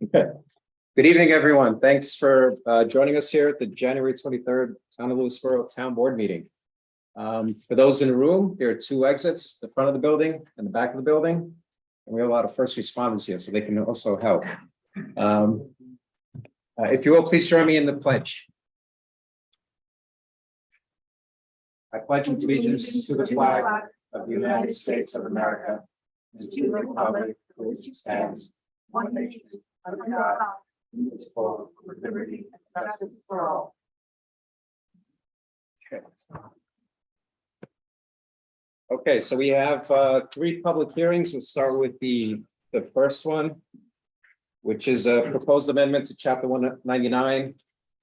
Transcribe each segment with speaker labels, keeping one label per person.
Speaker 1: Okay. Good evening, everyone. Thanks for joining us here at the January 23rd Town of Lewisboro Town Board meeting. For those in the room, there are two exits, the front of the building and the back of the building. And we have a lot of first responders here, so they can also help. If you will, please join me in the pledge. I pledge allegiance to the flag of the United States of America and to the republic for which it stands, one nation, under God, indivisible, with liberty and justice for all. Okay, so we have three public hearings. We'll start with the first one, which is a proposed amendment to Chapter 199,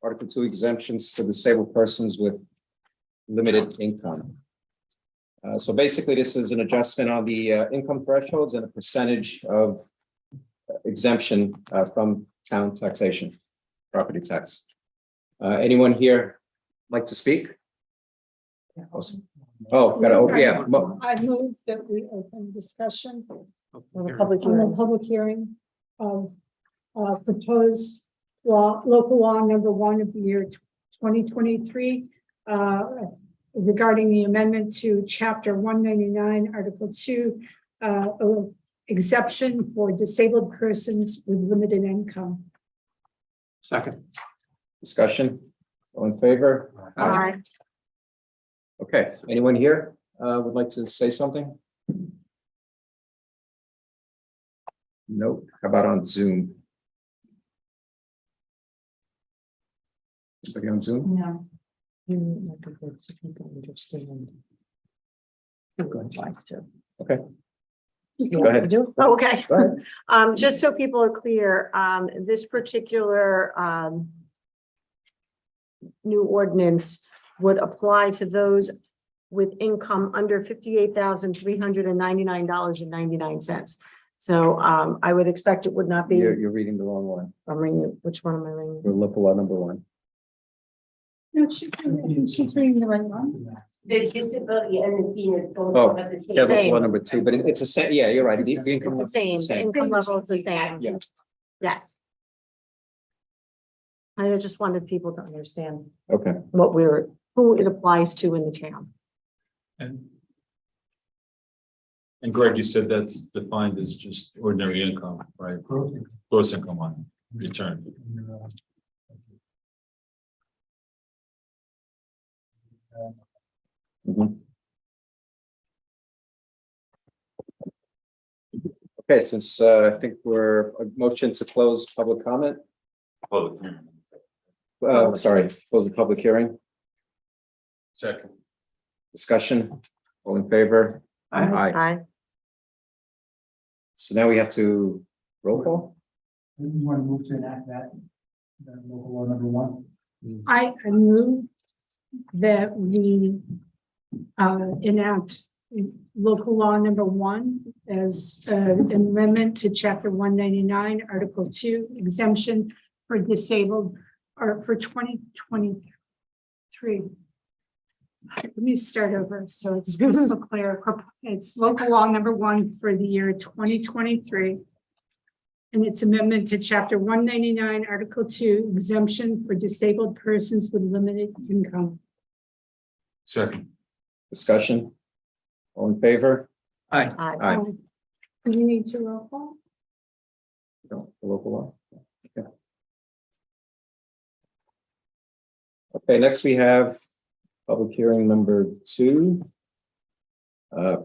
Speaker 1: Article 2 exemptions for disabled persons with limited income. So basically, this is an adjustment on the income thresholds and a percentage of exemption from town taxation, property tax. Anyone here like to speak? Oh, yeah.
Speaker 2: I move that we open discussion on the public hearing of proposed law, local law number 1 of the year 2023 regarding the amendment to Chapter 199, Article 2 of exemption for disabled persons with limited income.
Speaker 1: Second. Discussion. All in favor?
Speaker 2: Aye.
Speaker 1: Okay, anyone here would like to say something? Nope. How about on Zoom? Anybody on Zoom?
Speaker 2: No.
Speaker 1: Okay. Go ahead.
Speaker 3: Oh, okay.
Speaker 1: Go ahead.
Speaker 3: Just so people are clear, this particular new ordinance would apply to those with income under $58,399.99. So I would expect it would not be.
Speaker 1: You're reading the wrong one.
Speaker 3: I'm reading, which one am I reading?
Speaker 1: We're local law number 1.
Speaker 2: No, she's reading the right one.
Speaker 4: The disability and the senior.
Speaker 1: Oh,
Speaker 4: at the same
Speaker 1: Yeah,
Speaker 4: time.
Speaker 1: local law number 2, but it's a same. Yeah, you're right. The income
Speaker 3: It's the
Speaker 1: level
Speaker 3: same,
Speaker 1: is
Speaker 3: the income level is the same.
Speaker 1: Yeah.
Speaker 3: Yes. I just wanted people to understand
Speaker 1: Okay.
Speaker 3: who it applies to in the town.
Speaker 5: And Greg, you said that's defined as just ordinary income, right? Gross income on return.
Speaker 1: Mhm. Okay, since I think we're a motion to close public comment.
Speaker 5: Public hearing.
Speaker 1: Sorry, close the public hearing.
Speaker 5: Second.
Speaker 1: Discussion. All in favor?
Speaker 3: Aye.
Speaker 1: So now we have to roll call.
Speaker 6: You want to move to enact that local law number 1?
Speaker 2: I move that we enact local law number 1 as an amendment to Chapter 199, Article 2, exemption for disabled or for 2023. Let me start over so it's crystal clear. It's local law number 1 for the year 2023. And its amendment to Chapter 199, Article 2, exemption for disabled persons with limited income.
Speaker 5: Second.
Speaker 1: Discussion. All in favor?
Speaker 3: Aye.
Speaker 1: Aye.
Speaker 2: Do you need to roll call?
Speaker 1: No, the local law. Okay. Okay, next we have public hearing number 2.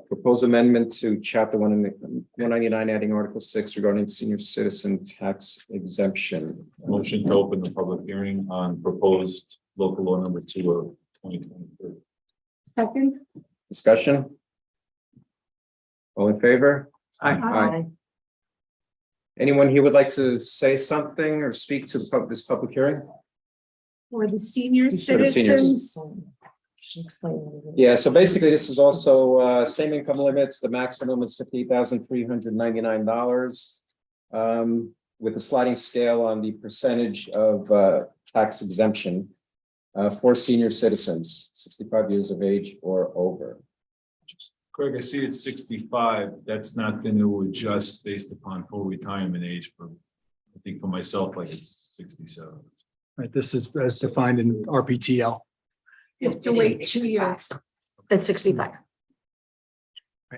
Speaker 1: Proposed amendment to Chapter 199, adding Article 6 regarding senior citizen tax exemption.
Speaker 5: Motion to open the public hearing on proposed local law number 2 of 2023.
Speaker 2: Second?
Speaker 1: Discussion. All in favor?
Speaker 3: Aye.
Speaker 1: Anyone here would like to say something or speak to this public hearing?
Speaker 2: For the senior
Speaker 1: For the seniors.
Speaker 2: citizens.
Speaker 3: Explain.
Speaker 1: Yeah, so basically, this is also same income limits. The maximum is $50,399 with a sliding scale on the percentage of tax exemption for senior citizens, 65 years of age or over.
Speaker 5: Craig, I see it's 65. That's not going to adjust based upon full retirement age for think for myself, like it's 67.
Speaker 6: Right, this is as defined in RPTL.
Speaker 2: You have to wait 2 years.
Speaker 3: At 65.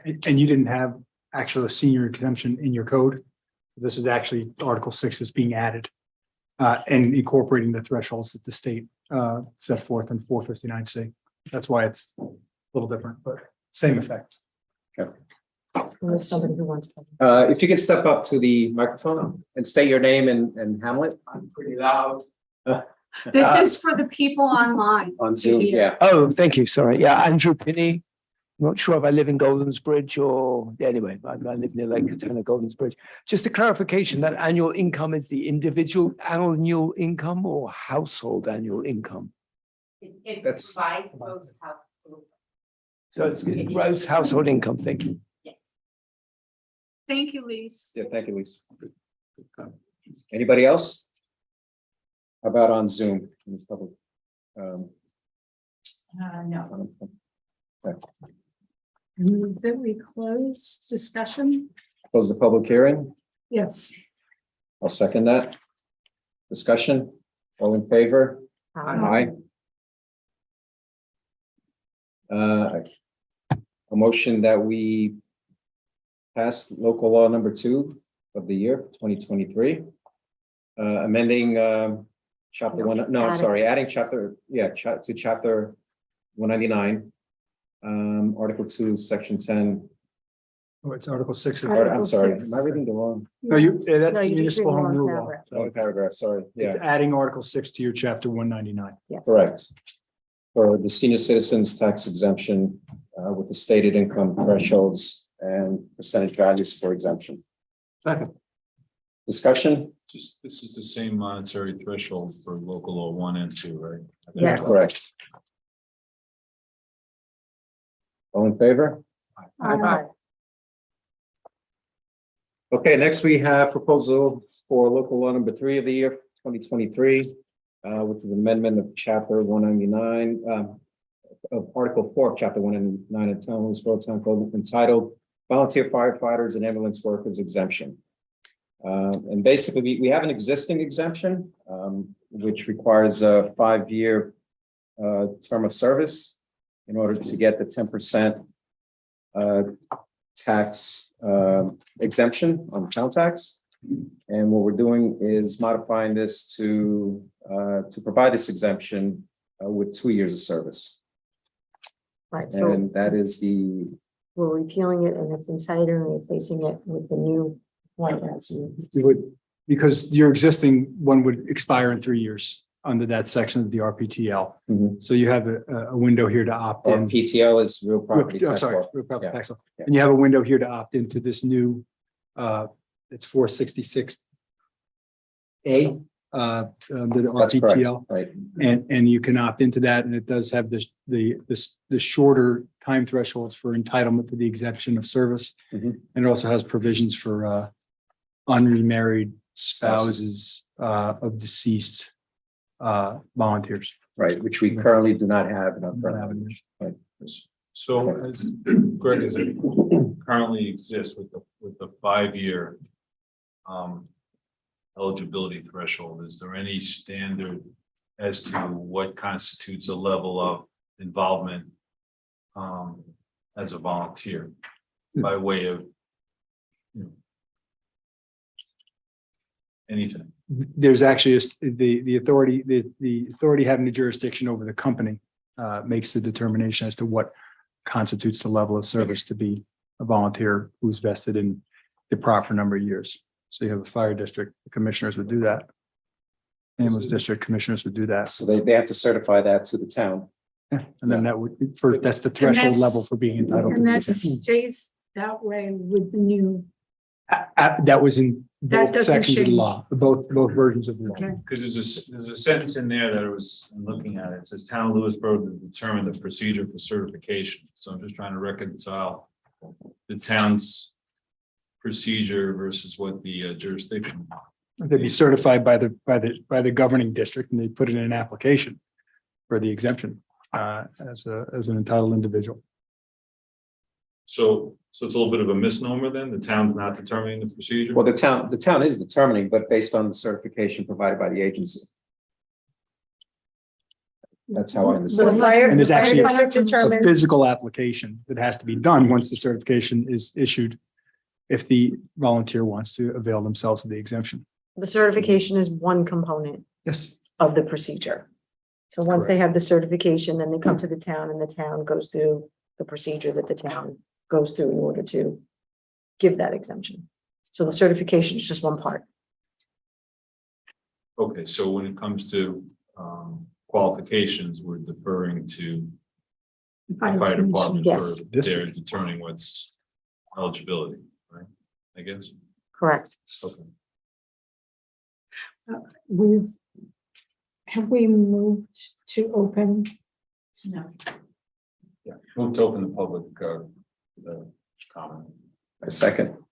Speaker 6: And you didn't have actually a senior exemption in your code. This is actually Article 6 is being added. And incorporating the thresholds that the state set forth in 459C. That's why it's a little different, but same effect.
Speaker 3: We have somebody who wants.
Speaker 1: If you could step up to the microphone and state your name and hamlet.
Speaker 7: I'm pretty loud.
Speaker 2: This is for the people online.
Speaker 1: On Zoom, yeah.
Speaker 7: Oh, thank you. Sorry. Yeah, Andrew Pinney. Not sure if I live in Golden's Bridge or anyway, I live near Lake Katana, Golden's Bridge. Just a clarification, that annual income is the individual annual income or household annual income?
Speaker 4: It's
Speaker 1: That's-
Speaker 4: provide both house.
Speaker 7: So it's gross household income. Thank you.
Speaker 2: Thank you, Lise.
Speaker 1: Yeah, thank you, Lisa. Anybody else? How about on Zoom? In this public,
Speaker 2: No.
Speaker 1: okay.
Speaker 2: Move that we close discussion?
Speaker 1: Close the public hearing.
Speaker 2: Yes.
Speaker 1: I'll second that. Discussion, all in favor? Aye. A motion that we pass local law number 2 of the year, 2023. Amending, chapter one, no, I'm
Speaker 3: adding.
Speaker 1: sorry, adding chapter, to chapter 199. Article 2, section 10.
Speaker 6: Oh, it's Article 6.
Speaker 1: I'm sorry,
Speaker 2: six.
Speaker 1: am I reading the wrong
Speaker 6: No, that's
Speaker 3: No,
Speaker 6: the
Speaker 3: you just
Speaker 6: municipal
Speaker 3: read
Speaker 6: home
Speaker 3: the
Speaker 6: rule
Speaker 3: wrong
Speaker 6: law.
Speaker 3: paragraph.
Speaker 6: So
Speaker 1: paragraph? Sorry,
Speaker 6: it's
Speaker 1: yeah,
Speaker 6: adding Article 6 to your chapter 199.
Speaker 3: Yes.
Speaker 1: correct. For the senior citizens tax exemption, with the stated income thresholds and percentage values for exemption.
Speaker 5: Second.
Speaker 1: Discussion?
Speaker 5: Just, this is the same monetary threshold for local law 1 and 2, right?
Speaker 3: Yes.
Speaker 1: Correct. All in favor?
Speaker 3: Aye.
Speaker 1: Okay, next we have proposal for local law number 3 of the year, 2023, which is amendment of chapter 199, of article 4 of chapter 199 of Town of Lewisboro Town Code entitled Volunteer Firefighters and Ambulance Workers Exemption. And basically, we have an existing exemption, which requires a 5-year term of service in order to get the 10% tax exemption on town tax. And what we're doing is modifying this to provide this exemption with 2 years of service.
Speaker 3: Right, so
Speaker 1: And that is the,
Speaker 3: we're repealing it and it's entitled and replacing it with the new one as you.
Speaker 6: You would, because your existing one would expire in 3 years under that section of the RPTL.
Speaker 1: Mhm.
Speaker 6: So you have a window here to opt
Speaker 1: or
Speaker 6: in.
Speaker 1: PTO is real property
Speaker 6: I'm
Speaker 1: tax
Speaker 6: sorry,
Speaker 1: law.
Speaker 6: real property
Speaker 1: Yeah.
Speaker 6: tax law.
Speaker 1: Yeah.
Speaker 6: And you have a window here to opt into this new, it's 466 A, under the
Speaker 1: That's correct,
Speaker 6: RPTL.
Speaker 1: right?
Speaker 6: And you can opt into that, and it does have the shorter time thresholds for entitlement to the exemption of service.
Speaker 1: Mhm.
Speaker 6: And it also has provisions for unremarried spouses of deceased volunteers.
Speaker 1: Right, which we currently do not have in our current.
Speaker 5: So as Greg, as it currently exists with the 5-year eligibility threshold, is there any standard as to what constitutes a level of involvement as a volunteer by way of, you know, anything?
Speaker 6: There's actually the authority, the authority having the jurisdiction over the company makes the determination as to what constitutes the level of service to be a volunteer who's vested in the proper number of years. So you have a fire district, the commissioners would do that. Ambulance district commissioners would do that.
Speaker 1: So they have to certify that to the town.
Speaker 6: And then that would, first, that's the threshold level for being entitled.
Speaker 2: And
Speaker 6: to
Speaker 2: that
Speaker 6: the
Speaker 2: stays that way with the new,
Speaker 6: That was in
Speaker 2: That
Speaker 6: both
Speaker 2: doesn't
Speaker 6: sections of the
Speaker 2: change.
Speaker 6: law, both versions of the law.
Speaker 2: okay,
Speaker 5: Because there's a sentence in there that I was looking at. It says town of Lewisboro to determine the procedure for certification. So I'm just trying to reconcile the town's procedure versus what the jurisdiction.
Speaker 6: They'd be certified by the governing district, and they put it in an application for the exemption as an entitled individual.
Speaker 5: So So it's a little bit of a misnomer then, the town's not determining the procedure?
Speaker 1: Well, the town is determining, but based on the certification provided by the agency. That's how I
Speaker 3: The
Speaker 1: understand it.
Speaker 3: fire.
Speaker 6: And there's
Speaker 3: the fire
Speaker 6: actually
Speaker 3: district
Speaker 6: A
Speaker 3: determines-
Speaker 6: physical application that has to be done once the certification is issued. If the volunteer wants to avail themselves of the exemption.
Speaker 3: The certification is one component
Speaker 6: Yes.
Speaker 3: of the procedure. So once they have the certification, then they come to the town and the town goes through the procedure that the town goes through in order to give that exemption. So the certification is just one part.
Speaker 5: Okay, so when it comes to qualifications, we're deferring to the fire department
Speaker 3: Yes.
Speaker 5: for their determining what's eligibility, right? I guess.
Speaker 3: Correct.
Speaker 5: Okay.
Speaker 2: Have we moved to open?
Speaker 4: No.
Speaker 5: Yeah. Move to open the public comment.
Speaker 1: A second.
Speaker 5: Public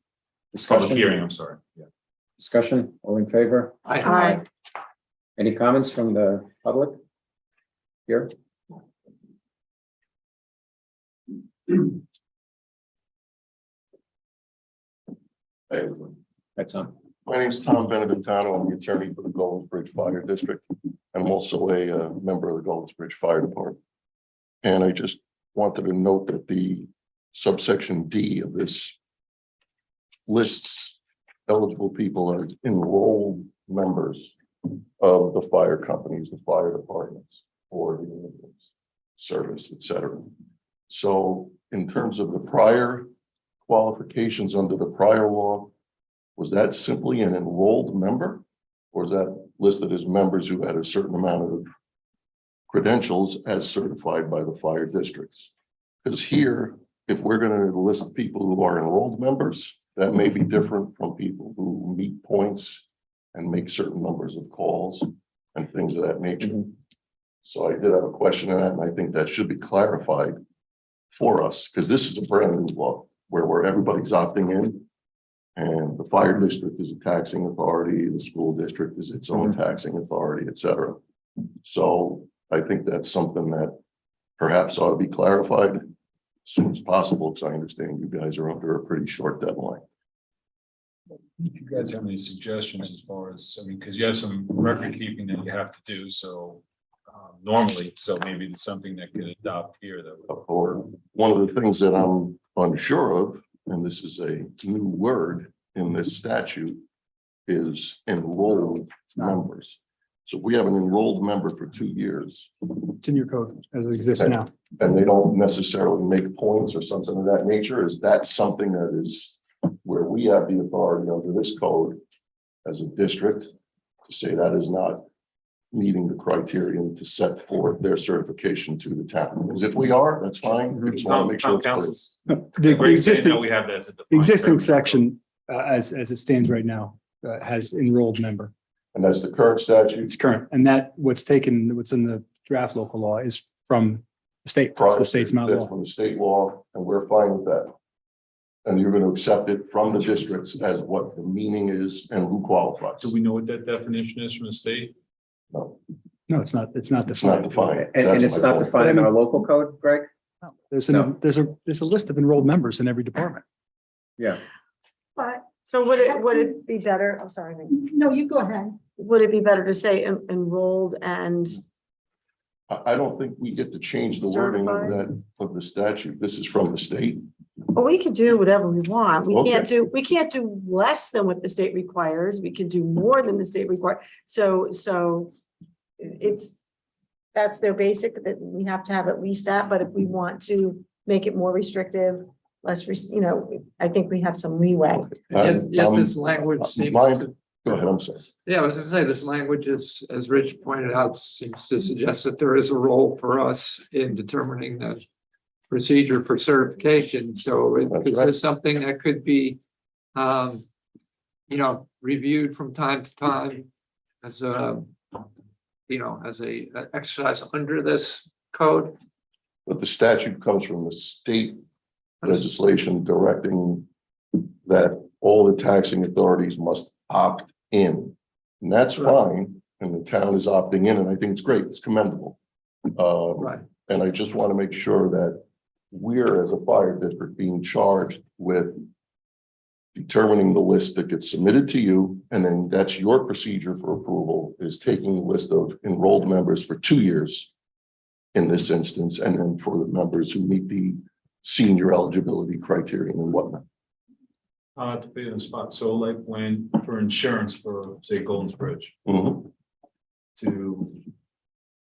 Speaker 1: Discussion,
Speaker 5: hearing, I'm sorry. Yeah.
Speaker 1: discussion, all in favor?
Speaker 3: Aye.
Speaker 1: Any comments from the public? Here?
Speaker 8: Hey, everyone.
Speaker 1: That's on.
Speaker 8: My name is Tom Benedictano. I'm the attorney for the Goldens Bridge Fire District. I'm also a member of the Goldens Bridge Fire Department. And I just wanted to note that the subsection D of this lists eligible people as enrolled members of the fire companies, the fire departments, or the ambulance service, et cetera. So in terms of the prior qualifications under the prior law, was that simply an enrolled member? Or is that listed as members who had a certain amount of credentials as certified by the fire districts? Because here, if we're going to list people who are enrolled members, that may be different from people who meet points and make certain numbers of calls and things of that nature.
Speaker 1: Mhm.
Speaker 8: So I did have a question on that, and I think that should be clarified for us, because this is a brand new law where everybody's opting in. And the fire district is a taxing authority, the school district is its own taxing authority, et cetera. So I think that's something that perhaps ought to be clarified as soon as possible, because I understand you guys are under a pretty short deadline.
Speaker 5: If you guys have any suggestions as far as, I mean, because you have some record keeping that you have to do, so normally, so maybe it's something that could adopt here that would.
Speaker 8: Or one of the things that I'm unsure of, and this is a new word in this statute, is enrolled members. So we have an enrolled member for 2 years,
Speaker 6: It's in your code as it exists now.
Speaker 8: and they don't necessarily make points or something of that nature. Is that something that is where we have the authority under this code as a district to say that is not meeting the criterion to set forth their certification to the town? Because if we are, that's fine. We just want to make sure it's clear.
Speaker 5: Councils.
Speaker 6: The
Speaker 5: Greg said,
Speaker 6: existing,
Speaker 5: no, we have that as a defined
Speaker 6: existing
Speaker 5: term.
Speaker 6: section, as it stands right now, has enrolled member.
Speaker 8: And that's the current statute.
Speaker 6: It's current, and that what's in the draft local law is from the state,
Speaker 8: Prior
Speaker 6: the state's mount
Speaker 8: that's
Speaker 6: law.
Speaker 8: from the state law, and we're fine with that. And you're going to accept it from the districts as what the meaning is and who qualifies.
Speaker 5: Do we know what that definition is from the state?
Speaker 8: No,
Speaker 6: No, it's not
Speaker 8: it's not
Speaker 6: defined.
Speaker 8: defined.
Speaker 1: And
Speaker 8: That's
Speaker 1: it's
Speaker 8: my
Speaker 1: not
Speaker 8: point.
Speaker 1: defined in our local code, Greg?
Speaker 6: No,
Speaker 1: No.
Speaker 6: there's a list of enrolled members in every department.
Speaker 1: Yeah.
Speaker 2: But,
Speaker 3: So would it be better, I'm sorry, Megan.
Speaker 2: no, you go ahead.
Speaker 3: Would it be better to say enrolled and,
Speaker 8: I don't think we get to change the wording of that, of the statute. This is from the state.
Speaker 3: well, we could do whatever we want. We
Speaker 8: Okay.
Speaker 3: can't do less than what the state requires. We can do more than the state requires. So that's their basic, that we have to have at least that, but if we want to make it more restrictive, I think we have some leeway.
Speaker 9: Yet this language seems to,
Speaker 8: Go ahead, I'm sorry.
Speaker 9: yeah, I was gonna say, this language is, as Rich pointed out, seems to suggest that there is a role for us in determining the procedure for certification. So
Speaker 8: That's
Speaker 9: is
Speaker 8: right.
Speaker 9: this something that could be, reviewed from time to time as a, as a exercise under this code?
Speaker 8: But the statute comes from the state legislation directing that all the taxing authorities must opt in. And that's fine, and the town is opting in, and I think it's great, it's commendable.
Speaker 9: Right.
Speaker 8: And I just want to make sure that we're as a fire district being charged with determining the list that gets submitted to you, and then that's your procedure for approval, is taking a list of enrolled members for 2 years in this instance, and then for the members who meet the senior eligibility criterion and whatnot.
Speaker 5: To be on the spot, so like when, for insurance for, say, Golden's Bridge,
Speaker 8: Mhm.
Speaker 5: to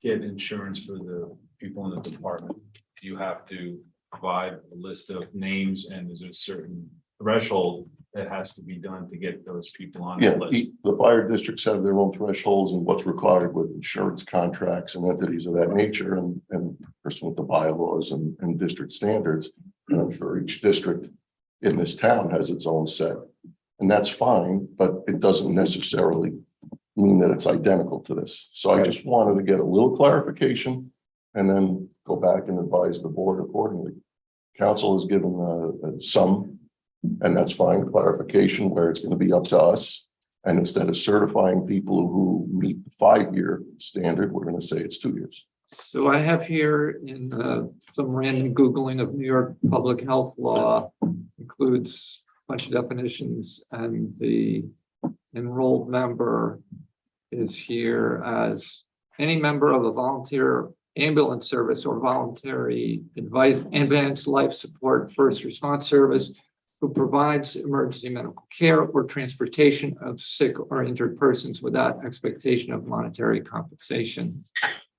Speaker 5: get insurance for the people in the department, do you have to provide a list of names, and is there a certain threshold that has to be done to get those people on the
Speaker 8: Yeah,
Speaker 5: list?
Speaker 8: the fire districts have their own thresholds and what's required with insurance contracts and entities of that nature, and pursuant to bylaws and district standards. And I'm sure each district in this town has its own set, and that's fine, but it doesn't necessarily mean that it's identical to this. So I just wanted to get a little clarification and then go back and advise the board accordingly. Council has given some, and that's fine, clarification where it's going to be up to us. And instead of certifying people who meet the 5-year standard, we're going to say it's 2 years.
Speaker 9: So I have here in some random Googling of New York public health law includes a bunch of definitions, and the enrolled member is here as any member of a volunteer ambulance service or voluntary advice, advanced life support, first response service who provides emergency medical care or transportation of sick or injured persons without expectation of monetary compensation.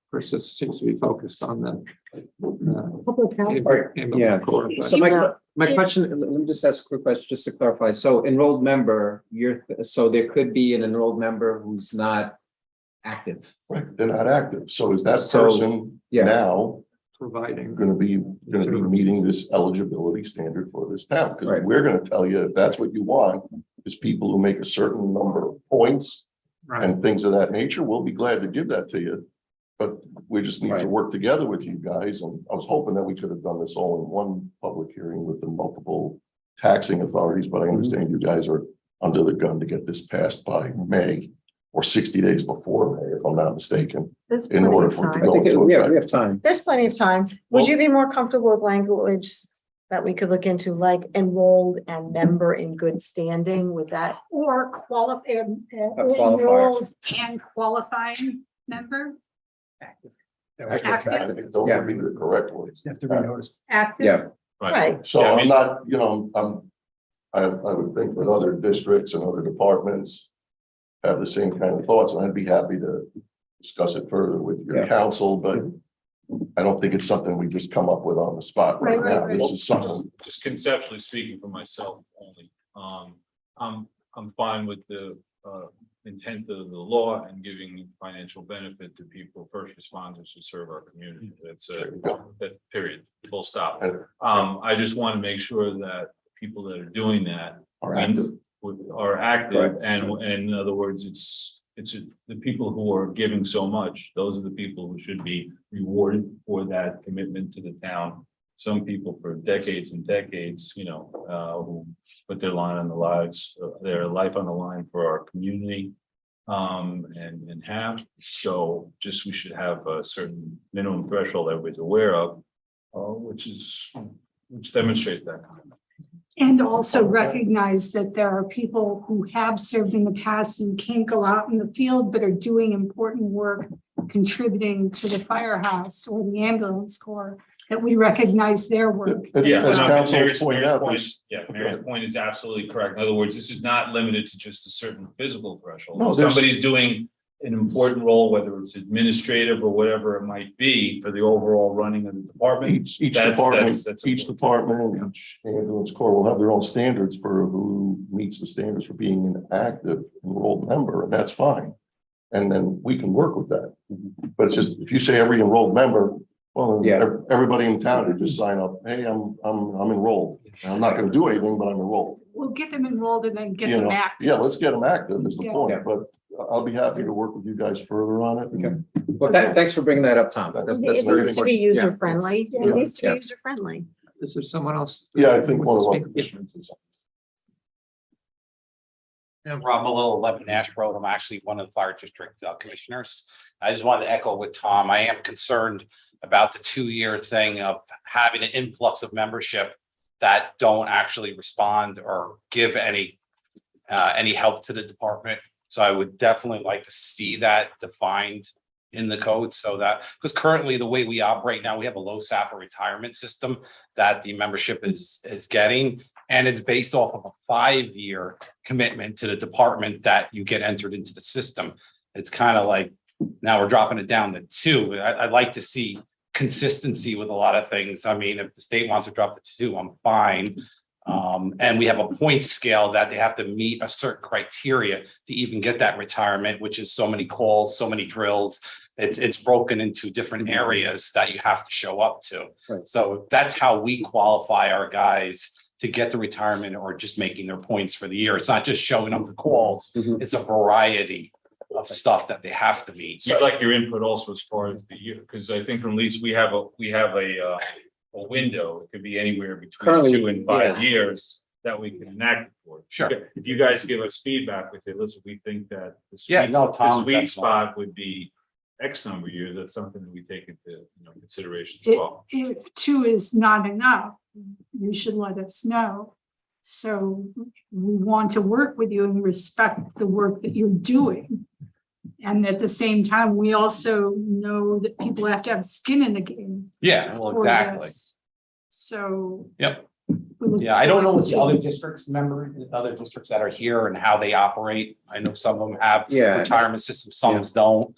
Speaker 9: First, this seems to be focused on the
Speaker 2: Public health.
Speaker 1: Yeah.
Speaker 9: ambulance corps, but-
Speaker 1: So my question, let me just ask a quick question, just to clarify. So enrolled member, so there could be an enrolled member who's not active.
Speaker 8: Right, they're not active. So is that
Speaker 1: So,
Speaker 8: person
Speaker 1: yeah.
Speaker 8: now
Speaker 9: providing.
Speaker 8: going to be meeting this eligibility standard for this town? Because
Speaker 1: Right.
Speaker 8: we're going to tell you if that's what you want, is people who make a certain number of points
Speaker 9: Right.
Speaker 8: and things of that nature, we'll be glad to give that to you. But we just need to
Speaker 1: Right.
Speaker 8: work together with you guys. And I was hoping that we could have done this all in one public hearing with the multiple taxing authorities, but I understand you guys are under the gun to get this passed by May or 60 days before May, if I'm not mistaken.
Speaker 3: There's
Speaker 8: In
Speaker 3: plenty
Speaker 8: order
Speaker 3: of
Speaker 8: for it to
Speaker 3: time.
Speaker 8: go
Speaker 1: I think
Speaker 8: into
Speaker 1: we
Speaker 8: effect.
Speaker 1: have time.
Speaker 3: There's plenty of time. Would you be more comfortable with language that we could look into, like enrolled and member in good standing with that?
Speaker 2: Or qualified,
Speaker 1: qualifier.
Speaker 2: enrolled and qualifying member, Active.
Speaker 8: Those would be the correct words.
Speaker 6: You have to renotice.
Speaker 2: active.
Speaker 1: Yeah,
Speaker 3: Right.
Speaker 8: So
Speaker 5: Yeah, I
Speaker 8: I'm
Speaker 5: mean-
Speaker 8: not, I would think that other districts and other departments have the same kind of thoughts, and I'd be happy to discuss it further with your
Speaker 1: Yeah.
Speaker 8: council, but I don't think it's something we just come up with on the spot right
Speaker 2: Right,
Speaker 8: now.
Speaker 2: right,
Speaker 8: This is something,
Speaker 5: Just conceptually speaking for myself only, I'm fine with the intent of the law and giving financial benefit to people, first responders who serve our community. That's that period, full stop. I just want to make sure that people that are doing that
Speaker 8: are active.
Speaker 5: are active,
Speaker 1: Correct.
Speaker 5: and in other words, it's the people who are giving so much, those are the people who should be rewarded for that commitment to the town. Some people for decades and decades, who put their life on the line for our community. And have, so just we should have a certain minimum threshold everybody's aware of, which demonstrates that.
Speaker 2: And also recognize that there are people who have served in the past and can't go out in the field, but are doing important work, contributing to the firehouse or the ambulance corps, that we recognize their work.
Speaker 5: Yeah,
Speaker 8: As
Speaker 5: no,
Speaker 8: council
Speaker 5: Mary's
Speaker 8: pointed out,
Speaker 5: point,
Speaker 8: there's-
Speaker 5: Mary's point is absolutely correct. In other words, this is not limited to just a certain physical threshold.
Speaker 8: No,
Speaker 5: If
Speaker 8: there's-
Speaker 5: somebody's doing an important role, whether it's administrative or whatever it might be for the overall running of the department.
Speaker 8: Each
Speaker 5: that's-
Speaker 8: department,
Speaker 5: that's
Speaker 8: each department, each ambulance corps will have their own standards for who meets the standards for being an active enrolled member, and that's fine. And then we can work with that. But it's just, if you say every enrolled member, well,
Speaker 1: Yeah.
Speaker 8: everybody in town would just sign up, hey, I'm enrolled. I'm not gonna do anything, but I'm enrolled.
Speaker 2: We'll get them enrolled and then get
Speaker 8: You
Speaker 2: them
Speaker 8: know,
Speaker 2: active.
Speaker 8: yeah, let's get them active is the
Speaker 2: Yeah.
Speaker 8: point, but I'll be happy to work with you guys further on it.
Speaker 1: Okay. Well, thanks for bringing that up, Tom. That's
Speaker 3: It
Speaker 1: very
Speaker 3: needs to be
Speaker 1: important. Yeah.
Speaker 3: user friendly. It needs to
Speaker 1: Yeah.
Speaker 3: be user friendly.
Speaker 9: Is there someone else?
Speaker 8: Yeah, I think one of our
Speaker 9: Speak?
Speaker 8: commissioners is.
Speaker 10: Rob Malil, 11 Nash Road. I'm actually one of the fire district commissioners. I just wanted to echo with Tom. I am concerned about the 2-year thing of having an influx of membership that don't actually respond or give any help to the department. So I would definitely like to see that defined in the code, so that, because currently the way we operate now, we have a low SAPA retirement system that the membership is getting. And it's based off of a 5-year commitment to the department that you get entered into the system. It's kind of like, now we're dropping it down to 2. I'd like to see consistency with a lot of things. I mean, if the state wants to drop it to 2, I'm fine. And we have a point scale that they have to meet a certain criteria to even get that retirement, which is so many calls, so many drills. It's broken into different areas that you have to show up to.
Speaker 1: Right.
Speaker 10: So that's how we qualify our guys to get the retirement or just making their points for the year. It's not just showing up to calls.
Speaker 1: Mhm.
Speaker 10: It's a variety of stuff that they have to meet.
Speaker 5: So I'd like your input also as far as the year, because I think from least we have a window. It could be anywhere between
Speaker 1: Currently,
Speaker 5: 2 and 5 years that we can enact it for.
Speaker 10: Sure.
Speaker 5: If you guys give us feedback, we say, listen, we think that the
Speaker 10: Yeah, no, Tom,
Speaker 5: sweet
Speaker 10: that's
Speaker 5: spot would be X number of years. That's something that we take into consideration as
Speaker 2: If,
Speaker 5: well.
Speaker 2: if 2 is not enough, you should let us know. So we want to work with you and respect the work that you're doing. And at the same time, we also know that people have to have skin in the game.
Speaker 10: Yeah, well,
Speaker 2: for
Speaker 10: exactly.
Speaker 2: this. So.
Speaker 10: Yep.
Speaker 2: we look
Speaker 10: Yeah, I don't know what the
Speaker 2: forward
Speaker 10: other districts other districts that are here and how they operate. I know some of them have
Speaker 1: Yeah.
Speaker 10: retirement systems, some don't.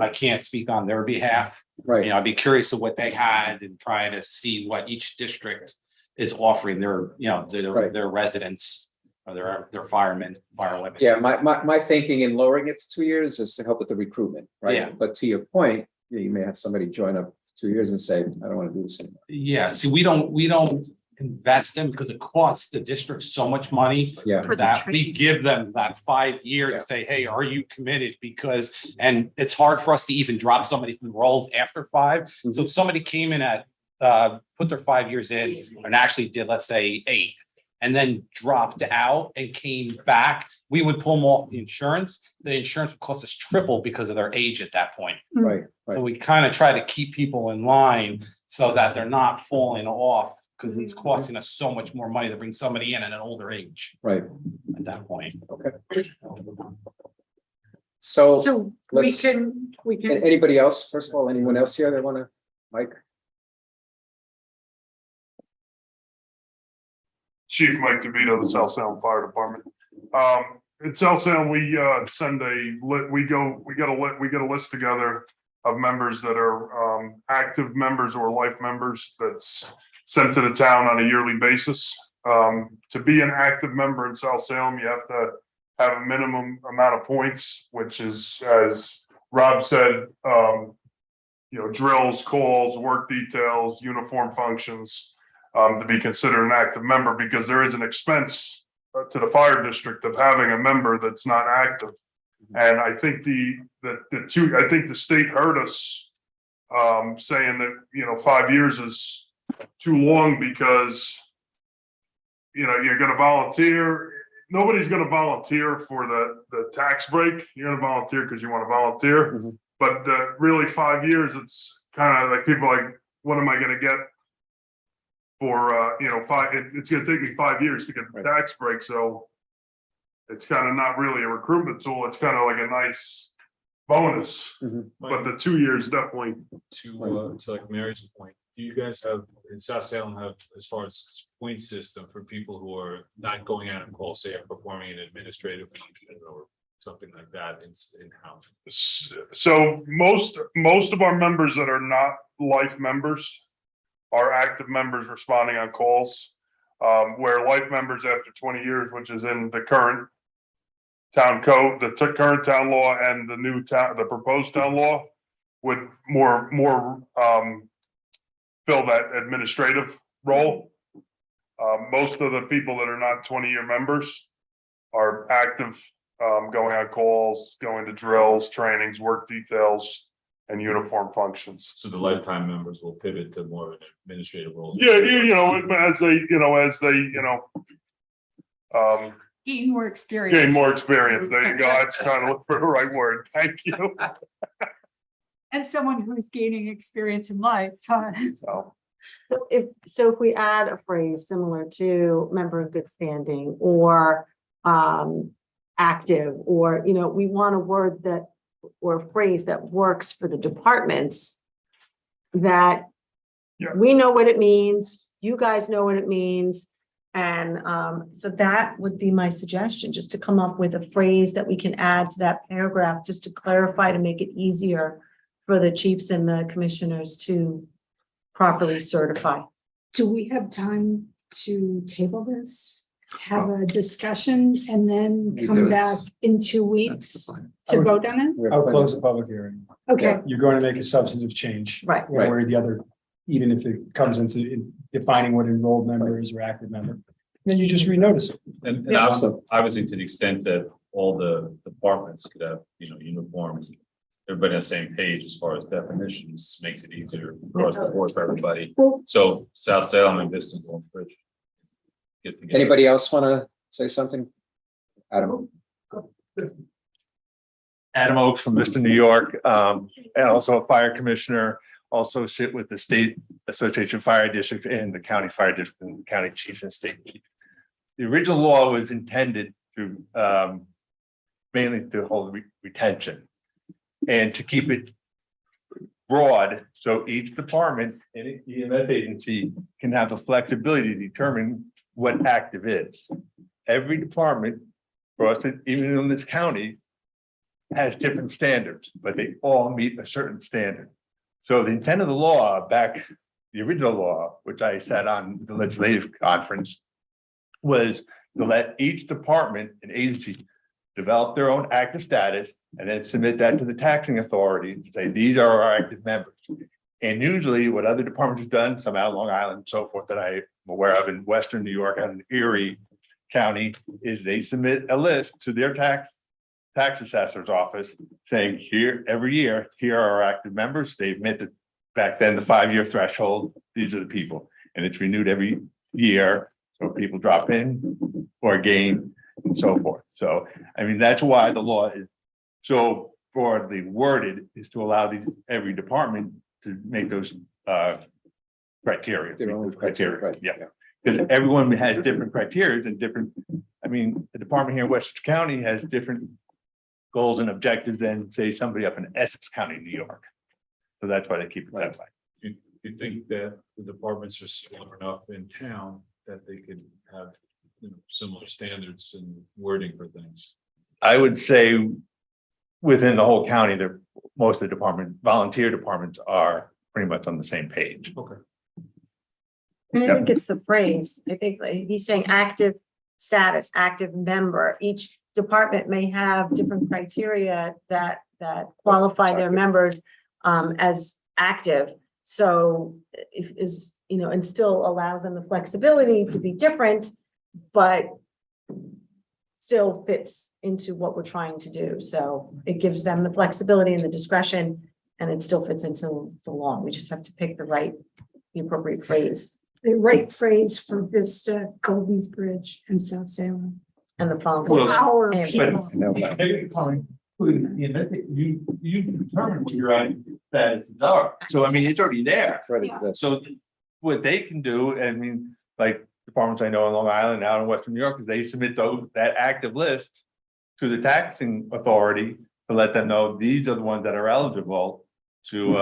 Speaker 10: I can't speak on their behalf.
Speaker 1: Right.
Speaker 10: I'd be curious of what they had and trying to see what each district is offering their,
Speaker 1: Right.
Speaker 10: their residents or their firemen, firewomen.
Speaker 1: Yeah, my thinking in lowering it to 2 years is to help with the recruitment, right?
Speaker 10: Yeah.
Speaker 1: But to your point, you may have somebody join up 2 years and say, I don't want to do this anymore.
Speaker 10: Yeah, see, we don't invest them because it costs the district so much money.
Speaker 1: Yeah.
Speaker 2: For the
Speaker 10: That we
Speaker 2: training.
Speaker 10: give them that 5 year
Speaker 1: Yeah.
Speaker 10: to say, hey, are you committed? And it's hard for us to even drop somebody from the rolls after 5. So if somebody came in at, put their 5 years in and actually did, let's say 8, and then dropped out and came back, we would pull them off the insurance. The insurance would cost us triple because of their age at that point.
Speaker 1: Right,
Speaker 10: So
Speaker 1: right.
Speaker 10: we kind of try to keep people in line so that they're not falling off because it's costing us so much more money to bring somebody in at an older age
Speaker 1: Right.
Speaker 10: at that point.
Speaker 1: So
Speaker 2: So we
Speaker 1: let's-
Speaker 2: can,
Speaker 1: anybody else, first of all, anyone else here that want to, Mike?
Speaker 11: Chief Mike DeVito, the South Salem Fire Department. In South Salem, we send we get a list together of members that are active members or life members that's sent to the town on a yearly basis. To be an active member in South Salem, you have to have a minimum amount of points, which is, as Rob said, drills, calls, work details, uniform functions. To be considered an active member, because there is an expense to the fire district of having a member that's not active. And I think I think the state heard us saying that, 5 years is too long because, you're going to volunteer. Nobody's going to volunteer for the tax break. You're going to volunteer because you want to volunteer.
Speaker 1: Mhm.
Speaker 11: But really 5 years, it's kind of like people like, what am I going to get? For it's going to take me 5 years to get the tax break, so it's kind of not really a recruitment tool. It's kind of like a nice bonus, but the 2 years definitely.
Speaker 5: To like Mary's point, do you guys have, in South Salem have, as far as point system for people who are not going out and call, say, are performing an administrative function or something like that in-house?
Speaker 11: So most of our members that are not life members are active members responding on calls, where life members after 20 years, which is in the current town code, the current town law and the proposed town law, would more fill that administrative role. Most of the people that are not 20-year members are active, going on calls, going to drills, trainings, work details, and uniform functions.
Speaker 5: So the lifetime members will pivot to more of an administrative role.
Speaker 11: Yeah, as they
Speaker 2: gain more experience.
Speaker 11: gain more experience. There you go. That's trying to look for the right word. Thank you.
Speaker 2: as someone who's gaining experience in life,
Speaker 1: So,
Speaker 3: So if we add a phrase similar to member in good standing or active, or, you know, we want a word that or a phrase that works for the departments that
Speaker 11: Yeah.
Speaker 3: we know what it means, you guys know what it means. And so that would be my suggestion, just to come up with a phrase that we can add to that paragraph, just to clarify, to make it easier for the chiefs and the commissioners to properly certify.
Speaker 2: do we have time to table this? Have a discussion and then
Speaker 9: We
Speaker 2: come
Speaker 9: do.
Speaker 2: back in 2
Speaker 9: That's the
Speaker 2: weeks
Speaker 9: plan.
Speaker 2: to vote on it?
Speaker 6: I'll close the public hearing.
Speaker 2: Okay,
Speaker 6: You're going to make a substantive change.
Speaker 3: Right.
Speaker 6: One way or the other, even if it comes into defining what enrolled member is or active member. Then you just renotice it.
Speaker 5: And
Speaker 3: Yes.
Speaker 5: obviously, to the extent that all the departments could have, uniforms, everybody on the same page as far as definitions, makes it easier across the board for everybody.
Speaker 2: well,
Speaker 5: So South Salem and Vista and Golden Bridge. Get together.
Speaker 1: anybody else want to say something? Adam?
Speaker 12: Adam Oaks from Vista, New York, and also a fire commissioner, also sit with the State Association of Fire Districts and the County Fire District and the County Chief and State Chief. The original law was intended to mainly to hold retention and to keep it broad, so each department and EMS agency can have the flexibility to determine what active is. Every department, for us, even in this county, has different standards, but they all meet a certain standard. So the intent of the law back, the original law, which I sat on the legislative conference, was to let each department and agency develop their own active status and then submit that to the taxing authority to say, these are our active members. And usually what other departments have done, some out of Long Island and so forth that I'm aware of in Western New York and Erie County, is they submit a list to their tax assessor's office saying, here, every year, here are our active members. They've met the, back then, the 5-year threshold. These are the people. And it's renewed every year. So people drop in or gain and so forth. So, I mean, that's why the law is so broadly worded, is to allow every department to make those criteria.
Speaker 1: Their own criteria, right.
Speaker 12: Yeah. Because everyone has different criteria and different, I mean, the department here in Westchester County has different goals and objectives than, say, somebody up in Essex County, New York. So that's why they keep it that way.
Speaker 5: You think that the departments are similar enough in town that they could have, similar standards and wording for things?
Speaker 12: I would say within the whole county, most of the volunteer departments are pretty much on the same page.
Speaker 5: Okay.
Speaker 3: And I think it's the phrase, I think like, he's saying active status, active member. Each department may have different criteria that qualify their members as active. So and still allows them the flexibility to be different, but still fits into what we're trying to do. So it gives them the flexibility and the discretion, and it still fits into the law. We just have to pick the appropriate phrase.
Speaker 2: the right phrase for Vista, Goldie's Bridge and South Salem.
Speaker 3: And the following.
Speaker 12: Well,
Speaker 2: Our
Speaker 3: and-
Speaker 2: people.
Speaker 12: You determine what your statuses are. So I mean, it's already there.
Speaker 1: That's right, it exists.
Speaker 12: So what they can do, I mean, like departments I know in Long Island, out in Western New York, is they submit that active list to the taxing authority to let them know these are the ones that are eligible to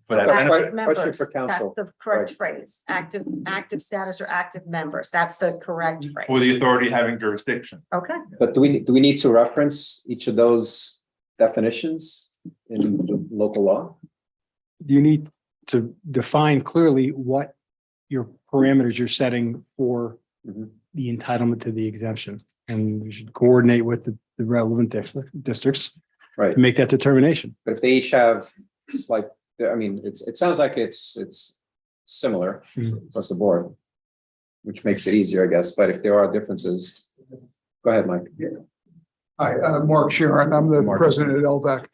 Speaker 12: for that
Speaker 1: Right.
Speaker 12: benefit.
Speaker 3: Active
Speaker 1: Question
Speaker 3: members,
Speaker 1: for council.
Speaker 3: that's the correct phrase, active status or active members, that's the correct
Speaker 12: For
Speaker 3: phrase.
Speaker 12: the authority having jurisdiction.
Speaker 3: Okay,
Speaker 1: But do we need to reference each of those definitions in the local law?
Speaker 6: Do you need to define clearly what your parameters you're setting for
Speaker 1: Mhm.
Speaker 6: the entitlement to the exemption? And you should coordinate with the relevant districts
Speaker 1: Right,
Speaker 6: to make that determination.
Speaker 1: but if they each have slight, I mean, it sounds like it's similar
Speaker 6: Mhm.
Speaker 1: across the board, which makes it easier, I guess, but if there are differences, go ahead, Mike.
Speaker 13: Hi, Mark Sharon. I'm the
Speaker 1: Mark.
Speaker 13: president at LVAC.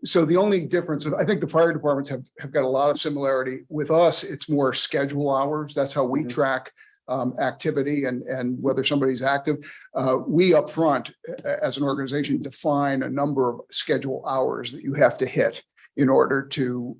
Speaker 13: So the only difference, I think the fire departments have got a lot of similarity. With us, it's more schedule hours. That's how we
Speaker 1: Mhm.
Speaker 13: track activity and whether somebody's active. We upfront, as an organization, define a number of schedule hours that you have to hit in order to,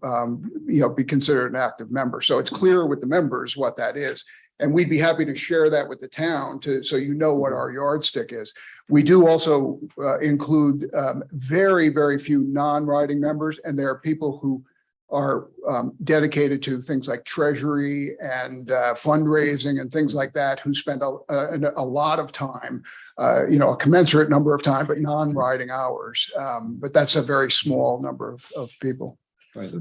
Speaker 13: be considered an active member. So it's clear with the members what that is. And we'd be happy to share that with the town so you know what our yardstick is. We do also include very, very few non-riding members, and there are people who are dedicated to things like treasury and fundraising and things like that, who spend a lot of time, a commensurate number of time, but non-riding hours. But that's a very small number of people.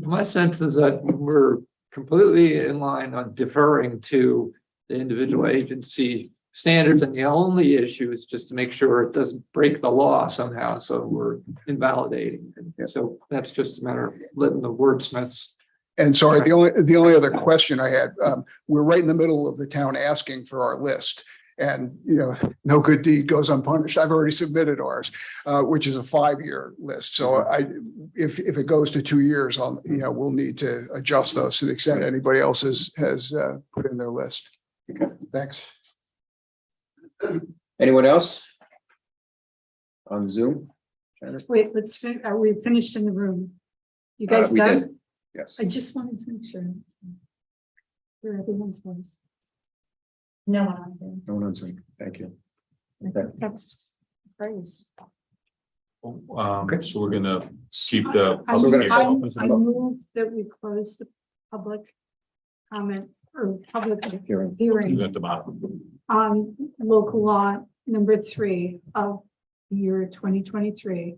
Speaker 9: My sense is that we're completely in line on deferring to the individual agency standards, and the only issue is just to make sure it doesn't break the law somehow, so we're invalidating. And so that's just a matter of letting the wordsmiths.
Speaker 13: And sorry, the only other question I had, we're right in the middle of the town asking for our list. And, no good deed goes unpunished. I've already submitted ours, which is a 5-year list. So if it goes to 2 years, we'll need to adjust those to the extent anybody else has put in their list.
Speaker 1: Okay.
Speaker 13: Thanks.
Speaker 1: Anyone else? On Zoom?
Speaker 2: Wait, are we finished in the room? You guys
Speaker 1: We
Speaker 2: done?
Speaker 1: did. Yes.
Speaker 2: I just wanted to make sure. Where everyone's voice.
Speaker 4: No one on Zoom.
Speaker 1: No one on Zoom. Thank you. Okay.
Speaker 2: That's praise.
Speaker 5: So we're gonna keep the.
Speaker 2: I
Speaker 5: public
Speaker 2: I
Speaker 5: hearing.
Speaker 2: move that we close the public comment or public
Speaker 1: Hearing.
Speaker 2: hearing
Speaker 5: At the bottom.
Speaker 2: on local law number 3 of the year 2023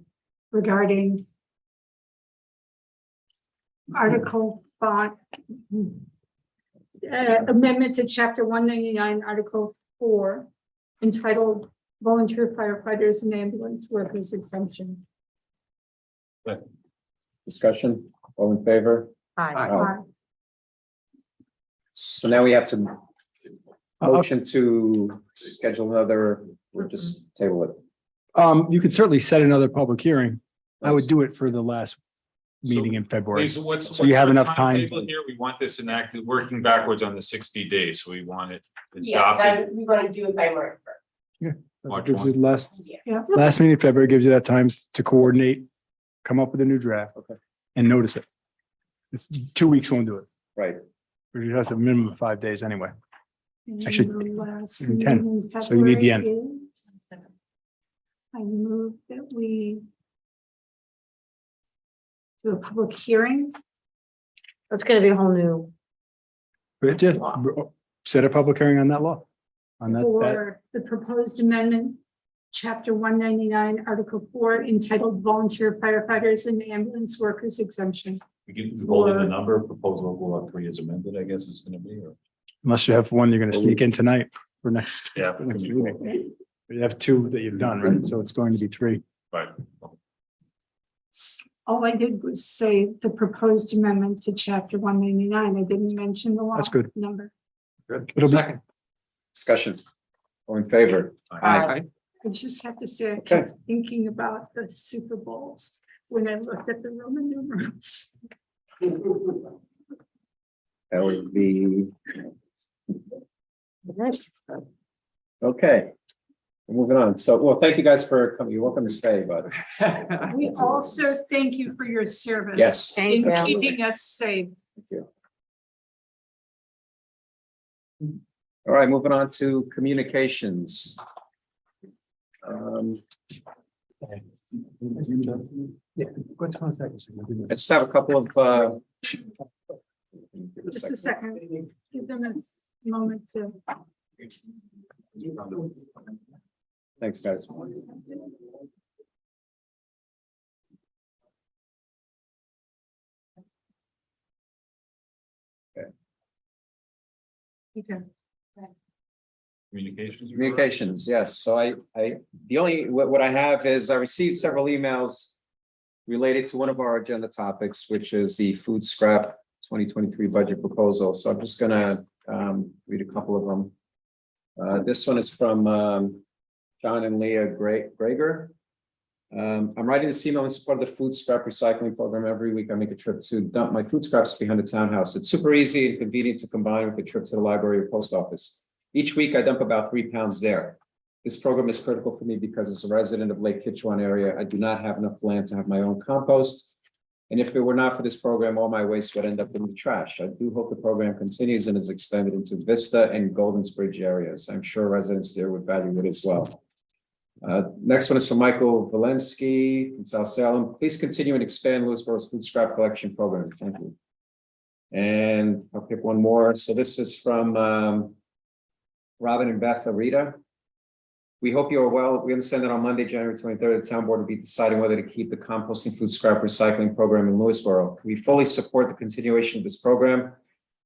Speaker 2: regarding Article 5, amendment to Chapter 199, Article 4, entitled Volunteer Firefighters and Ambulance Workers Exemption.
Speaker 1: Discussion, all in favor?
Speaker 3: Aye.
Speaker 1: So now we have to motion to schedule another, we'll just table it.
Speaker 6: You could certainly set another public hearing. I would do it for the last meeting in February.
Speaker 5: So what's
Speaker 6: So you have
Speaker 5: our
Speaker 6: enough time.
Speaker 5: timetable Here, we want this enacted, working backwards on the 60 days, so we want it
Speaker 4: Yes,
Speaker 5: adopted.
Speaker 4: we want to do it by March 1st.
Speaker 5: March
Speaker 6: Gives you
Speaker 5: 1.
Speaker 6: last
Speaker 2: Yeah.
Speaker 6: meeting in February gives you that time to coordinate, come up with a new draft.
Speaker 1: Okay.
Speaker 6: And notice it. It's 2 weeks won't do it.
Speaker 1: Right.
Speaker 6: You have to minimum of 5 days anyway. Actually,
Speaker 2: And the last
Speaker 6: 10,
Speaker 2: meeting in
Speaker 6: so you need the end.
Speaker 2: February is- I move that we do a public hearing.
Speaker 3: That's gonna be a whole new,
Speaker 6: But just set a public hearing on that law. On that,
Speaker 2: For the proposed amendment, Chapter 199, Article 4, entitled Volunteer Firefighters and Ambulance Workers Exemption.
Speaker 5: We can hold in the number, proposal local law 3 is amended, I guess it's gonna be, or.
Speaker 6: unless you have one you're gonna sneak in tonight for next.
Speaker 5: Yeah.
Speaker 6: for next meeting. You have 2 that you've done, right? So it's going to be 3.
Speaker 5: Right.
Speaker 2: All I did was say the proposed amendment to Chapter 199. I didn't mention the law.
Speaker 6: That's good.
Speaker 2: Number.
Speaker 9: Good.
Speaker 6: It'll be-
Speaker 9: Second.
Speaker 1: Discussion, all in favor?
Speaker 3: Aye.
Speaker 2: I just have to say, I
Speaker 1: Okay.
Speaker 2: kept thinking about the Super Bowls when I looked at the Roman numerals.
Speaker 1: That would be, okay. We're moving on. So, well, thank you guys for coming. You're welcome to stay, but
Speaker 2: We also thank you for your service.
Speaker 1: Yes.
Speaker 2: In
Speaker 3: Thank you.
Speaker 2: keeping us safe.
Speaker 1: all right, moving on to communications.
Speaker 6: Yeah. What's 1 second?
Speaker 1: I just have a couple of,
Speaker 2: Just a second. Give them a moment to.
Speaker 1: thanks, guys.
Speaker 2: Okay.
Speaker 5: Communications.
Speaker 1: Communications, yes. So the only, what I have is I received several emails related to one of our agenda topics, which is the food scrap 2023 budget proposal. So I'm just gonna read a couple of them. This one is from John and Leah Greger. I'm writing this email in support of the food scrap recycling program. Every week I make a trip to dump my food scraps behind the townhouse. It's super easy and convenient to combine with a trip to the library or post office. Each week I dump about 3 pounds there. This program is critical for me because as a resident of Lake Kitchewan area, I do not have enough land to have my own compost. And if it were not for this program, all my waste would end up in the trash. I do hope the program continues and is extended into Vista and Golden's Bridge areas. I'm sure residents there would value it as well. Next one is from Michael Valensky from South Salem. Please continue and expand Lewisboro's food scrap collection program. Thank you. And I'll pick one more. So this is from Robin and Beth Arita. We hope you are well. We understand that on Monday, January 23rd, the town board will be deciding whether to keep the composting food scrap recycling program in Lewisboro. We fully support the continuation of this program.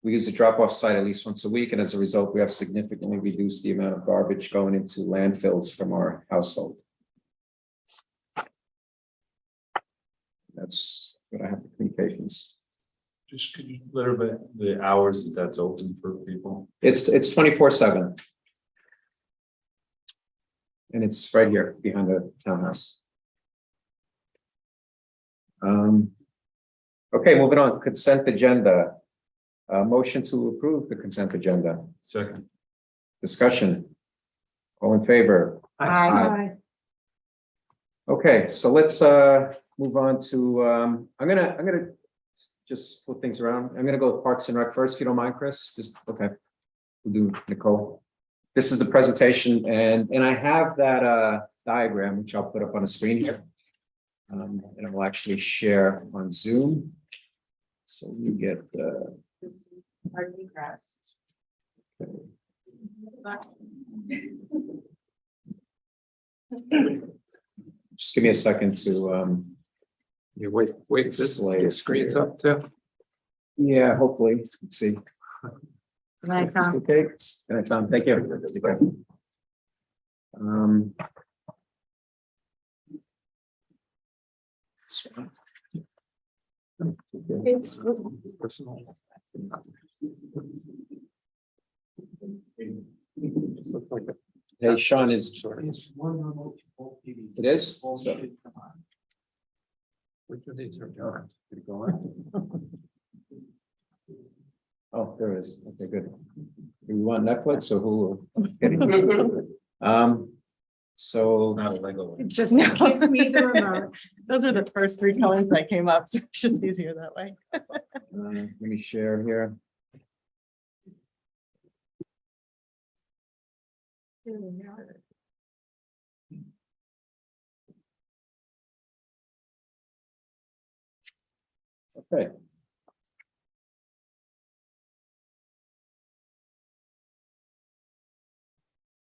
Speaker 1: We use the drop-off site at least once a week, and as a result, we have significantly reduced the amount of garbage going into landfills from our household. That's what I have for communications.
Speaker 5: Just could you let everybody the hours that that's open for people?
Speaker 1: It's 24/7. And it's right here behind the townhouse. Okay, moving on, consent agenda. Motion to approve the consent agenda.
Speaker 5: Second.
Speaker 1: Discussion. All in favor?
Speaker 2: Aye.
Speaker 1: Okay, so let's move on to I'm gonna just flip things around. I'm gonna go with Parks and Rec first, if you don't mind, Chris. Just okay. We'll do Nicole. This is the presentation, and I have that diagram, which I'll put up on the screen here. And I will actually share on Zoom. So you get just give me a second to
Speaker 9: You wait, this
Speaker 1: Display
Speaker 9: the screen's up too.
Speaker 1: yeah, hopefully, let's see.
Speaker 3: Good night, Tom.
Speaker 1: Okay, good night, Tom. Thank you.
Speaker 2: It's
Speaker 9: Personal.
Speaker 1: Hey, Sean, is it is? So,
Speaker 9: Which of these are dark?
Speaker 1: oh, there it is. Okay, good. Do we want Netflix or Hulu? So
Speaker 5: Not a Lego.
Speaker 2: It's just give me the remote.
Speaker 3: Those are the first three colors that came up, so it's just easier that way.
Speaker 1: let me share here. Okay.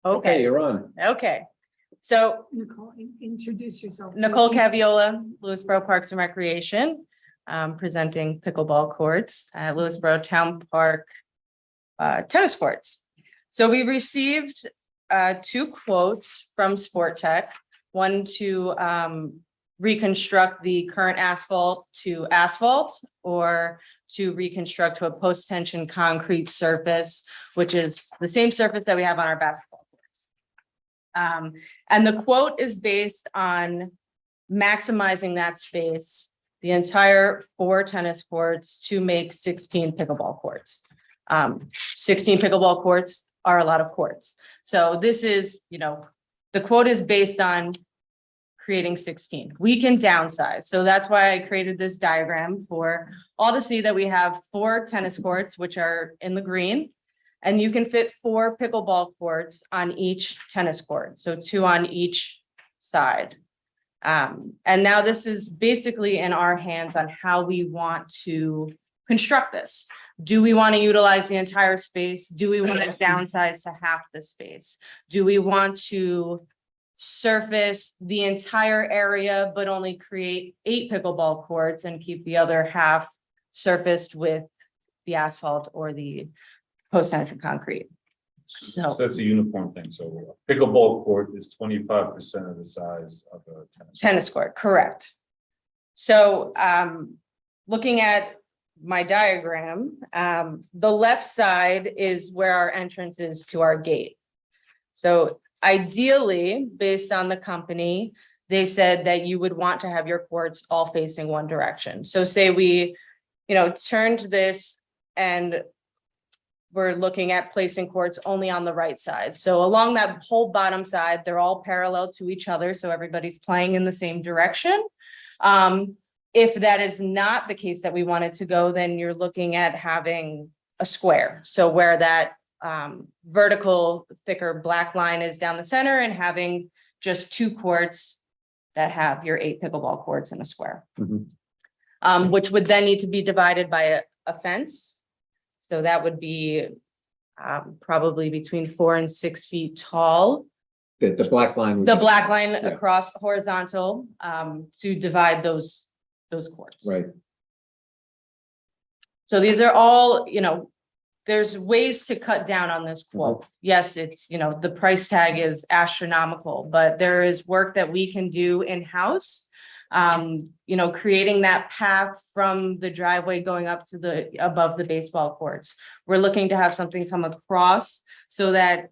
Speaker 1: Okay,
Speaker 3: Okay,
Speaker 1: you're on.
Speaker 3: okay. So
Speaker 2: Nicole, introduce yourself.
Speaker 3: Nicole Caviola, Lewisboro Parks and Recreation, presenting pickleball courts at Lewisboro Town Park tennis courts. So we received 2 quotes from Sport Tech, one to reconstruct the current asphalt to asphalt or to reconstruct to a post-tension concrete surface, which is the same surface that we have on our basketball courts. And the quote is based on maximizing that space, the entire 4 tennis courts to make 16 pickleball courts. 16 pickleball courts are a lot of courts. So this is, the quote is based on creating 16. We can downsize. So that's why I created this diagram for all to see that we have 4 tennis courts, which are in the green, and you can fit 4 pickleball courts on each tennis court. So 2 on each side. And now this is basically in our hands on how we want to construct this. Do we want to utilize the entire space? Do we want to downsize to half the space? Do we want to surface the entire area, but only create 8 pickleball courts and keep the other half surfaced with the asphalt or the post-tension concrete? So
Speaker 5: That's a uniform thing. So a pickleball court is 25% of the size of a
Speaker 3: tennis court, correct. So looking at my diagram, the left side is where our entrance is to our gate. So ideally, based on the company, they said that you would want to have your courts all facing one direction. So say we, turned this and
Speaker 14: we're looking at placing courts only on the right side. So along that whole bottom side, they're all parallel to each other, so everybody's playing in the same direction. If that is not the case that we wanted to go, then you're looking at having a square. So where that vertical thicker black line is down the center and having just 2 courts that have your 8 pickleball courts in a square. Which would then need to be divided by a fence. So that would be probably between 4 and 6 feet tall.
Speaker 1: The black line. would
Speaker 14: The
Speaker 1: be-
Speaker 14: black line
Speaker 1: Yeah.
Speaker 14: across horizontal to divide those courts.
Speaker 1: Right.
Speaker 14: So these are all, there's ways to cut down on this quote. Yes, it's, the price tag is astronomical, but there is work that we can do in-house. Creating that path from the driveway going up to above the baseball courts. We're looking to have something come across so that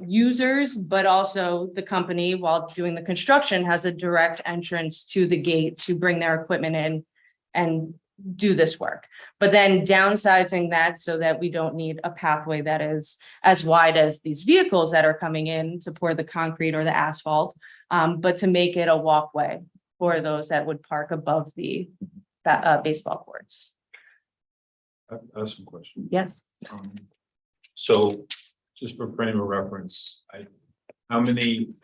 Speaker 14: users, but also the company, while doing the construction, has a direct entrance to the gate to bring their equipment in and do this work. But then downsizing that so that we don't need a pathway that is as wide as these vehicles that are coming in to pour the concrete or the asphalt, but to make it a walkway for those that would park above the baseball courts.
Speaker 5: I have some questions.
Speaker 14: Yes.
Speaker 5: So just for frame of reference, how many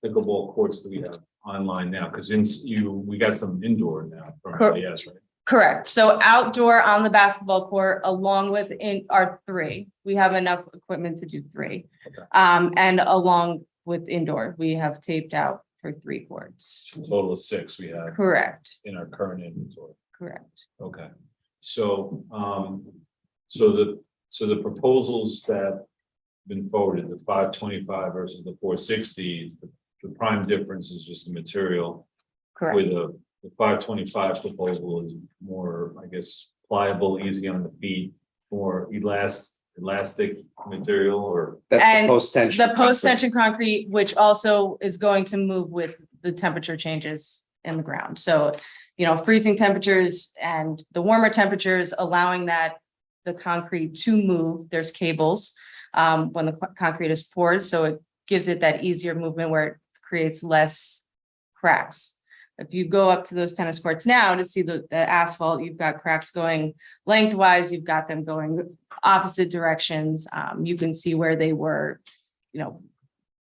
Speaker 5: pickleball courts do we have online now? Because we got some indoor now from yes, right?
Speaker 14: Correct. So outdoor on the basketball court, along with our 3, we have enough equipment to do 3.
Speaker 5: Okay.
Speaker 14: And along with indoor, we have taped out for 3 courts.
Speaker 5: A total of 6 we have
Speaker 14: Correct.
Speaker 5: in our current inventory.
Speaker 14: Correct.
Speaker 5: Okay, so, so the proposals that have been forwarded, the 525 versus the 460, the prime difference is just the material.
Speaker 14: Correct.
Speaker 5: Where the 525 proposal is more, I guess, pliable, easy on the feet, more elastic material, or
Speaker 1: That's the
Speaker 14: And
Speaker 1: post-tension.
Speaker 14: The post-tension concrete, which also is going to move with the temperature changes in the ground. So, freezing temperatures and the warmer temperatures, allowing the concrete to move. There's cables when the concrete is poured. So it gives it that easier movement where it creates less cracks. If you go up to those tennis courts now to see the asphalt, you've got cracks going lengthwise, you've got them going opposite directions. You can see where they were,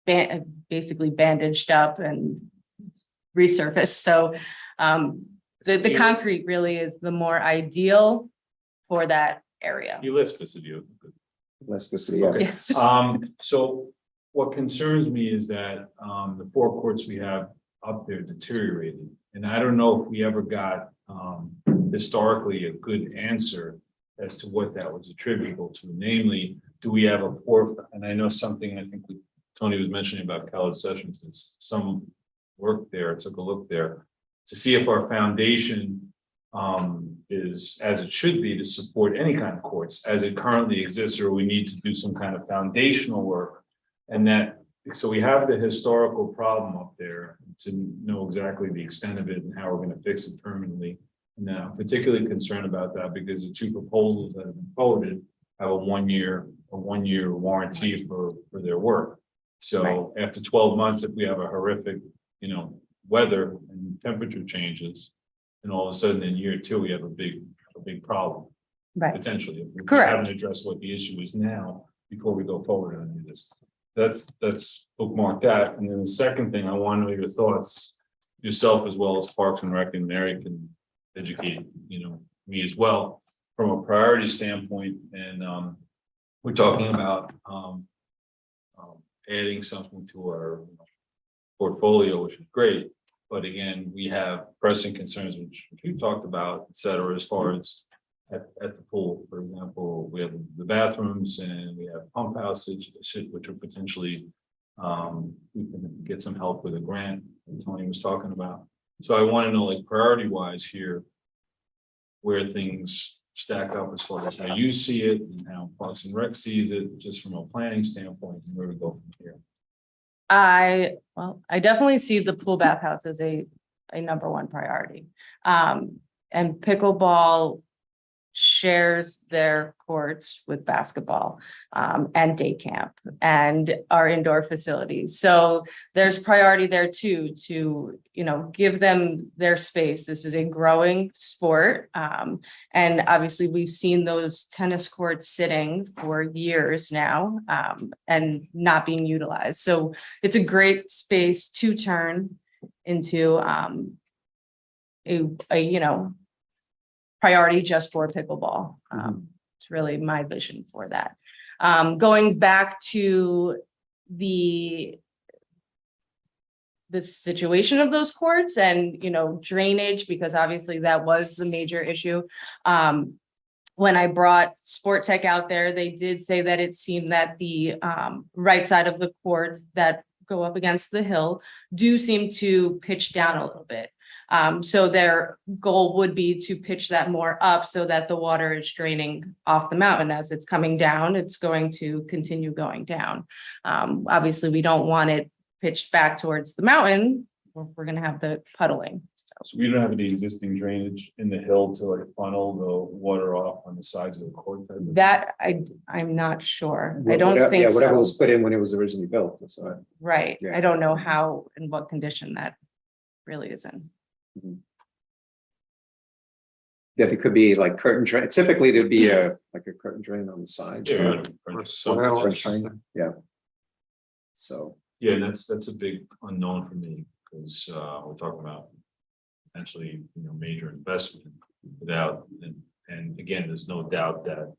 Speaker 14: basically bandaged up and resurfaced. So the concrete really is the more ideal for that area.
Speaker 5: elasticity of
Speaker 1: Elasticity, yeah.
Speaker 14: Yes.
Speaker 5: So what concerns me is that the 4 courts we have up there deteriorated. And I don't know if we ever got historically a good answer as to what that was attributable to. Namely, do we have a poor, and I know something I think Tony was mentioning about college sessions, there's some work there, took a look there to see if our foundation is as it should be to support any kind of courts as it currently exists, or we need to do some kind of foundational work. And that, so we have the historical problem up there to know exactly the extent of it and how we're going to fix it permanently. And I'm particularly concerned about that because the 2 proposals that have been forwarded have a 1-year warranty for their work. So after 12 months, if we have a horrific, weather and temperature changes, and all of a sudden in year 2, we have a big problem.
Speaker 14: Right.
Speaker 5: Potentially. If we
Speaker 14: Correct.
Speaker 5: haven't addressed what the issue is now before we go forward on this. That's bookmark that. And then the second thing, I want to know your thoughts, yourself as well as Parks and Rec, and Mary can educate, me as well, from a priority standpoint. And we're talking about adding something to our portfolio, which is great. But again, we have pressing concerns, which we've talked about, et cetera, as far as at the pool, for example, we have the bathrooms and we have pump houses, which are potentially, we can get some help with a grant that Tony was talking about. So I want to know, like, priority wise here, where things stack up as far as how you see it and how Parks and Rec sees it, just from a planning standpoint, and where we go from here.
Speaker 14: I definitely see the pool bathhouse as a number 1 priority. And pickleball shares their courts with basketball and day camp and our indoor facilities. So there's priority there too, to, give them their space. This is a growing sport. And obviously we've seen those tennis courts sitting for years now and not being utilized. So it's a great space to turn into a priority just for pickleball. It's really my vision for that. Going back to the situation of those courts and, drainage, because obviously that was the major issue. When I brought Sport Tech out there, they did say that it seemed that the right side of the courts that go up against the hill do seem to pitch down a little bit. So their goal would be to pitch that more up so that the water is draining off the mountain. As it's coming down, it's going to continue going down. Obviously, we don't want it pitched back towards the mountain. We're going to have the puddling.
Speaker 5: So we don't have any existing drainage in the hill to like funnel the water off on the sides of the court?
Speaker 14: That I'm not sure. I don't think
Speaker 1: Yeah, whatever
Speaker 14: so.
Speaker 1: was put in when it was originally built, so.
Speaker 14: Right.
Speaker 1: Yeah.
Speaker 14: I don't know how and what condition that really is in.
Speaker 1: Yeah, it could be like curtain drain. Typically, there'd be a curtain drain on the sides.
Speaker 5: Yeah.
Speaker 9: Or
Speaker 5: So,
Speaker 9: soil or
Speaker 1: French drain.
Speaker 9: something.
Speaker 1: Yeah. So,
Speaker 5: yeah, and that's a big unknown for me, because we're talking about potentially, major investment without, and again, there's no doubt that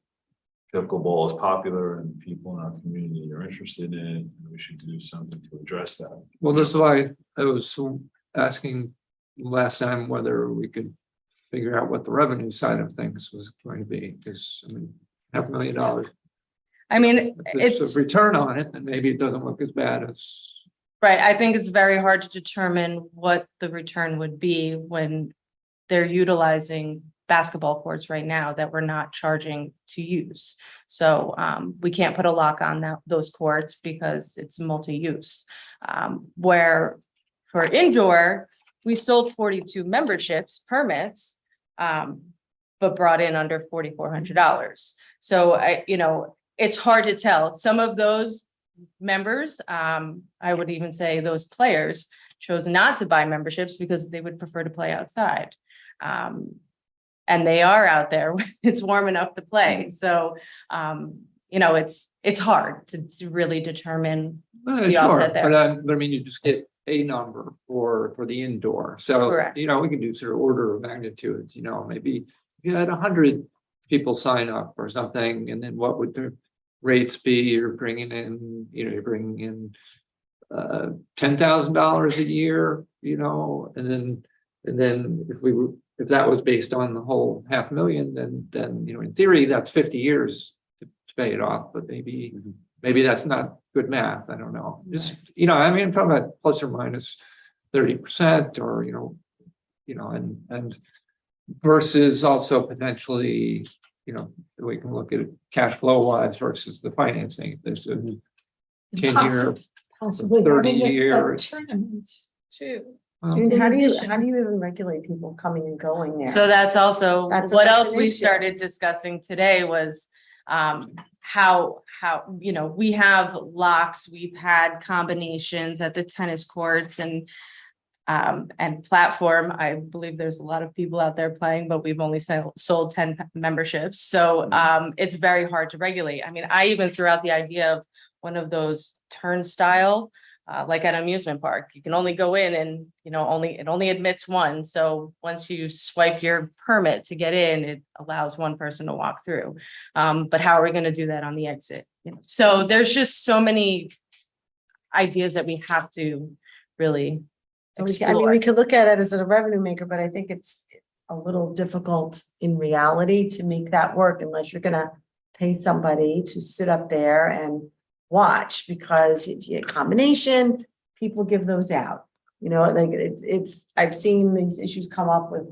Speaker 5: pickleball is popular and people in our community are interested in it, and we should do something to address that.
Speaker 9: Well, this is why I was asking last time whether we could figure out what the revenue side of things was going to be, because $500,000.
Speaker 14: I mean,
Speaker 9: If
Speaker 14: it's
Speaker 9: a return on it, then maybe it doesn't look as bad as.
Speaker 14: right. I think it's very hard to determine what the return would be when they're utilizing basketball courts right now that we're not charging to use. So we can't put a lock on those courts because it's multi-use. Where for indoor, we sold 42 memberships permits, but brought in under $4,400. So it's hard to tell. Some of those members, I would even say those players, chose not to buy memberships because they would prefer to play outside. And they are out there when it's warm enough to play. So, it's hard to really determine the
Speaker 9: Sure,
Speaker 14: offset there.
Speaker 9: but I mean, you just get a number for the indoor. So,
Speaker 14: Correct.
Speaker 9: we can do sort of order of magnitudes, maybe if you had 100 people sign up or something, and then what would the rates be? You're bringing in $10,000 a year, and then if that was based on the whole $500,000, then in theory, that's 50 years to pay it off, but maybe that's not good math. I don't know. Just, I'm talking about plus or minus 30% or, and versus also potentially, we can look at it cash flow wise versus the financing. If there's a 10-year,
Speaker 2: Possibly
Speaker 9: 30
Speaker 2: having a
Speaker 9: years.
Speaker 2: tournament too.
Speaker 3: How do you even regulate people coming and going there?
Speaker 14: So that's also,
Speaker 3: That's
Speaker 14: what
Speaker 3: an
Speaker 14: else we
Speaker 3: issue.
Speaker 14: started discussing today was how, we have locks, we've had combinations at the tennis courts and platform. I believe there's a lot of people out there playing, but we've only sold 10 memberships. So it's very hard to regulate. I mean, I even threw out the idea of one of those turnstile, like at an amusement park, you can only go in and, it only admits one. So once you swipe your permit to get in, it allows one person to walk through. But how are we going to do that on the exit? So there's just so many ideas that we have to really explore.
Speaker 3: We could look at it as a revenue maker, but I think it's a little difficult in reality to make that work unless you're gonna pay somebody to sit up there and watch, because if you get combination, people give those out. I've seen these issues come up with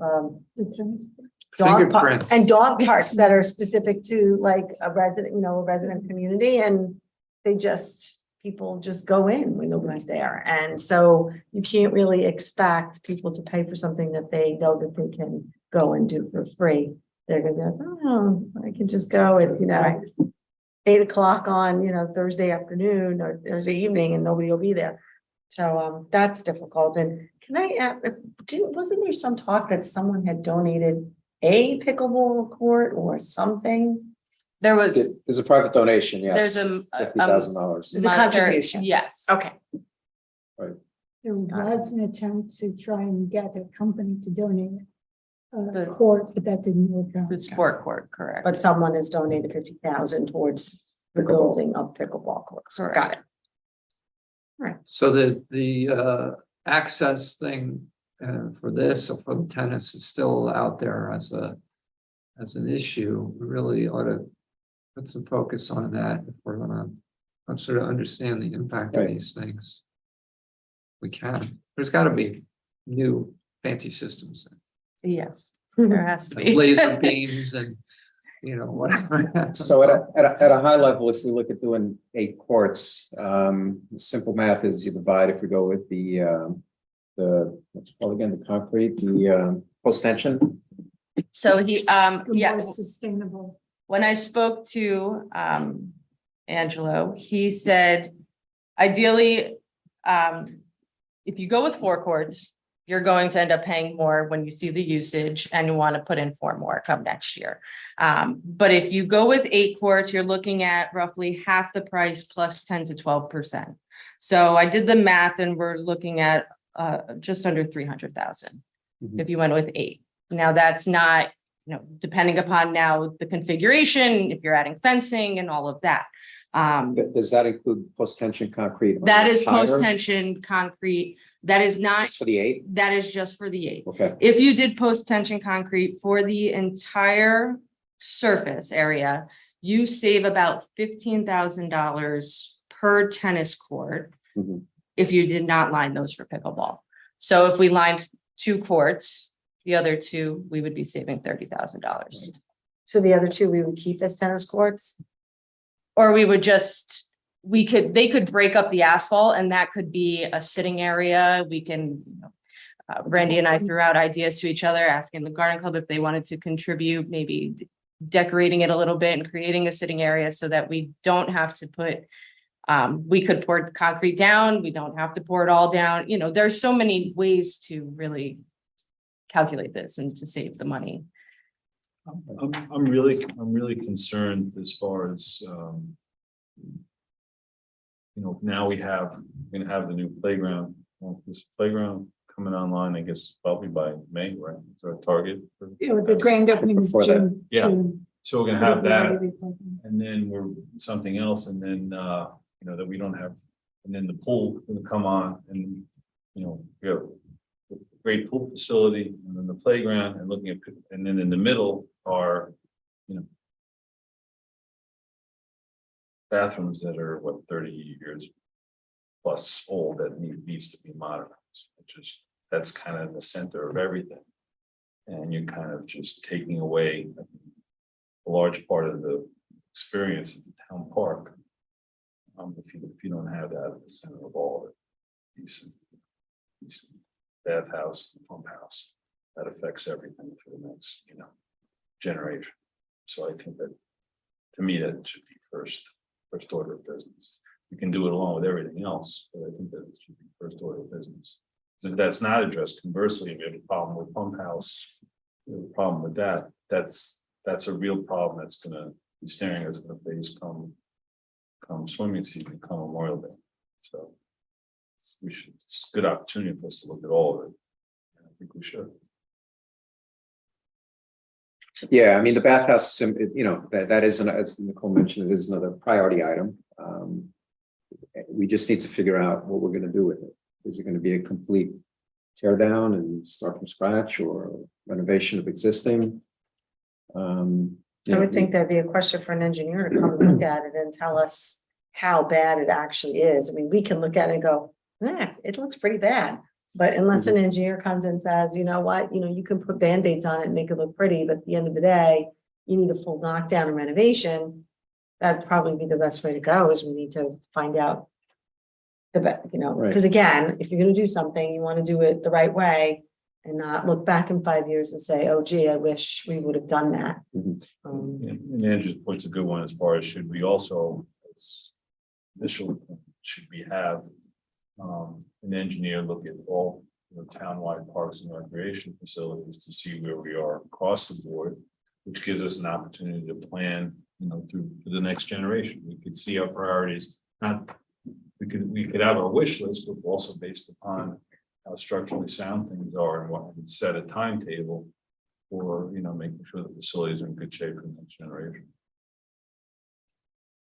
Speaker 3: dog parks and dog parks that are specific to like a resident community, and people just go in when nobody's there. And so you can't really expect people to pay for something that they know that they can go and do for free. they're gonna be like, oh, I can just go at, 8 o'clock on, Thursday afternoon or Thursday evening and nobody will be there. So, that's difficult. And can I ask, wasn't there some talk that someone had donated a pickleball court or something?
Speaker 14: There was,
Speaker 1: There's a private donation, yes.
Speaker 14: there's a.
Speaker 1: $50,000.
Speaker 3: There's a
Speaker 14: monetary-
Speaker 3: contribution.
Speaker 14: Yes.
Speaker 3: Okay.
Speaker 2: There was an attempt to try and get a company to donate
Speaker 14: The-
Speaker 2: a court, but that didn't work out.
Speaker 14: The sport court, correct.
Speaker 3: But someone has donated 50,000 towards the building of pickleball courts. Got it.
Speaker 9: So the access thing for this or for the tennis is still out there as an issue. We really ought to put some focus on that if we're gonna sort of understand the impact of
Speaker 1: Right.
Speaker 9: these things. We can. There's got to be new fancy systems,
Speaker 14: Yes, there has to be.
Speaker 9: laser beams and whatever.
Speaker 1: So at a high level, if we look at doing 8 courts, the simple math is you divide, if we go with the what's it called again, the concrete, the post tension.
Speaker 14: So he,
Speaker 2: The
Speaker 14: yeah,
Speaker 2: more sustainable.
Speaker 14: when I spoke to Angelo, he said, ideally, if you go with 4 courts, you're going to end up paying more when you see the usage and you want to put in 4 more come next year. But if you go with 8 courts, you're looking at roughly half the price plus 10 to 12%. So I did the math and we're looking at just under 300,000 if you went with 8. Now that's not, depending upon now the configuration, if you're adding fencing and all of that.
Speaker 1: Does that include post tension concrete? on
Speaker 14: That
Speaker 1: the
Speaker 14: is
Speaker 1: entire-
Speaker 14: post tension concrete. That is not,
Speaker 1: Just for the 8?
Speaker 14: that is just for the 8.
Speaker 1: Okay,
Speaker 14: If you did post tension concrete for the entire surface area, you save about $15,000 per tennis court.
Speaker 1: Mhm.
Speaker 14: If you did not line those for pickleball. So if we lined 2 courts, the other 2, we would be saving $30,000.
Speaker 3: So the other 2 we would keep as tennis courts?
Speaker 14: Or we would just, they could break up the asphalt and that could be a sitting area. We can, Randy and I threw out ideas to each other, asking the garden club if they wanted to contribute, maybe decorating it a little bit and creating a sitting area so that we don't have to put, we could pour concrete down. We don't have to pour it all down. There's so many ways to really calculate this and to save the money.
Speaker 5: I'm really concerned as far as, now we're gonna have the new playground. Well, this playground coming online, I guess, probably by May, right? So a target.
Speaker 2: The grand opening is
Speaker 1: Before that.
Speaker 2: June.
Speaker 5: Yeah.
Speaker 2: June.
Speaker 5: So we're gonna have that, and then we're something else, and then, that we don't have, and then the pool gonna come on, and, we have a great pool facility, and then the playground, and looking at, and then in the middle are, bathrooms that are, 30 years plus old that needs to be modernized, that's kind of in the center of everything. And you're kind of just taking away a large part of the experience of the town park. If you don't have that at the center of all of it, decent bathhouse, pump house, that affects everything for the next, generation. So I think that, to me, that should be first order of business. You can do it along with everything else, but I think that it should be first order of business. So if that's not addressed, conversely, if you have a problem with pump house, you have a problem with that, that's a real problem that's gonna be staring us in the face come swimming season, come Memorial Day. So it's a good opportunity for us to look at all of it. I think we should.
Speaker 1: Yeah, I mean, the bathhouse, that is, as Nicole mentioned, it is another priority item. We just need to figure out what we're gonna do with it. Is it gonna be a complete tear down and start from scratch, or renovation of existing?
Speaker 3: I would think that'd be a question for an engineer to come and look at it and tell us how bad it actually is. I mean, we can look at it and go, it looks pretty bad. But unless an engineer comes and says, you know what, you can put Band-Aids on it and make it look pretty, but at the end of the day, you need a full knockdown and renovation. That'd probably be the best way to go, is we need to find out the best,
Speaker 1: Right.
Speaker 3: because again, if you're gonna do something, you want to do it the right way. and not look back in 5 years and say, oh gee, I wish we would have done that.
Speaker 1: Mhm.
Speaker 5: And Andrew's point's a good one as far as should we also, as initial, should we have an engineer look at all townwide parks and recreation facilities to see where we are across the board, which gives us an opportunity to plan, through for the next generation. We could see our priorities, we could have our wish list, but also based upon how structurally sound things are and what we set a timetable for, making sure the facilities are in good shape for the next generation.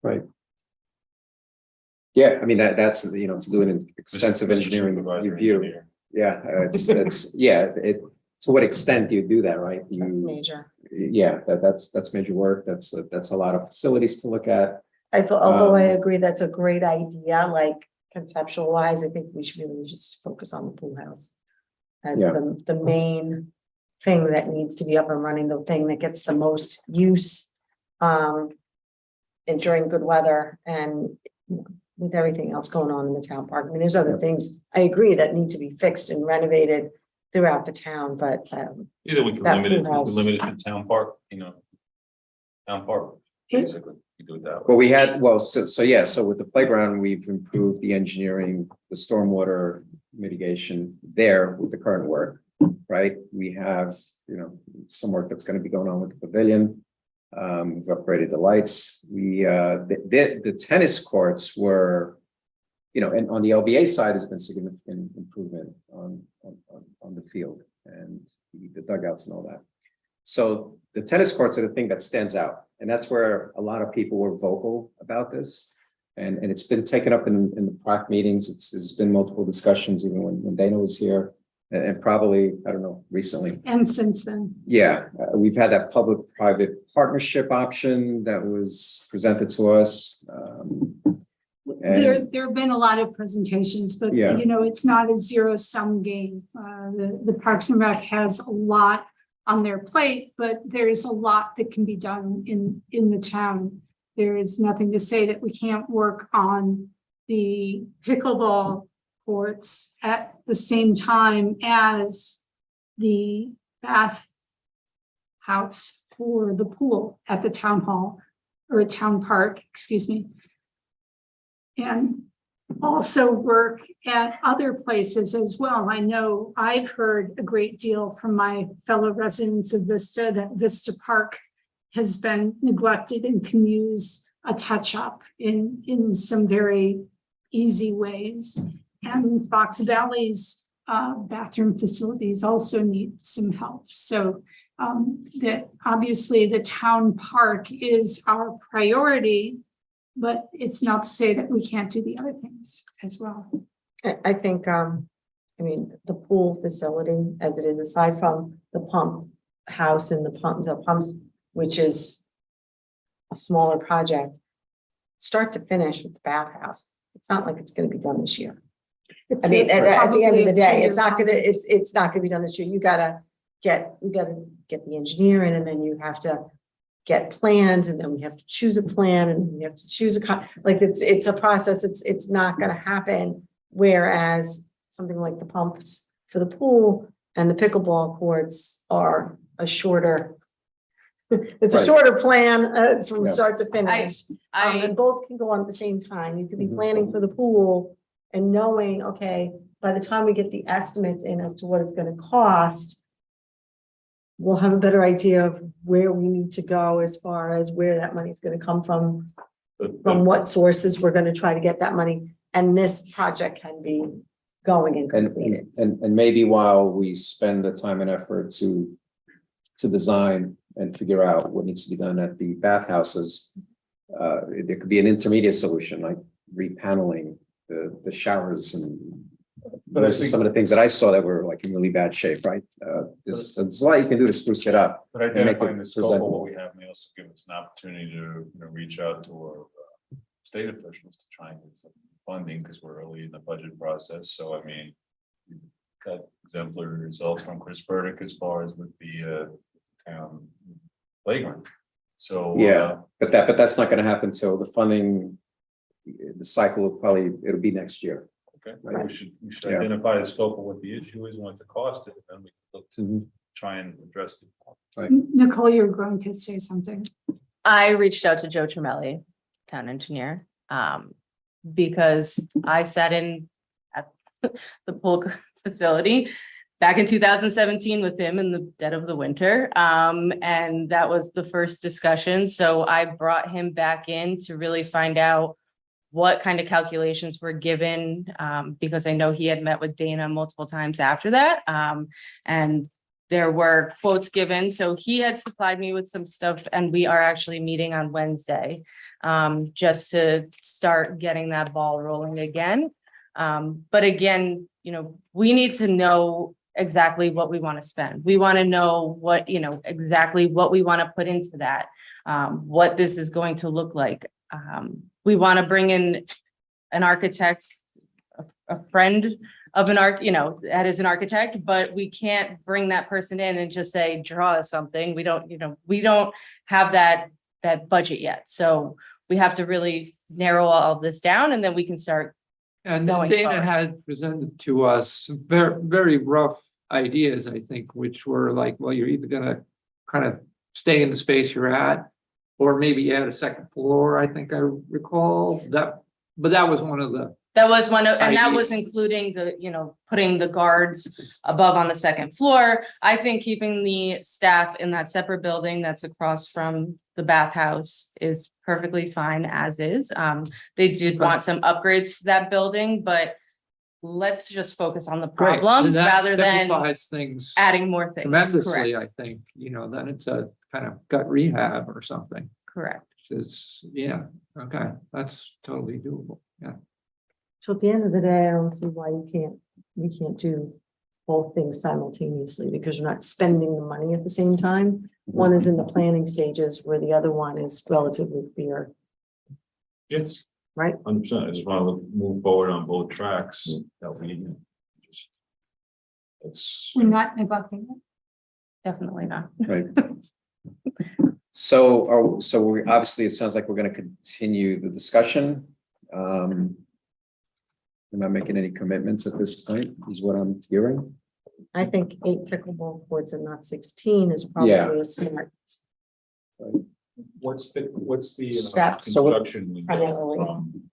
Speaker 1: Right. Yeah, I mean, that's, it's doing an extensive
Speaker 5: Mr.
Speaker 1: engineering
Speaker 5: Supervisor
Speaker 1: review.
Speaker 5: Engineer.
Speaker 1: Yeah, to what extent do you do that, right?
Speaker 3: That's major.
Speaker 1: Yeah, that's major work. That's a lot of facilities to look at.
Speaker 3: Although I agree that's a great idea, like conceptual wise, I think we should really just focus on the pool house. As
Speaker 1: Yeah.
Speaker 3: the main thing that needs to be up and running, the thing that gets the most use. And during good weather and with everything else going on in the town park. I mean, there's other things, I agree, that need to be fixed and renovated throughout the town, but
Speaker 5: Either we can
Speaker 3: that
Speaker 5: limit it,
Speaker 3: pool house.
Speaker 5: to town park, town park, basically, you do it that way.
Speaker 1: Well, we had, so with the playground, we've improved the engineering, the stormwater mitigation there with the current work, right? We have, some work that's going to be going on with the pavilion. We've upgraded the lights. The tennis courts were, and on the LBA side has been significant improvement on the field and the dugouts and all that. So the tennis courts are the thing that stands out. And that's where a lot of people were vocal about this. And it's been taken up in the PRAC meetings. There's been multiple discussions, even when Dana was here, and probably, I don't know, recently.
Speaker 2: And since then.
Speaker 1: Yeah, we've had that public-private partnership option that was presented to us.
Speaker 2: There have been a lot of presentations, but
Speaker 1: Yeah.
Speaker 2: It's not a zero-sum game. The Parks and Rec has a lot on their plate, but there's a lot that can be done in the town. There is nothing to say that we can't work on the pickleball courts at the same time as the bath house for the pool at the town hall or town park, excuse me. And also work at other places as well. I know I've heard a great deal from my fellow residents of Vista that Vista Park has been neglected and can use a touch up in some very easy ways. And Fox Valley's bathroom facilities also need some help. So that obviously the town park is our priority, but it's not to say that we can't do the other things as well.
Speaker 3: I think, the pool facility as it is, aside from the pump house and the pumps, which is a smaller project, start to finish with the bathhouse. It's not like it's going to be done this year. I mean, at the end of the day, it's not gonna be done this year. You gotta get the engineer in, and then you have to get plans, and then we have to choose a plan, and we have to choose it's a process. It's not gonna happen. Whereas something like the pumps for the pool and the pickleball courts are a shorter. It's a
Speaker 1: Right.
Speaker 3: shorter plan. It's from
Speaker 1: Yeah.
Speaker 3: start to finish. And both can go on at the same time. You could be planning for the pool and knowing, okay, by the time we get the estimates in as to what it's going to cost, we'll have a better idea of where we need to go as far as where that money is going to come from what sources we're going to try to get that money. And this project can be going and completed.
Speaker 1: And maybe while we spend the time and effort to design and figure out what needs to be done at the bathhouses, there could be an intermediate solution like repaneling the showers, and those are some of the things that I saw that were like in really bad shape, right? There's a lot you can do to spruce it up.
Speaker 5: But
Speaker 1: and make
Speaker 5: identifying
Speaker 1: it
Speaker 5: the scope of
Speaker 1: presentable.
Speaker 5: what we have may also give us an opportunity to, reach out to our state officials to try and get some funding, because we're early in the budget process. So I mean, we've got exemplary results from Chris Burdick as far as with the town playground. So
Speaker 1: Yeah, but that's not gonna happen till the funding, the cycle it'll be next year.
Speaker 5: Okay,
Speaker 1: Right.
Speaker 5: we should
Speaker 1: Yeah.
Speaker 5: identify the scope of what the issue is and what the cost is, and we can look to try and address it.
Speaker 2: Nicole, you're going to say something.
Speaker 14: I reached out to Joe Tremelli, town engineer, because I sat in at the pool facility back in 2017 with him in the dead of the winter. And that was the first discussion. So I brought him back in to really find out what kind of calculations were given, because I know he had met with Dana multiple times after that. And there were quotes given. So he had supplied me with some stuff, and we are actually meeting on Wednesday, just to start getting that ball rolling again. But again, we need to know exactly what we want to spend. We want to know what, exactly what we want to put into that, what this is going to look like. We want to bring in an architect, a friend of an that is an architect, but we can't bring that person in and just say, draw us something. We don't have that budget yet. So we have to really narrow all this down, and then we can start.
Speaker 9: And
Speaker 14: Going
Speaker 9: Dana
Speaker 14: forward.
Speaker 9: had presented to us some very, very rough ideas, I think, which were like, well, you're either gonna kind of stay in the space you're at, or maybe add a second floor, I think I recall that, but that was one of the.
Speaker 14: That was one of, and that was
Speaker 9: Ideas.
Speaker 14: including the, putting the guards above on the second floor. I think keeping the staff in that separate building that's across from the bathhouse is perfectly fine as is. They did want some upgrades to that building, but let's just focus on the
Speaker 9: Great,
Speaker 14: problem
Speaker 9: and that
Speaker 14: rather than
Speaker 9: simplifies things
Speaker 14: adding more things.
Speaker 9: tremendously,
Speaker 14: Correct.
Speaker 9: I think, then it's a kind of gut rehab or something.
Speaker 14: Correct.
Speaker 9: It's, yeah, okay, that's totally doable, yeah.
Speaker 3: So at the end of the day, I don't see why we can't do both things simultaneously, because you're not spending the money at the same time. One is in the planning stages where the other one is relatively clear,
Speaker 5: Yes.
Speaker 3: right?
Speaker 5: 100%. I just want to move forward on both tracks that we. It's.
Speaker 2: We're not neglecting it.
Speaker 14: Definitely not.
Speaker 1: Right. So we obviously, it sounds like we're going to continue the discussion. I'm not making any commitments at this point, is what I'm hearing.
Speaker 3: I think 8 pickleball courts and not 16 is
Speaker 1: Yeah.
Speaker 3: probably a smart.
Speaker 5: What's the
Speaker 3: Step.
Speaker 5: construction window
Speaker 3: Primarily.
Speaker 5: from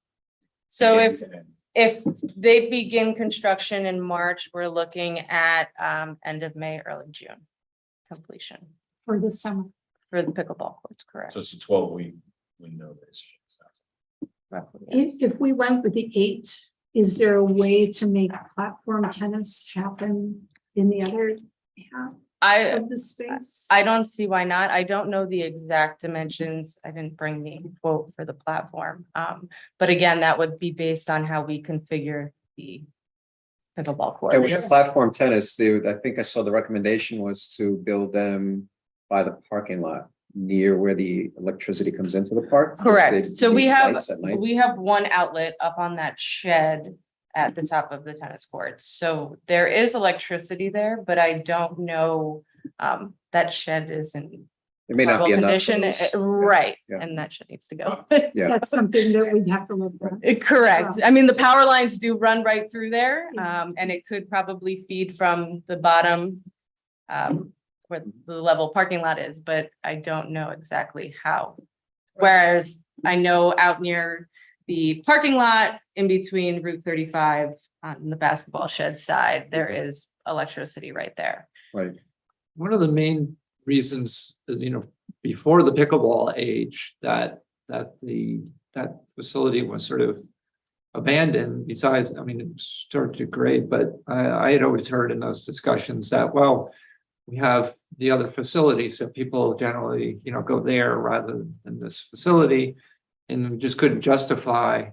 Speaker 14: So
Speaker 5: beginning
Speaker 14: if
Speaker 5: to end?
Speaker 14: If they begin construction in March, we're looking at end of May, early June completion
Speaker 2: For the summer.
Speaker 14: for the pickleball courts, correct?
Speaker 5: So it's a 12-week window, basically.
Speaker 14: Roughly, yes.
Speaker 2: If we went with the 8, is there a way to make platform tennis happen in the other half of the space?
Speaker 14: I don't see why not. I don't know the exact dimensions. I didn't bring the quote for the platform. But again, that would be based on how we configure the pickleball court.
Speaker 1: And with platform tennis, I think I saw the recommendation was to build them by the parking lot near where the electricity comes into the park.
Speaker 14: Correct. So we
Speaker 1: Need
Speaker 14: have,
Speaker 1: lights at night.
Speaker 14: we have one outlet up on that shed at the top of the tennis courts. So there is electricity there, but I don't know, that shed is in
Speaker 1: It may not
Speaker 14: horrible
Speaker 1: be enough. for
Speaker 14: condition.
Speaker 1: those.
Speaker 14: Right,
Speaker 1: Yeah.
Speaker 14: and that shed needs to go.
Speaker 1: Yeah.
Speaker 2: That's something that we'd have to look at.
Speaker 14: Correct. I mean, the power lines do run right through there, and it could probably feed from the bottom, where the level parking lot is, but I don't know exactly how. Whereas I know out near the parking lot in between Route 35 on the basketball shed side, there is electricity right there.
Speaker 1: Right.
Speaker 9: One of the main reasons, before the pickleball age, that facility was sort of abandoned, besides, I mean, it started to degrade, but I had always heard in those discussions that, well, we have the other facility, so people generally, go there rather than this facility, and we just couldn't justify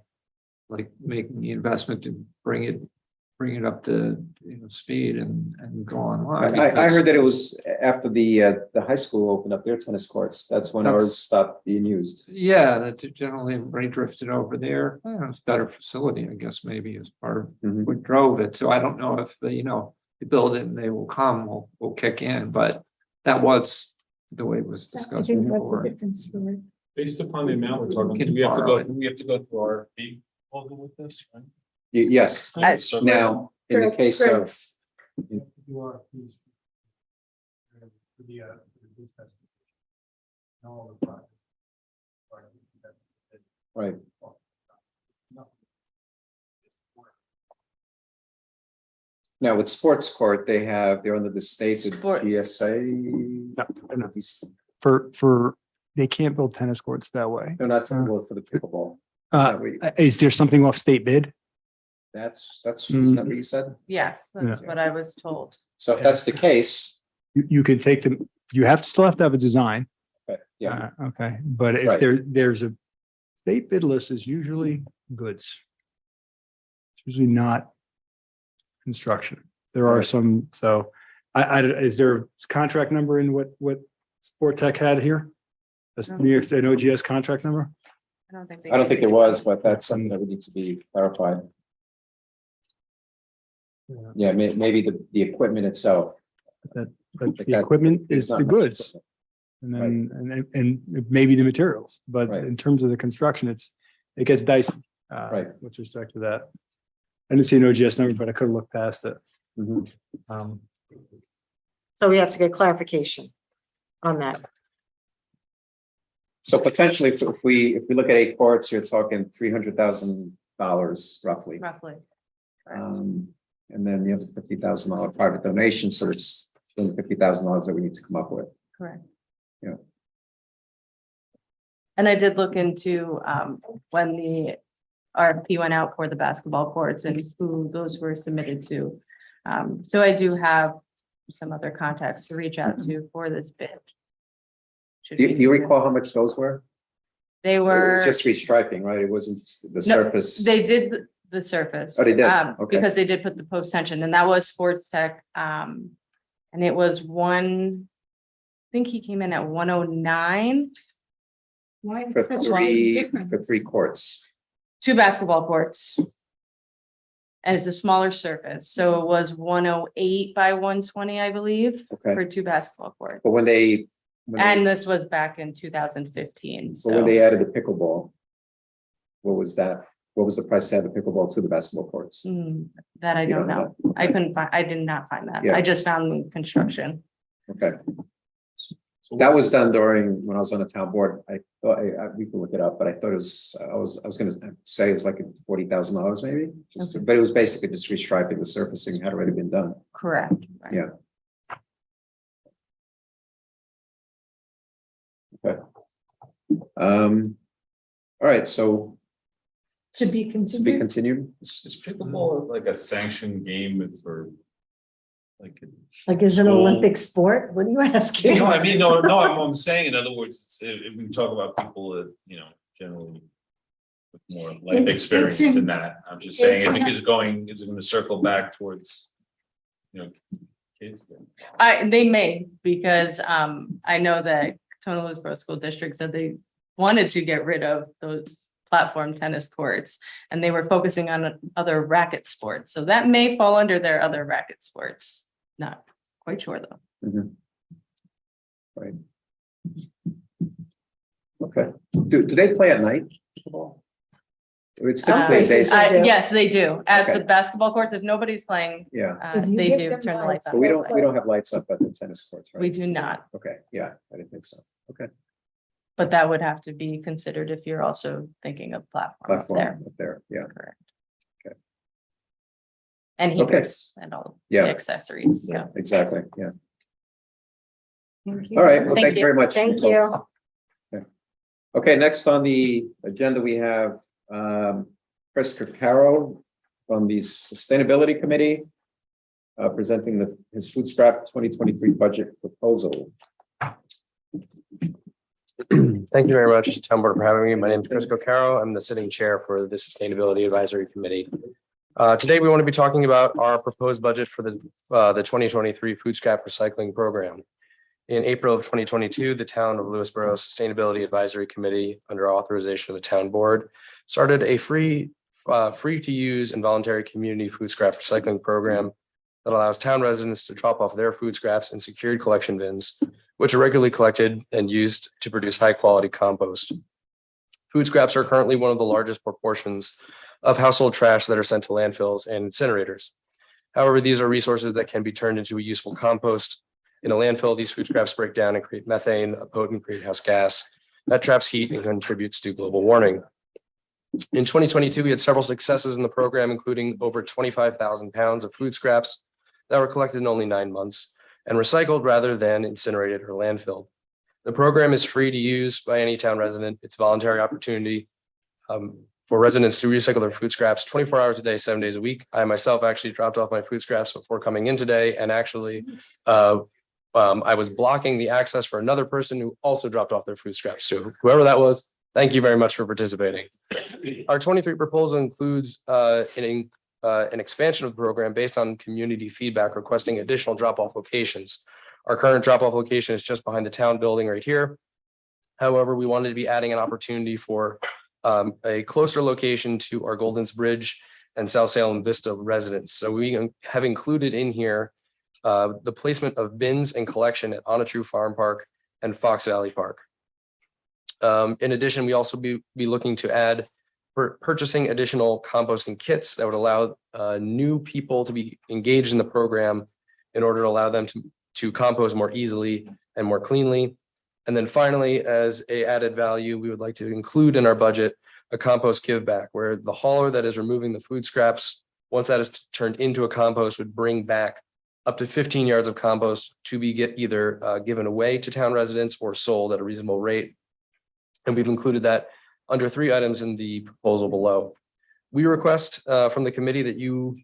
Speaker 9: like making the investment to bring it up to speed and go online.
Speaker 1: I heard that it was after the high school opened up their tennis courts. That's when ours stopped being used.
Speaker 9: Yeah, that generally everybody drifted over there. It's a better facility, I guess, maybe as part of what drove it. So I don't know if they build it and they will come, will kick in, but that was the way it was
Speaker 2: I
Speaker 9: discussed
Speaker 2: think that's a
Speaker 9: before.
Speaker 2: different story.
Speaker 5: Based upon the amount we're talking,
Speaker 9: Can
Speaker 5: do we have to
Speaker 9: borrow
Speaker 5: go, do we have to go through our fee proposal with this, right?
Speaker 1: Yes, now, in the case of,
Speaker 2: Chris,
Speaker 6: You are pleased. For the business. All the projects.
Speaker 1: right, now with sports court, they're under the state of
Speaker 14: Sport-
Speaker 1: GSA.
Speaker 6: No. For, they can't build tennis courts that way.
Speaker 1: They're not well for the pickleball.
Speaker 6: Is there something off state bid?
Speaker 1: Is that what you said?
Speaker 14: Yes, that's what I was told.
Speaker 1: So if that's the case,
Speaker 6: You could take them, you still have to have a design.
Speaker 1: yeah,
Speaker 6: Okay, but if
Speaker 1: Right.
Speaker 6: there's a state bid list is usually goods. It's usually not construction. There are
Speaker 1: Right.
Speaker 6: some, so is there a contract number in what Sport Tech had here? That's New York State OGS contract number?
Speaker 14: I don't think.
Speaker 1: I don't think it was, but that's something that would need to be clarified. Yeah, maybe the equipment itself.
Speaker 6: But
Speaker 1: Like
Speaker 6: the
Speaker 1: that
Speaker 6: equipment
Speaker 1: is
Speaker 6: is
Speaker 1: not
Speaker 6: the
Speaker 1: much
Speaker 6: goods.
Speaker 1: equipment.
Speaker 6: And then, and maybe the materials, but
Speaker 1: Right.
Speaker 6: in terms of the construction, it gets dicey.
Speaker 1: Right.
Speaker 6: With respect to that. I didn't see an OGS number, but I could have looked past it.
Speaker 1: Mhm.
Speaker 3: So we have to get clarification on that.
Speaker 1: So potentially, if we look at 8 courts, you're talking $300,000 roughly.
Speaker 14: Roughly.
Speaker 1: And then you have the $50,000 private donation, so it's $50,000 that we need to come up with.
Speaker 14: Correct.
Speaker 1: Yeah.
Speaker 14: And I did look into when the RFP went out for the basketball courts and who those were submitted to. So I do have some other contacts to reach out to for this bid. Should
Speaker 1: Do
Speaker 14: we-
Speaker 1: you recall how much those were?
Speaker 14: They
Speaker 1: It was
Speaker 14: were,
Speaker 1: just restriping, right? It wasn't the
Speaker 14: No,
Speaker 1: surface.
Speaker 14: they did the surface.
Speaker 1: Oh, they did? Okay.
Speaker 14: Because they did put the post tension and that was Sports Tech. And it was I think he came in at 109,
Speaker 2: why
Speaker 1: For
Speaker 2: is such a big difference?
Speaker 1: 3 courts.
Speaker 14: 2 basketball courts. And it's a smaller surface, so it was 108 by 120, I believe,
Speaker 1: Okay,
Speaker 14: for 2 basketball courts.
Speaker 1: but when they
Speaker 14: And this was back in 2015,
Speaker 1: but when
Speaker 14: so
Speaker 1: they added the pickleball, what was that? What was the price to add the pickleball to the basketball courts?
Speaker 14: that I
Speaker 1: You
Speaker 14: don't know.
Speaker 1: that?
Speaker 14: I couldn't find, I did not find that.
Speaker 1: Yeah.
Speaker 14: I just found the construction.
Speaker 1: Okay, that was done during, when I was on the town board. I thought, we can look it up, but I thought it was, I was gonna say it was like $40,000 maybe. But it was basically just restriping, the surfacing had already been done.
Speaker 14: Correct. right.
Speaker 1: Yeah. Okay. All right, so
Speaker 2: To be
Speaker 1: to be
Speaker 2: continued,
Speaker 1: continued.
Speaker 5: Is pickleball like a sanctioned game for?
Speaker 3: Like, is it an
Speaker 5: School.
Speaker 3: Olympic sport? What are you asking?
Speaker 5: No, I mean, no, I'm saying, in other words, if we talk about people that, generally. With more life
Speaker 2: It's
Speaker 5: experience
Speaker 2: in-
Speaker 5: than that, I'm just saying,
Speaker 2: it's
Speaker 5: I think
Speaker 2: in-
Speaker 5: is it gonna circle back towards? Kids.
Speaker 14: They may, because I know that Tony Lewisboro School District said they wanted to get rid of those platform tennis courts. And they were focusing on other racket sports, so that may fall under their other racket sports. Not quite sure though.
Speaker 1: Mhm. Right. Okay, do they play at night? It's typically
Speaker 3: places
Speaker 1: days,
Speaker 3: do.
Speaker 14: Yes, they do. At the
Speaker 1: Okay.
Speaker 14: basketball courts, if nobody's playing,
Speaker 1: yeah,
Speaker 2: If you
Speaker 14: they
Speaker 2: give
Speaker 14: do
Speaker 2: them
Speaker 14: turn the
Speaker 2: lights,
Speaker 14: lights
Speaker 1: but
Speaker 14: on.
Speaker 1: we don't have lights up at the tennis courts, right?
Speaker 14: We do not,
Speaker 1: Okay, yeah, I didn't think so. Okay,
Speaker 14: but that would have to be considered if you're also thinking of platform up
Speaker 1: platform
Speaker 14: there.
Speaker 1: up there, yeah,
Speaker 14: Correct.
Speaker 1: Okay.
Speaker 14: And
Speaker 1: Okay.
Speaker 14: heaters and all the
Speaker 1: Yeah.
Speaker 14: accessories, so.
Speaker 1: exactly, yeah.
Speaker 14: Thank you.
Speaker 1: All right, well,
Speaker 14: Thank
Speaker 1: thank you
Speaker 14: you.
Speaker 1: very much.
Speaker 3: Thank you.
Speaker 1: Okay, next on the agenda, we have Chris Carcaro from the Sustainability Committee presenting his food scrap 2023 budget proposal.
Speaker 15: Thank you very much, Town Board, for having me. My name is Chris Caro. I'm the sitting chair for the Sustainability Advisory Committee. Today, we want to be talking about our proposed budget for the 2023 food scrap recycling program. In April of 2022, the Town of Lewisboro Sustainability Advisory Committee, under authorization of the Town Board, started a free to use and voluntary community food scrap recycling program that allows town residents to drop off their food scraps in secured collection bins, which are regularly collected and used to produce high quality compost. Food scraps are currently one of the largest proportions of household trash that are sent to landfills and incinerators. However, these are resources that can be turned into a useful compost. In a landfill, these food scraps break down and create methane, a potent greenhouse gas that traps heat and contributes to global warming. In 2022, we had several successes in the program, including over 25,000 pounds of food scraps that were collected in only 9 months and recycled rather than incinerated or landfilled. The program is free to use by any town resident. It's a voluntary opportunity for residents to recycle their food scraps 24 hours a day, 7 days a week. I myself actually dropped off my food scraps before coming in today, and actually I was blocking the access for another person who also dropped off their food scraps. So whoever that was, thank you very much for participating. Our 23 proposal includes an expansion of the program based on community feedback requesting additional drop-off locations. Our current drop-off location is just behind the town building right here. However, we wanted to be adding an opportunity for a closer location to our Goldens Bridge and South Salem Vista residents. So we have included in here the placement of bins and collection at Onatru Farm Park and Fox Valley Park. In addition, we also be looking to add purchasing additional composting kits that would allow new people to be engaged in the program in order to allow them to compost more easily and more cleanly. And then finally, as a added value, we would like to include in our budget a compost give back, where the hauler that is removing the food scraps, once that is turned into a compost, would bring back up to 15 yards of compost to be either given away to town residents or sold at a reasonable rate. And we've included that under 3 items in the proposal below. We request from the committee that you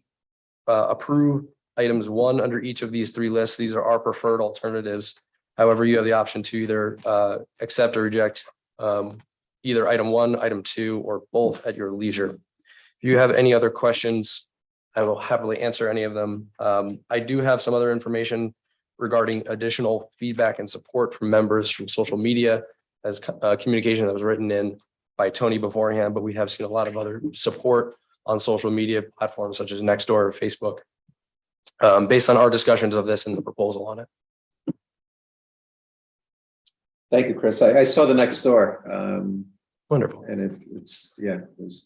Speaker 15: approve items 1 under each of these 3 lists. These are our preferred alternatives. However, you have the option to either accept or reject either item 1, item 2, or both at your leisure. If you have any other questions, I will happily answer any of them. I do have some other information regarding additional feedback and support from members from social media as communication that was written in by Tony beforehand, but we have seen a lot of other support on social media platforms such as Nextdoor or Facebook based on our discussions of this and the proposal on it.
Speaker 1: Thank you, Chris. I saw the next door.
Speaker 15: Wonderful.
Speaker 1: And there's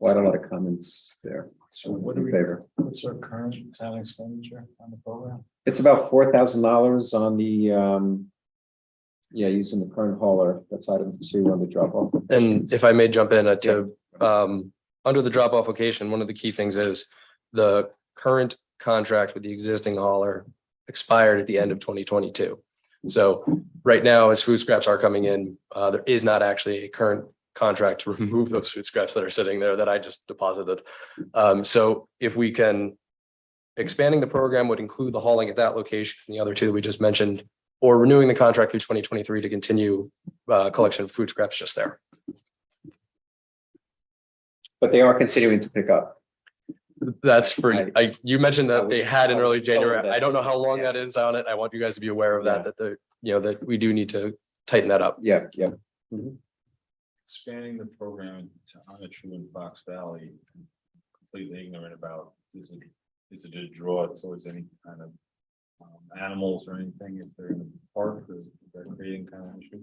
Speaker 1: quite a lot of comments there. So what in favor?
Speaker 5: What's our current town expenditure on the program?
Speaker 1: It's about $4,000 on the using the current hauler. That's item 2 on the drop off.
Speaker 15: And if I may jump in under the drop off location, one of the key things is the current contract with the existing hauler expired at the end of 2022. So right now, as food scraps are coming in, there is not actually a current contract to remove those food scraps that are sitting there that I just deposited. So if we can, expanding the program would include the hauling at that location, and the other 2 that we just mentioned, or renewing the contract through 2023 to continue collection of food scraps just there.
Speaker 1: But they are continuing to pick up.
Speaker 15: That's for, you mentioned that they had in early January.
Speaker 1: that.
Speaker 15: I don't know how long that is on it. I want you guys to be aware of that, that we do need to tighten that up.
Speaker 1: Yeah.
Speaker 5: Expanding the program to Onatru and Fox Valley, completely ignorant about, is it a draw towards any kind of animals or anything if they're in the park, or is that creating kind of issue?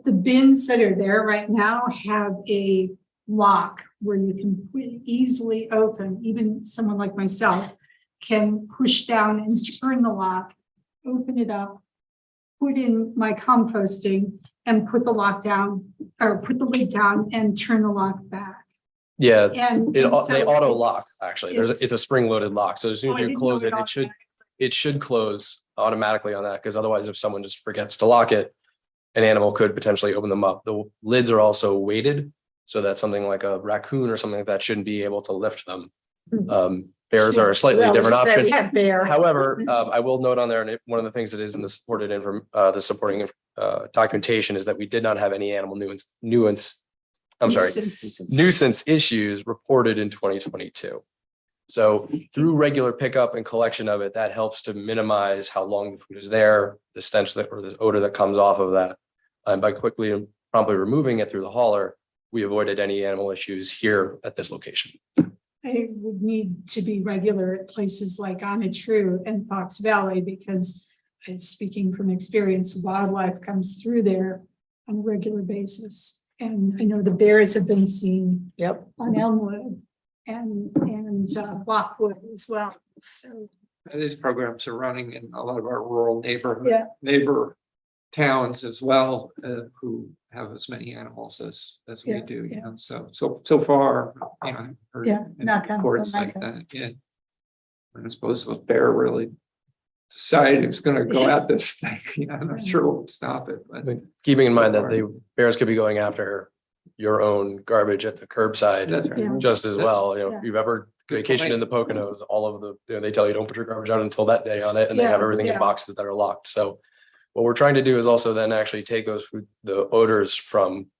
Speaker 2: The bins that are there right now have a lock where you can easily open. Even someone like myself can push down and turn the lock, open it up, put in my composting, and put the lock down or put the lid down and turn the lock back.
Speaker 15: Yeah,
Speaker 2: And
Speaker 15: they
Speaker 2: so
Speaker 15: auto lock
Speaker 2: it's-
Speaker 15: actually. It's a spring loaded lock. So as soon
Speaker 2: Oh,
Speaker 15: as
Speaker 2: I
Speaker 15: you
Speaker 2: didn't
Speaker 15: close
Speaker 2: know
Speaker 15: it,
Speaker 2: it
Speaker 15: it should close automatically on that, because otherwise if someone just forgets to lock it, an animal could potentially open them up. The lids are also weighted, so that something like a raccoon or something like that shouldn't be able to lift them. Bears are a slightly different option. However, I will note on there, and one of the things that is in the supporting documentation is that we did not have any animal nuisance issues reported in 2022. So through regular pickup and collection of it, that helps to minimize how long the food is there, the stench or the odor that comes off of that. And by quickly and promptly removing it through the hauler, we avoided any animal issues here at this location.
Speaker 2: I would need to be regular at places like Onatru and Fox Valley because, speaking from experience, wildlife comes through there on a regular basis. And I know the bears have been seen
Speaker 3: Yep.
Speaker 2: on Elmwood and Lockwood as well, so.
Speaker 9: These programs are running in a lot of our rural
Speaker 2: Yeah.
Speaker 9: neighbor towns as well, who have as many animals as we
Speaker 2: Yeah,
Speaker 9: do, you
Speaker 2: yeah.
Speaker 9: know, so far, you know. I've heard
Speaker 2: Yeah,
Speaker 9: any
Speaker 2: knock on-
Speaker 9: reports
Speaker 2: knock
Speaker 9: like
Speaker 2: on.
Speaker 9: that, yeah. I suppose if a bear really decided it was gonna go at this thing, you know, I'm not sure what would stop it, but.
Speaker 15: Keeping in
Speaker 9: So
Speaker 15: mind that
Speaker 9: far.
Speaker 15: the bears could be going after your own garbage at the curbside
Speaker 9: That's right.
Speaker 2: Yeah.
Speaker 15: just as
Speaker 9: That's-
Speaker 15: well. You know,
Speaker 2: yeah.
Speaker 15: if you've ever
Speaker 9: Good
Speaker 15: vacationed in the Poconos, all of the, you know, they tell you don't put your garbage out until that day on it, and they have
Speaker 2: Yeah,
Speaker 15: everything in
Speaker 2: yeah.
Speaker 15: boxes that are locked. So what we're trying to do is also then actually take the odors from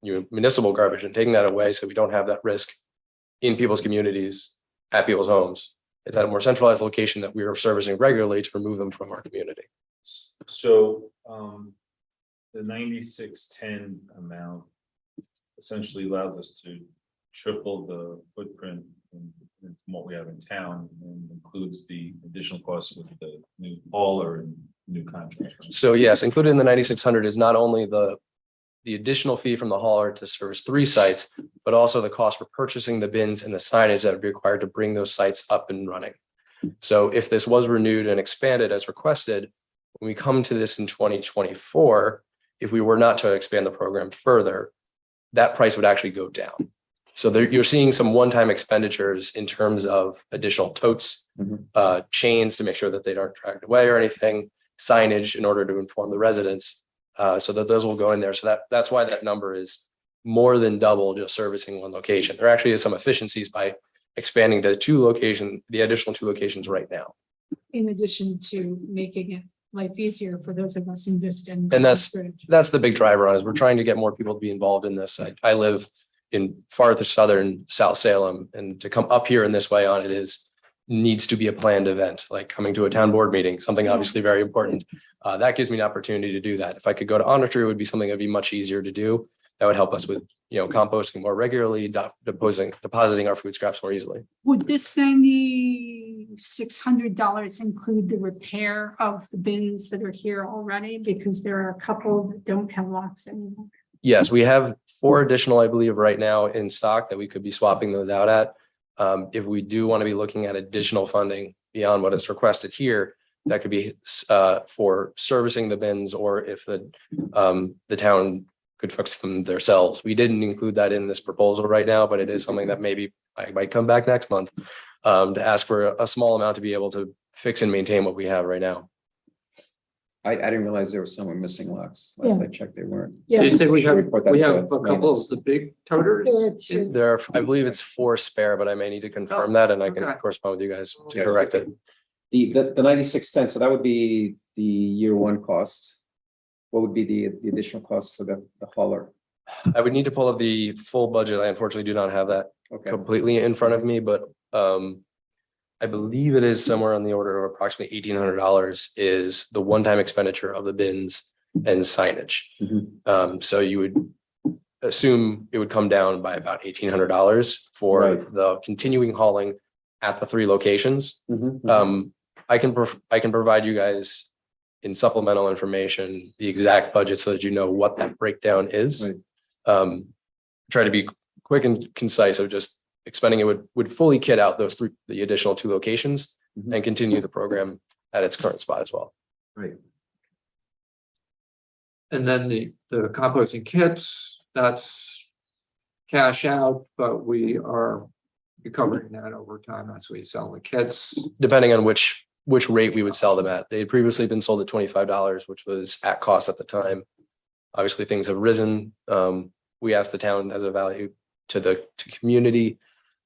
Speaker 15: municipal garbage and taking that away, so we don't have that risk in people's communities, at people's homes. It's at a more centralized location that we are servicing regularly to remove them from our community.
Speaker 5: So, the 9610 amount essentially allows us to triple the footprint in what we have in town, and includes the additional costs with the new hauler and new contract.
Speaker 15: So yes, included in the 9,600 is not only the additional fee from the hauler to service 3 sites, but also the cost for purchasing the bins and the signage that would be required to bring those sites up and running. So if this was renewed and expanded as requested, when we come to this in 2024, if we were not to expand the program further, that price would actually go down. So you're seeing some one-time expenditures in terms of additional totes, chains to make sure that they aren't dragged away or anything, signage in order to inform the residents, so that those will go in there. So that's why that number is more than double just servicing one location. There actually is some efficiencies by expanding to the additional 2 locations right now.
Speaker 2: In addition to making it life easier for those of us in Vista.
Speaker 15: And that's the big driver on is we're trying to get more people to be involved in this. I live in farthest southern South Salem, and to come up here in this way on it needs to be a planned event, like coming to a town board meeting, something obviously very important. That gives me an opportunity to do that. If I could go to Onatree, it would be something that'd be much easier to do. That would help us with, composting more regularly, depositing our food scraps more easily.
Speaker 2: Would this $9,600 include the repair of the bins that are here already? Because there are a couple that don't have locks anymore.
Speaker 15: Yes, we have 4 additional, I believe, right now in stock that we could be swapping those out at. If we do want to be looking at additional funding beyond what is requested here, that could be for servicing the bins, or if the town could fix them themselves. We didn't include that in this proposal right now, but it is something that maybe I might come back next month to ask for a small amount to be able to fix and maintain what we have right now.
Speaker 1: I didn't realize there was someone missing locks. Last I checked, they weren't.
Speaker 9: So you say we have
Speaker 1: Report that
Speaker 9: a
Speaker 1: to
Speaker 9: couple
Speaker 1: maintenance.
Speaker 9: of the big toters?
Speaker 2: There are 2.
Speaker 15: There are, I believe it's 4 spare, but I may need to confirm that, and I can
Speaker 9: okay.
Speaker 15: correspond with you guys to
Speaker 1: Okay.
Speaker 15: correct it.
Speaker 1: The 9610, so that would be the year 1 cost. What would be the additional cost for the hauler?
Speaker 15: I would need to pull up the full budget. I unfortunately do not have that
Speaker 1: Okay,
Speaker 15: completely in front of me, but I believe it is somewhere on the order of approximately $1,800 is the one-time expenditure of the bins and signage. So you would assume it would come down by about $1,800 for
Speaker 1: Right.
Speaker 15: the continuing hauling at the 3 locations. I can provide you guys in supplemental information the exact budget so that you know what that breakdown is.
Speaker 1: Right.
Speaker 15: Try to be quick and concise of just expending it would fully kit out the additional 2 locations and continue the program at its current spot as well.
Speaker 1: Right.
Speaker 9: And then the composting kits, that's cash out, but we are recovering that over time as we sell the kits.
Speaker 15: Depending on which rate we would sell them at. They had previously been sold at $25, which was at cost at the time. Obviously, things have risen. We asked the town as a value to community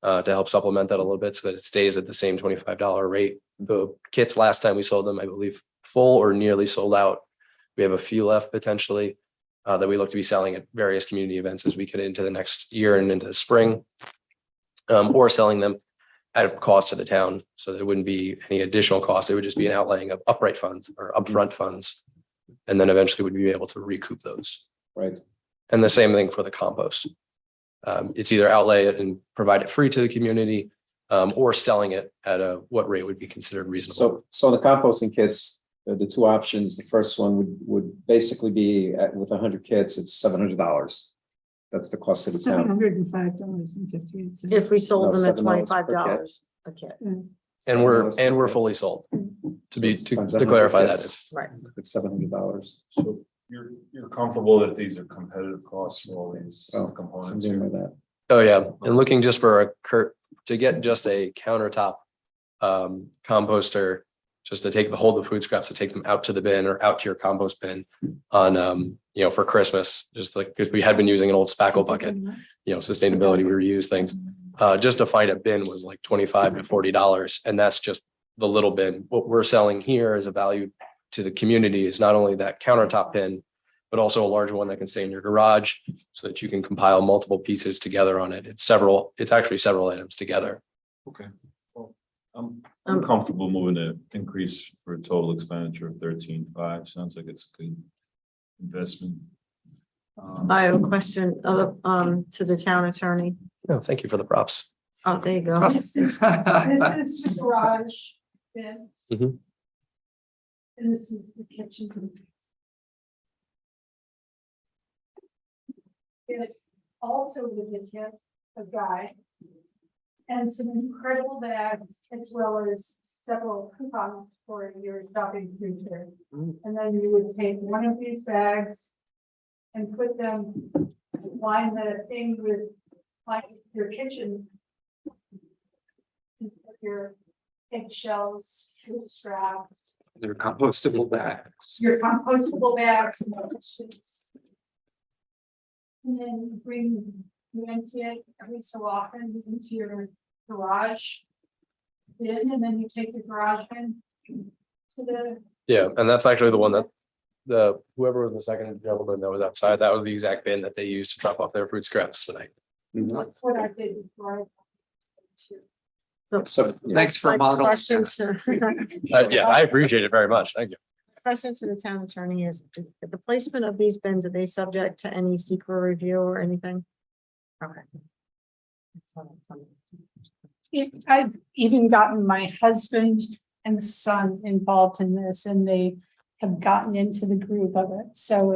Speaker 15: to help supplement that a little bit so that it stays at the same $25 rate. The kits last time we sold them, I believe, full or nearly sold out. We have a few left potentially that we look to be selling at various community events as we get into the next year and into the spring, or selling them at a cost to the town. So there wouldn't be any additional cost. It would just be an outlaying of upright funds or upfront funds. And then eventually we'd be able to recoup those.
Speaker 1: Right.
Speaker 15: And the same thing for the compost. It's either outlay it and provide it free to the community, or selling it at what rate would be considered reasonable.
Speaker 1: So the composting kits, the 2 options, the first one would basically be with 100 kits, it's $700. That's the cost of the
Speaker 2: $705.58.
Speaker 3: If we sold
Speaker 1: No,
Speaker 3: them at
Speaker 1: $7 per
Speaker 3: $25 a kit.
Speaker 15: And we're fully sold, to clarify that.
Speaker 3: Right.
Speaker 1: It's $700.
Speaker 5: So you're comfortable that these are competitive costs for all these
Speaker 1: Oh,
Speaker 5: components
Speaker 1: Something
Speaker 5: here?
Speaker 1: like that.
Speaker 15: Oh, yeah, and looking just for to get just a countertop composter, just to hold the food scraps, to take them out to the bin or out to your compost bin on, for Christmas, just like, because we had been using an old spackle bucket, sustainability, we reuse things. Just to find a bin was like $25 to $40, and that's just the little bin. What we're selling here is a value to the community is not only that countertop bin, but also a large one that can stay in your garage so that you can compile multiple pieces together on it. It's actually several items together.
Speaker 5: Okay. Well, I'm comfortable moving the increase for a total expenditure of 13.5. Sounds like it's a good investment.
Speaker 3: I have a question to the town attorney.
Speaker 15: Oh, thank you for the props.
Speaker 3: Oh, there you go.
Speaker 2: This is the garage bin.
Speaker 15: Mhm.
Speaker 2: And this is the kitchen. It also with the kit, a guide. And some incredible bags, as well as several coupons for your shopping future. And then you would take one of these bags and put them, line the thing with like your kitchen. And put your eggshells, food scraps,
Speaker 9: They're compostable bags.
Speaker 2: your compostable bags and dishes. And then you empty it every so often into your garage bin, and then you take the garage bin to the.
Speaker 15: Yeah, and that's actually the one that whoever was the second gentleman that was outside, that was the exact bin that they used to drop off their food scraps tonight.
Speaker 2: That's what I did before.
Speaker 1: So,
Speaker 9: Thanks for modeling.
Speaker 3: Questions.
Speaker 15: Yeah, I appreciate it very much. Thank you.
Speaker 3: Question to the town attorney is, the placement of these bins, are they subject to any secret review or anything? Okay.
Speaker 2: I've even gotten my husband and son involved in this, and they have gotten into the groove of it. So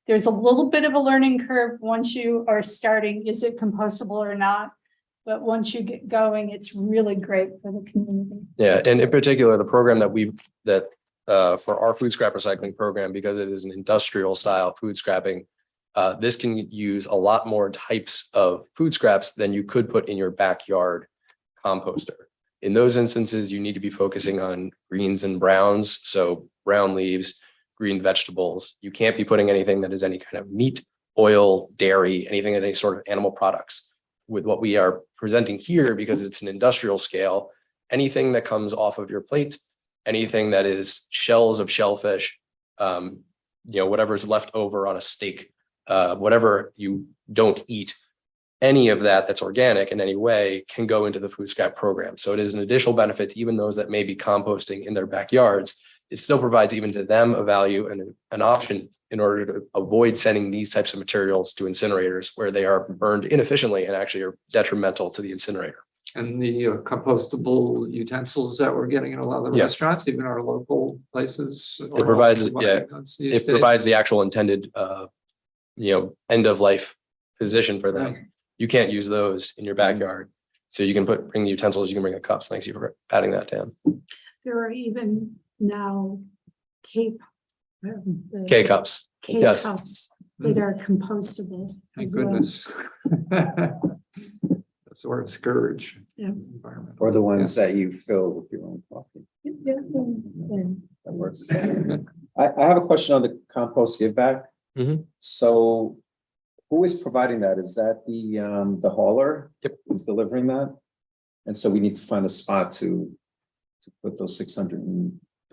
Speaker 2: there's a little bit of a learning curve once you are starting, is it compostable or not? But once you get going, it's really great for the community.
Speaker 15: Yeah, and in particular, the program that for our food scrap recycling program, because it is an industrial style food scrapping, this can use a lot more types of food scraps than you could put in your backyard composter. In those instances, you need to be focusing on greens and browns. So brown leaves, green vegetables. You can't be putting anything that is any kind of meat, oil, dairy, anything that any sort of animal products. With what we are presenting here, because it's an industrial scale, anything that comes off of your plate, anything that is shells of shellfish, whatever's left over on a steak, whatever you don't eat, any of that's organic in any way can go into the food scrap program. So it is an additional benefit to even those that may be composting in their backyards. It still provides even to them a value and an option in order to avoid sending these types of materials to incinerators where they are burned inefficiently and actually are detrimental to the incinerator.
Speaker 9: And the compostable utensils that we're getting in a lot of the
Speaker 15: Yeah.
Speaker 9: restaurants, even our local places.
Speaker 15: It provides,
Speaker 9: It
Speaker 15: provides the actual intended, end of life position for them. You can't use those in your backyard. So you can bring the utensils, you can bring the cups. Thanks you for adding that, Dan.
Speaker 2: There are even now K
Speaker 15: Cups.
Speaker 2: K
Speaker 15: Yes.
Speaker 2: cups that are compostable.
Speaker 9: Thank
Speaker 2: as well.
Speaker 9: goodness. That's the word scourge.
Speaker 2: Yeah.
Speaker 9: Environmental.
Speaker 1: or the ones that you fill with your own coffee.
Speaker 2: Yeah,
Speaker 1: That works. I have a question on the compost give back.
Speaker 15: Mhm.
Speaker 1: So who is providing that? Is that the hauler?
Speaker 15: Yep.
Speaker 1: Who's delivering that? And so we need to find a spot to put those 600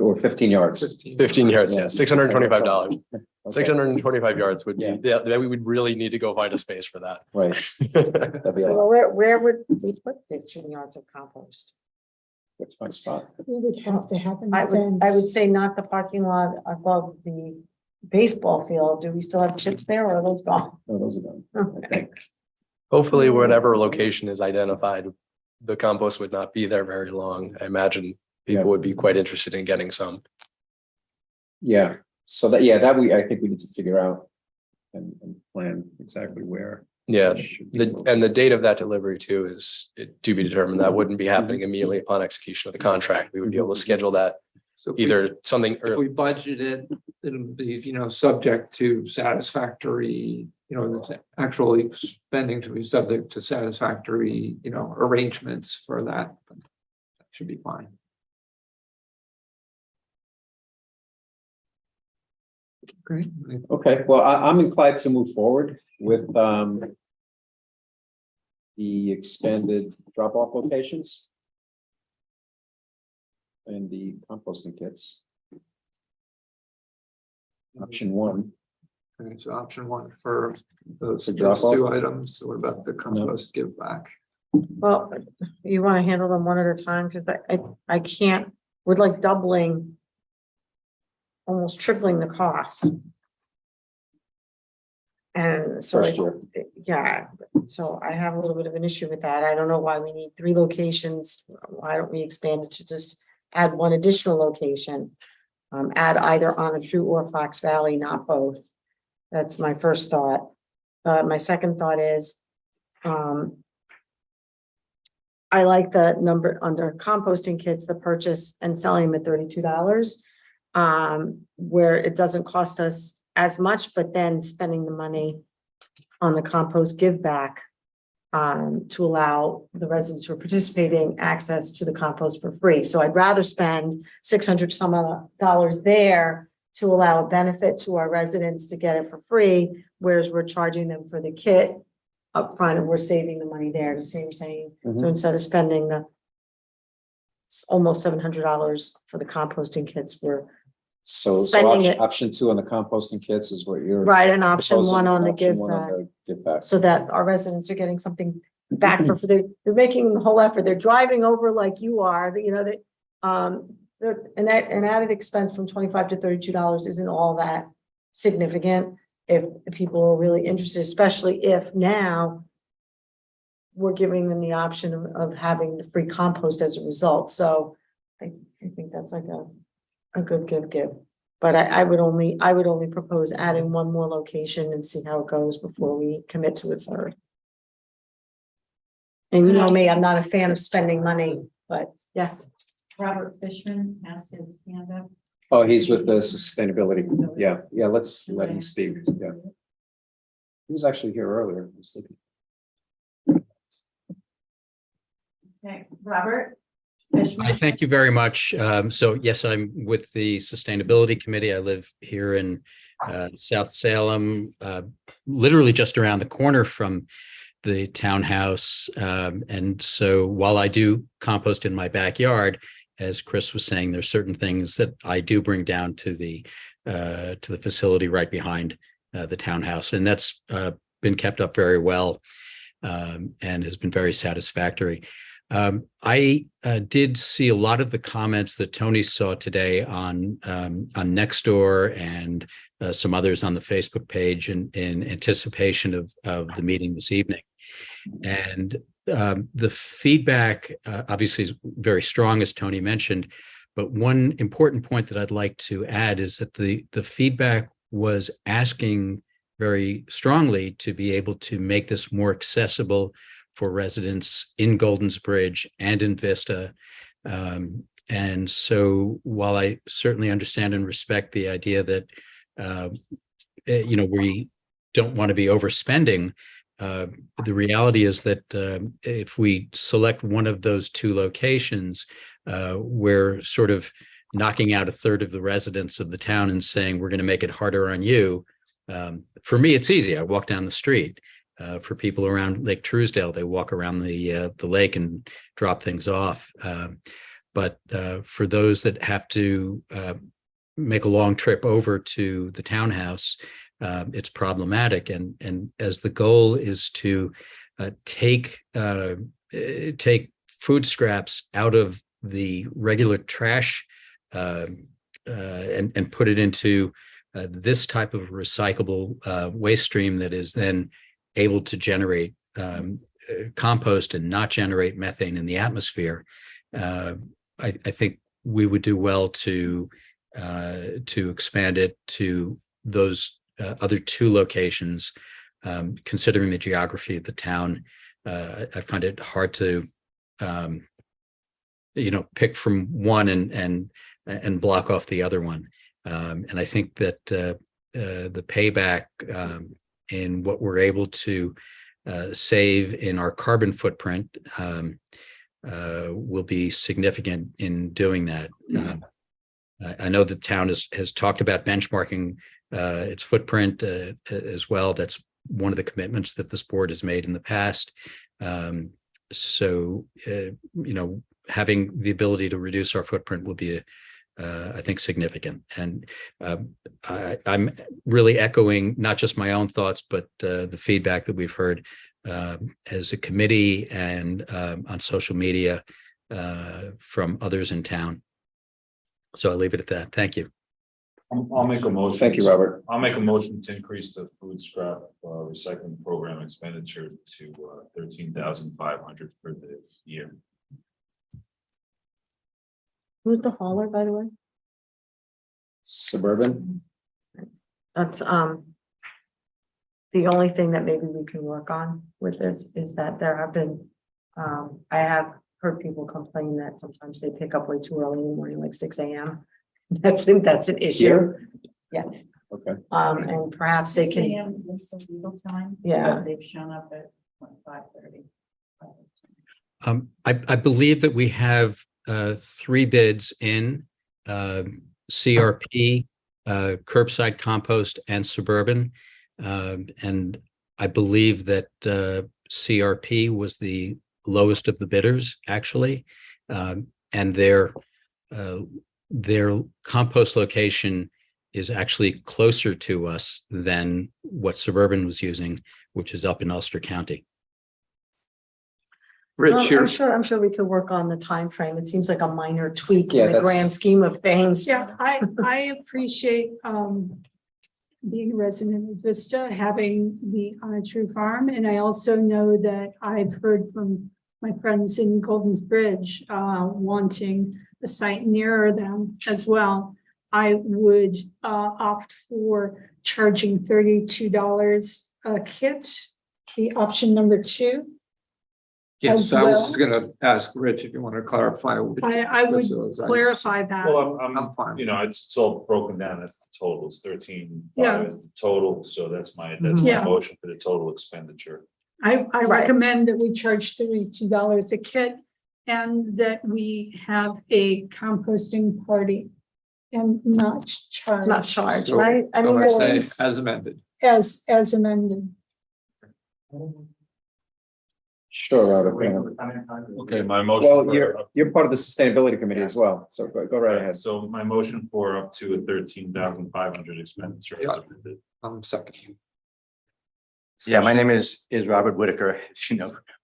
Speaker 1: or 15 yards.
Speaker 15: 15 yards,
Speaker 1: Yeah.
Speaker 15: yeah, $625.
Speaker 1: Okay.
Speaker 15: 625 yards would be,
Speaker 1: Yeah.
Speaker 15: we would really need to go find a space for that.
Speaker 1: Right. That'd be a lot.
Speaker 3: Where would we put 15 yards of compost?
Speaker 1: Let's find a spot.
Speaker 2: we would have to have an
Speaker 3: I
Speaker 2: event.
Speaker 3: would say not the parking lot above the baseball field. Do we still have chips there or are those gone?
Speaker 1: No, those are done.
Speaker 3: Okay.
Speaker 15: Hopefully, whatever location is identified, the compost would not be there very long. I imagine people
Speaker 1: Yeah.
Speaker 15: would be quite interested in getting some.
Speaker 1: Yeah. So I think we need to figure out and plan exactly where.
Speaker 15: Yeah,
Speaker 1: it should be moved.
Speaker 15: and the date of that delivery too is to be determined. That wouldn't be happening immediately upon execution of the contract. We would be able to schedule that
Speaker 9: So if we-
Speaker 15: either something
Speaker 9: If we budget it, it'll be, subject to satisfactory, the actually spending to be subject to satisfactory, arrangements for that. That should be fine. Great.
Speaker 1: Okay, well, I'm inclined to move forward with the expanded drop-off locations and the composting kits. Option one.
Speaker 9: Okay, so option one for those
Speaker 1: For drop off?
Speaker 9: two items. What about the compost give back?
Speaker 3: Well, you want to handle them one at a time, because I can't, we're like doubling, almost tripling the cost. And so,
Speaker 1: First year.
Speaker 3: yeah, so I have a little bit of an issue with that. I don't know why we need 3 locations. Why don't we expand it to just add one additional location? Add either on a True or Fox Valley, not both. That's my first thought. My second thought is, I like the number under composting kits, the purchase and selling them at $32. Where it doesn't cost us as much, but then spending the money on the compost give back to allow the residents who are participating access to the compost for free. So I'd rather spend $600 some odd dollars there to allow a benefit to our residents to get it for free, whereas we're charging them for the kit upfront and we're saving the money there. You see what I'm saying? So instead of spending it's almost $700 for the composting kits, we're
Speaker 1: So
Speaker 3: spending it.
Speaker 1: option two on the composting kits is what you're.
Speaker 3: right, and option
Speaker 1: proposing,
Speaker 3: one on the
Speaker 1: option
Speaker 3: give
Speaker 1: one on
Speaker 3: back.
Speaker 1: the give back.
Speaker 3: So that our residents are getting something back for they're making the whole effort. They're driving over like you are, they're an added expense from $25 to $32 isn't all that significant if people are really interested, especially if now we're giving them the option of having the free compost as a result. So I think that's like a good give. But I would only propose adding one more location and see how it goes before we commit to a third. And you know me, I'm not a fan of spending money, but yes.
Speaker 4: Robert Fishman has his hand up.
Speaker 1: Oh, he's with the sustainability. Yeah, let's let him speak. Yeah. He was actually here earlier. I was thinking.
Speaker 4: Okay, Robert
Speaker 16: Hi,
Speaker 4: Fishman.
Speaker 16: thank you very much. So yes, I'm with the Sustainability Committee. I live here in South Salem, literally just around the corner from the townhouse. And so while I do compost in my backyard, as Chris was saying, there's certain things that I do bring down to the facility right behind the townhouse, and that's been kept up very well and has been very satisfactory. I did see a lot of the comments that Tony saw today on Nextdoor and some others on the Facebook page in anticipation of the meeting this evening. And the feedback obviously is very strong, as Tony mentioned, but one important point that I'd like to add is that the feedback was asking very strongly to be able to make this more accessible for residents in Goldens Bridge and in Vista. And so while I certainly understand and respect the idea that, we don't want to be overspending, the reality is that if we select one of those 2 locations, we're sort of knocking out a third of the residents of the town and saying, we're going to make it harder on you. For me, it's easy. I walk down the street. For people around Lake Truesdale, they walk around the lake and drop things off. But for those that have to make a long trip over to the townhouse, it's problematic. And as the goal is to take food scraps out of the regular trash and put it into this type of recyclable waste stream that is then able to generate compost and not generate methane in the atmosphere, I think we would do well to expand it to those other two locations, considering the geography of the town, I find it hard to, pick from one and block off the other one. And I think that the payback in what we're able to save in our carbon footprint will be significant in doing that. I know the town has talked about benchmarking its footprint as well. That's one of the commitments that this board has made in the past. Having the ability to reduce our footprint will be, I think, significant. And I'm really echoing not just my own thoughts, but the feedback that we've heard as a committee and on social media from others in town. So I'll leave it at that. Thank you.
Speaker 5: I'll make a motion.
Speaker 1: Thank you, Robert.
Speaker 5: I'll make a motion to increase the food scrap recycling program expenditure to 13,500 for the year.
Speaker 3: Who's the hauler, by the way?
Speaker 1: Suburban.
Speaker 3: That's the only thing that maybe we can work on with this is that there have been, I have heard people complain that sometimes they pick up way too early in the morning, like 6 a.m. That's an issue.
Speaker 1: Here?
Speaker 3: Yeah.
Speaker 1: Okay.
Speaker 3: And perhaps they
Speaker 4: 6
Speaker 3: can,
Speaker 4: a.m. is the legal time.
Speaker 3: Yeah.
Speaker 4: but They've shown up at 5:30.
Speaker 16: I believe that we have 3 bids in CRP, curbside compost, and suburban. And I believe that CRP was the lowest of the bidders, actually. And their compost location is actually closer to us than what Suburban was using, which is up in Ulster County.
Speaker 9: Rich, you're,
Speaker 3: I'm sure we could work on the time frame. It seems like a minor tweak
Speaker 1: Yeah,
Speaker 3: in the
Speaker 1: that's-
Speaker 3: grand scheme of things.
Speaker 2: Yeah, I appreciate being a resident of Vista, having the True Farm, and I also know that I've heard from my friends in Golden's Bridge wanting a site nearer them as well. I would opt for charging $32 a kit, the option number 2.
Speaker 9: yes,
Speaker 2: as
Speaker 9: I was
Speaker 2: well.
Speaker 9: just gonna ask Rich if you want to clarify.
Speaker 2: I would clarify that.
Speaker 5: Well,
Speaker 9: I'm fine.
Speaker 5: It's all broken down. That's the total. It's 13.
Speaker 2: Yeah.
Speaker 5: Is the total. So that's my
Speaker 2: Yeah.
Speaker 5: motion for the total expenditure.
Speaker 2: I
Speaker 3: Right.
Speaker 2: recommend that we charge $32 a kit and that we have a composting party and not charge.
Speaker 3: Not charged,
Speaker 9: So-
Speaker 3: right? I
Speaker 9: so
Speaker 3: mean,
Speaker 9: I say
Speaker 2: there's-
Speaker 9: as amended.
Speaker 2: As amended.
Speaker 1: Sure, Robert.
Speaker 5: Okay, my motion.
Speaker 1: Well,
Speaker 5: for-
Speaker 1: you're part of the sustainability committee as well, so go right ahead.
Speaker 5: So my motion for up to a 13,500 expenditure. is amended.
Speaker 9: Second.
Speaker 17: Yeah, my name is Robert Whitaker,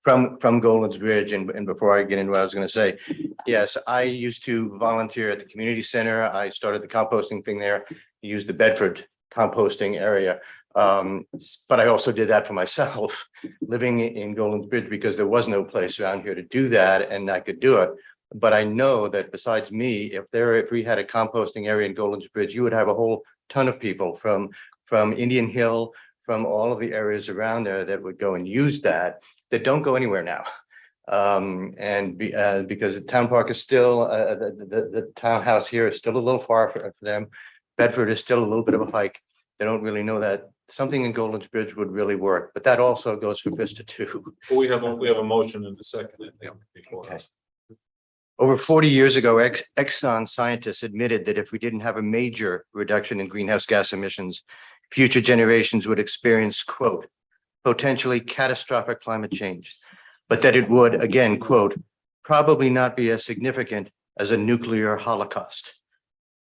Speaker 17: from Golden's Bridge. And before I get into what I was going to say, yes, I used to volunteer at the community center. I started the composting thing there, used the Bedford composting area. But I also did that for myself, living in Golden's Bridge, because there was no place around here to do that and I could do it. But I know that besides me, if we had a composting area in Golden's Bridge, you would have a whole ton of people from Indian Hill, from all of the areas around there that would go and use that don't go anywhere now. Because the town park is still, the townhouse here is still a little far for them. Bedford is still a little bit of a hike. They don't really know that something in Golden's Bridge would really work, but that also goes for Vista too.
Speaker 5: Well, we have a motion in the second. I think, before us.
Speaker 17: Over 40 years ago, Exxon scientists admitted that if we didn't have a major reduction in greenhouse gas emissions, future generations would experience, quote, potentially catastrophic climate change, but that it would, again, quote, probably not be as significant as a nuclear holocaust.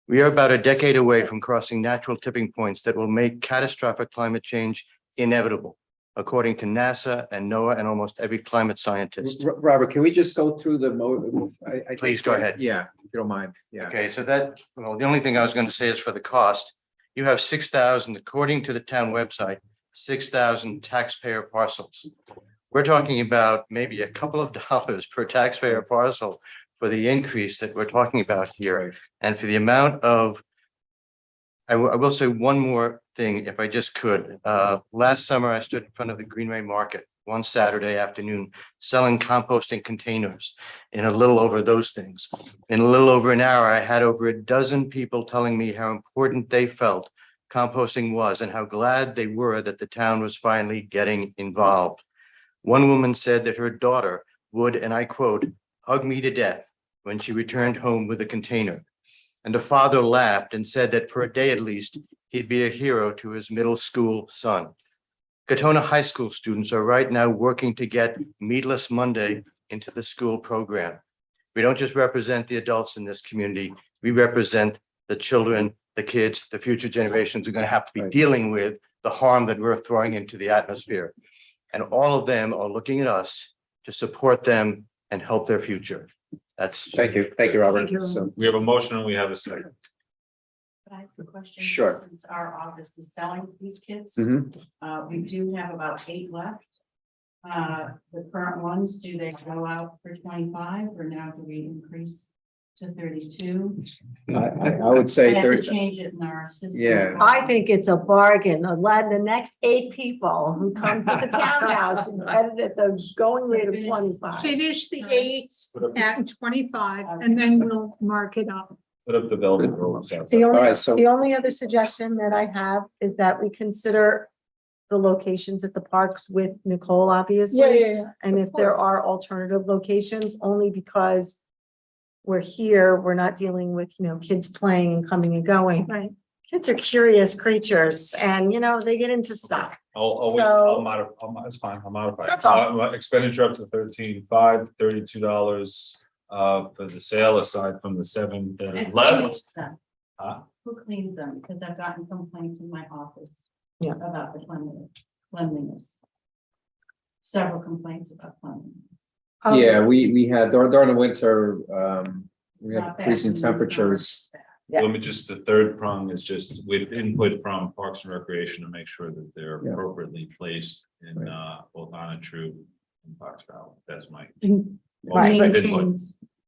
Speaker 17: We are about a decade away from crossing natural tipping points that will make catastrophic climate change inevitable, according to NASA and NOAA and almost every climate scientist.
Speaker 1: Robert, can we just go through the
Speaker 17: Please go ahead.
Speaker 1: Yeah, if you don't mind. Yeah.
Speaker 17: Okay, so the only thing I was going to say is for the cost, you have 6,000, according to the town website, 6,000 taxpayer parcels. We're talking about maybe a couple of dollars per taxpayer parcel for the increase that we're talking about here. And for the amount of I will say one more thing, if I just could. Last summer, I stood in front of the Greenway Market one Saturday afternoon, selling composting containers in a little over those things. In a little over an hour, I had over a dozen people telling me how important they felt composting was and how glad they were that the town was finally getting involved. One woman said that her daughter would, and I quote, hug me to death when she returned home with a container. And the father laughed and said that for a day at least, he'd be a hero to his middle school son. Katona High School students are right now working to get Meatless Monday into the school program. We don't just represent the adults in this community, we represent the children, the kids, the future generations are going to have to be dealing with the harm that we're throwing into the atmosphere. And all of them are looking at us to support them and help their future. That's.
Speaker 1: Thank you, Robert. So,
Speaker 5: We have a motion and we have a second.
Speaker 4: Can I ask a question?
Speaker 1: Sure.
Speaker 4: Since our office is selling these kits,
Speaker 1: mhm.
Speaker 4: we do have about 8 left. The current ones, do they go out for 25 or now do we increase to 32?
Speaker 1: I would say
Speaker 4: I have to
Speaker 1: 30.
Speaker 4: change it in our system.
Speaker 1: Yeah.
Speaker 3: I think it's a bargain. The next 8 people who come to the townhouse and at the going rate of 25.
Speaker 2: Finish the 8 at 25 and then we'll mark it up.
Speaker 5: Put up the velvet ropes outside.
Speaker 3: The
Speaker 1: All
Speaker 3: only,
Speaker 1: right, so-
Speaker 3: the only other suggestion that I have is that we consider the locations at the parks with Nicole, obviously.
Speaker 2: Yeah.
Speaker 3: And if there are alternative locations, only because we're here, we're not dealing with, kids playing and coming and going.
Speaker 2: Right.
Speaker 3: Kids are curious creatures and, they get into stuff. So-
Speaker 5: That's fine, I'll modify.
Speaker 3: That's all.
Speaker 5: Expenditure up to 13,500, $32 for the sale aside from the 7 that
Speaker 4: And
Speaker 5: are left.
Speaker 4: cleans them.
Speaker 5: Huh?
Speaker 4: Who cleans them? Because I've gotten complaints in my office.
Speaker 3: Yeah.
Speaker 4: About the cleanliness. Several complaints about cleanliness.
Speaker 1: Yeah, we had during the winter, we had
Speaker 4: Not bad.
Speaker 1: increasing temperatures.
Speaker 3: Yeah.
Speaker 5: Let me just, the third prong is just with input from Parks and Recreation to make sure that they're
Speaker 1: Yeah.
Speaker 5: appropriately placed in both Ontario and Fox Valley. That's my.
Speaker 3: Right.
Speaker 5: input.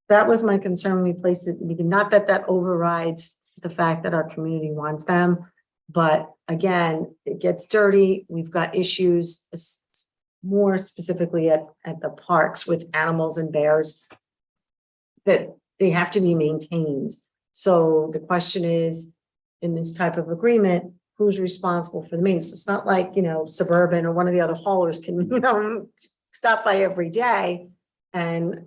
Speaker 3: That was my concern. We placed it, not that overrides the fact that our community wants them. But again, it gets dirty. We've got issues more specifically at the parks with animals and bears that they have to be maintained. So the question is, in this type of agreement, who's responsible for the maintenance? It's not like, Suburban or one of the other haulers can, stop by every day and,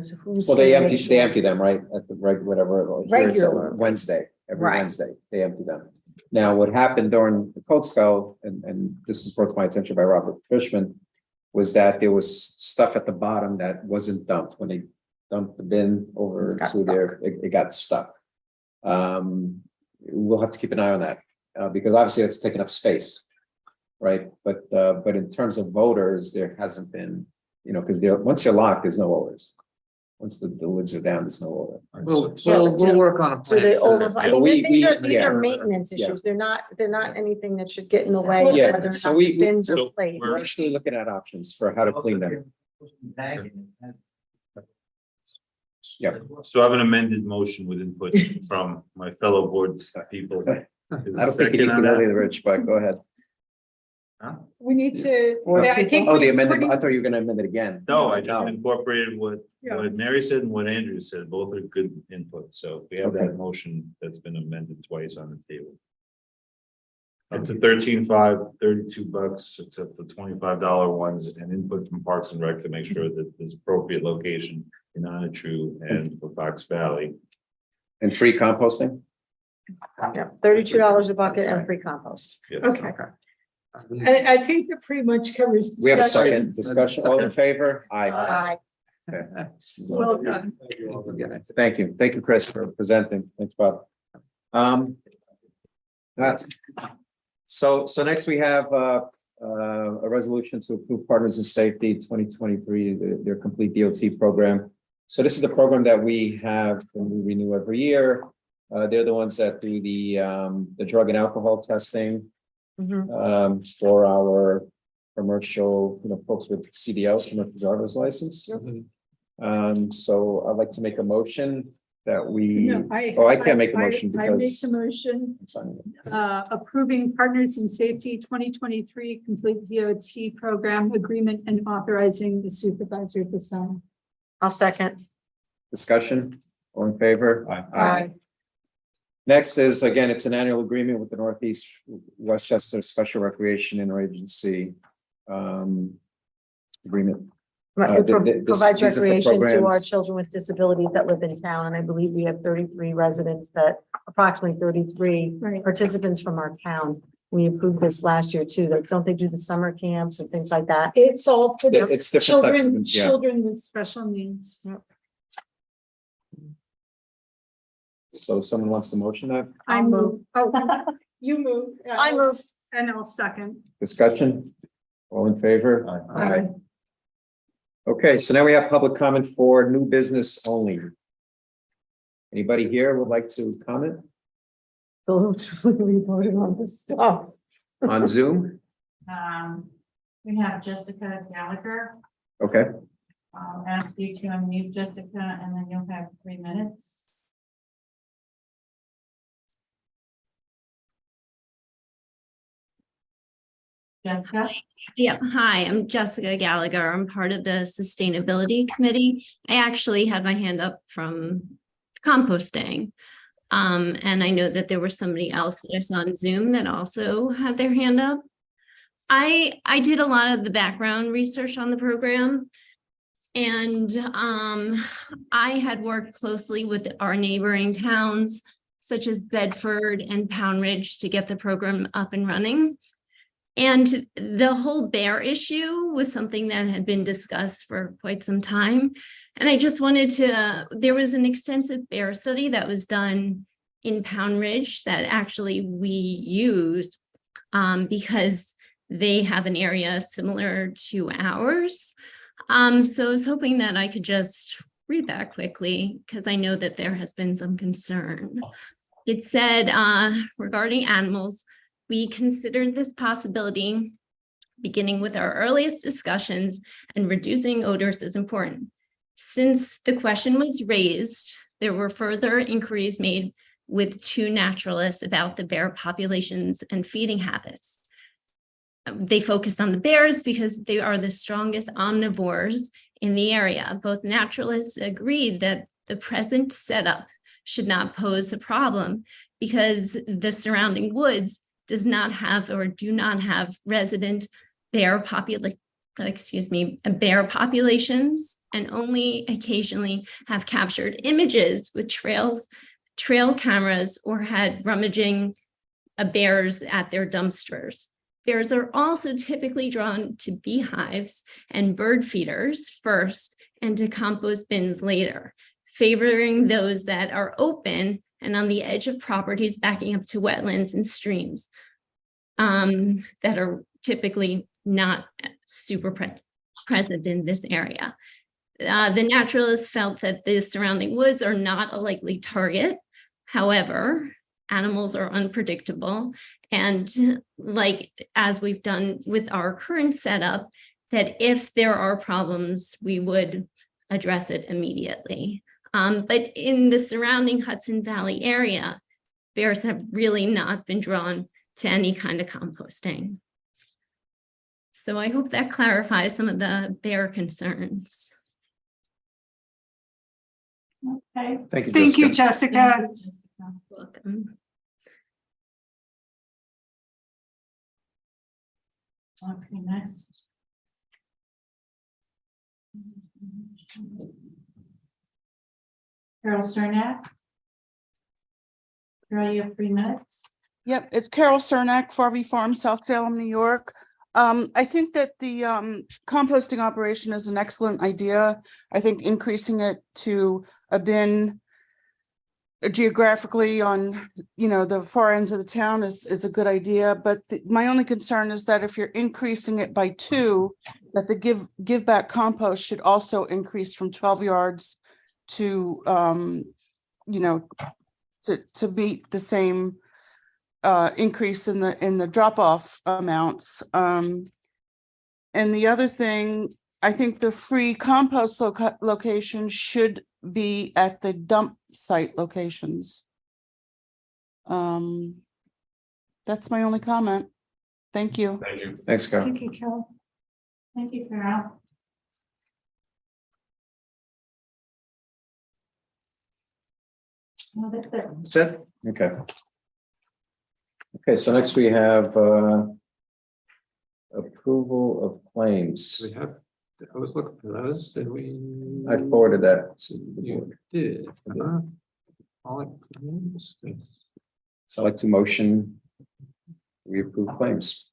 Speaker 3: so who's.
Speaker 1: Well, they
Speaker 3: gonna make
Speaker 1: empty
Speaker 3: sure?
Speaker 1: them, right, at the whatever. Here it's a
Speaker 3: Regular.
Speaker 1: Wednesday, every
Speaker 3: Right.
Speaker 1: Wednesday, they empty them. Now, what happened during the cold spell, and this is brought to my attention by Robert Fishman, was that there was stuff at the bottom that wasn't dumped. When they dumped the bin over
Speaker 3: Got
Speaker 1: to there, it got stuck. We'll have to keep an eye on that, because obviously it's taking up space. Right, but in terms of voters, there hasn't been, because once you're locked, there's no voters. Once the lids are down, there's no voter.
Speaker 9: We'll work on a
Speaker 3: So they
Speaker 9: plan.
Speaker 3: overflow. I
Speaker 1: Yeah,
Speaker 3: mean, these are
Speaker 1: yeah.
Speaker 3: maintenance
Speaker 1: Yeah.
Speaker 3: issues. They're not anything that should get in the way of
Speaker 1: Yeah,
Speaker 3: whether or
Speaker 1: so
Speaker 3: not the bins are
Speaker 5: so
Speaker 3: placed.
Speaker 1: We're actually looking at options for how to clean them. Yeah.
Speaker 5: So I have an amended motion with input from my fellow board people.
Speaker 1: I don't think you need to know the rich, but go ahead.
Speaker 2: We need to.
Speaker 3: Or
Speaker 2: yeah, I think
Speaker 1: Oh, the
Speaker 2: we-
Speaker 1: amendment, I thought you were gonna amend it again.
Speaker 5: No, I just incorporated what
Speaker 2: Yeah.
Speaker 5: Mary said and what Andrew said. Both are good input. So we have
Speaker 1: Okay.
Speaker 5: that motion that's been amended twice on the table. Up to 13,500, $32, except the $25 ones and input from Parks and Rec to make sure that there's appropriate location in Ontario and for Fox Valley.
Speaker 1: And free composting?
Speaker 3: Yeah, $32 a bucket and free compost.
Speaker 5: Yes.
Speaker 2: Okay. I think that pretty much covers.
Speaker 1: We have a
Speaker 2: discussion.
Speaker 1: second discussion, all in favor? Aye.
Speaker 3: Aye.
Speaker 1: Okay.
Speaker 2: Well done.
Speaker 1: Thank you, Chris, for presenting. Thanks, Bob. That's, so next we have a resolution to approve Partners in Safety 2023, their complete DOT program. So this is the program that we have and we renew every year. They're the ones that do the drug and alcohol testing
Speaker 3: Mhm.
Speaker 1: for our commercial, folks with CDLs, commercial driver's license. So I'd like to make a motion that we,
Speaker 2: No,
Speaker 1: I can't make a motion
Speaker 2: I make
Speaker 1: because.
Speaker 2: the motion,
Speaker 1: I'm sorry.
Speaker 2: approving Partners in Safety 2023 Complete DOT Program Agreement and authorizing the supervisor to sign.
Speaker 3: I'll second.
Speaker 1: Discussion, all in favor?
Speaker 2: Aye.
Speaker 1: Next is, again, it's an annual agreement with the Northeast Westchester Special Recreation Interagency agreement.
Speaker 3: It provides
Speaker 1: these are for
Speaker 3: recreation to our
Speaker 1: programs.
Speaker 3: children with disabilities that live in town, and I believe we have 33 residents that, approximately 33
Speaker 2: Right.
Speaker 3: participants from our town. We approved this last year too. Like, don't they do the summer camps and things like that?
Speaker 2: It's all for the
Speaker 1: It's different types of,
Speaker 2: children,
Speaker 1: yeah.
Speaker 2: children with special needs.
Speaker 1: So someone wants to motion that?
Speaker 2: I move. Oh, you move.
Speaker 3: I move.
Speaker 2: And I'll second.
Speaker 1: Discussion? All in favor?
Speaker 2: Aye.
Speaker 1: Okay, so now we have public comment for new business only. Anybody here would like to comment
Speaker 3: We voted on this stuff.
Speaker 1: on Zoom?
Speaker 4: We have Jessica Gallagher.
Speaker 1: Okay,
Speaker 4: I'll ask you to unmute Jessica and then you'll have 3 minutes. Jessica?
Speaker 18: Yep. Hi, I'm Jessica Gallagher. I'm part of the Sustainability Committee. I actually had my hand up from composting. And I know that there was somebody else that I saw on Zoom that also had their hand up. I did a lot of the background research on the program. And I had worked closely with our neighboring towns, such as Bedford and Pound Ridge, to get the program up and running. And the whole bear issue was something that had been discussed for quite some time. And I just wanted to, there was an extensive bear study that was done in Pound Ridge that actually we used because they have an area similar to ours. So I was hoping that I could just read that quickly because I know that there has been some concern. It said, regarding animals, we considered this possibility, beginning with our earliest discussions, and reducing odors is important. Since the question was raised, there were further inquiries made with 2 naturalists about the bear populations and feeding habits. They focused on the bears because they are the strongest omnivores in the area. Both naturalists agreed that the present setup should not pose a problem because the surrounding woods does not have or do not have resident bear populations, and only occasionally have captured images with trail cameras or had rummaging bears at their dumpsters. Bears are also typically drawn to beehives and bird feeders first and to compost bins later, favoring those that are open and on the edge of properties backing up to wetlands and streams that are typically not super present in this area. The naturalists felt that the surrounding woods are not a likely target. However, animals are unpredictable. And like, as we've done with our current setup, that if there are problems, we would address it immediately. But in the surrounding Hudson Valley area, bears have really not been drawn to any kind of composting. So I hope that clarifies some of the bear concerns.
Speaker 4: Okay.
Speaker 1: thank you,
Speaker 2: Thank you,
Speaker 1: Jessica.
Speaker 2: Jessica.
Speaker 18: Welcome.
Speaker 4: Okay, next. Carol Cernak. Carol, you have 3 minutes.
Speaker 19: Yep, it's Carol Cernak, Farvey Farm, South Salem, New York. I think that the composting operation is an excellent idea. I think increasing it to a bin geographically on, the far ends of the town is a good idea. But my only concern is that if you're increasing it by 2, that the give back compost should also increase from 12 yards to, to meet the same increase in the drop off amounts. And the other thing, I think the free compost location should be at the dump site locations. That's my only comment. Thank you.
Speaker 5: Thank you.
Speaker 1: Thanks, Carol.
Speaker 2: Thank you, Carol.
Speaker 4: Thank you, Carol. No, that's it.
Speaker 1: That's it? Okay. Okay, so next we have approval of claims.
Speaker 9: We have, I was looking for those, did we?
Speaker 1: I forwarded that to the
Speaker 9: You
Speaker 1: board.
Speaker 9: did. All I claims.
Speaker 1: So I'd like to motion we approve claims.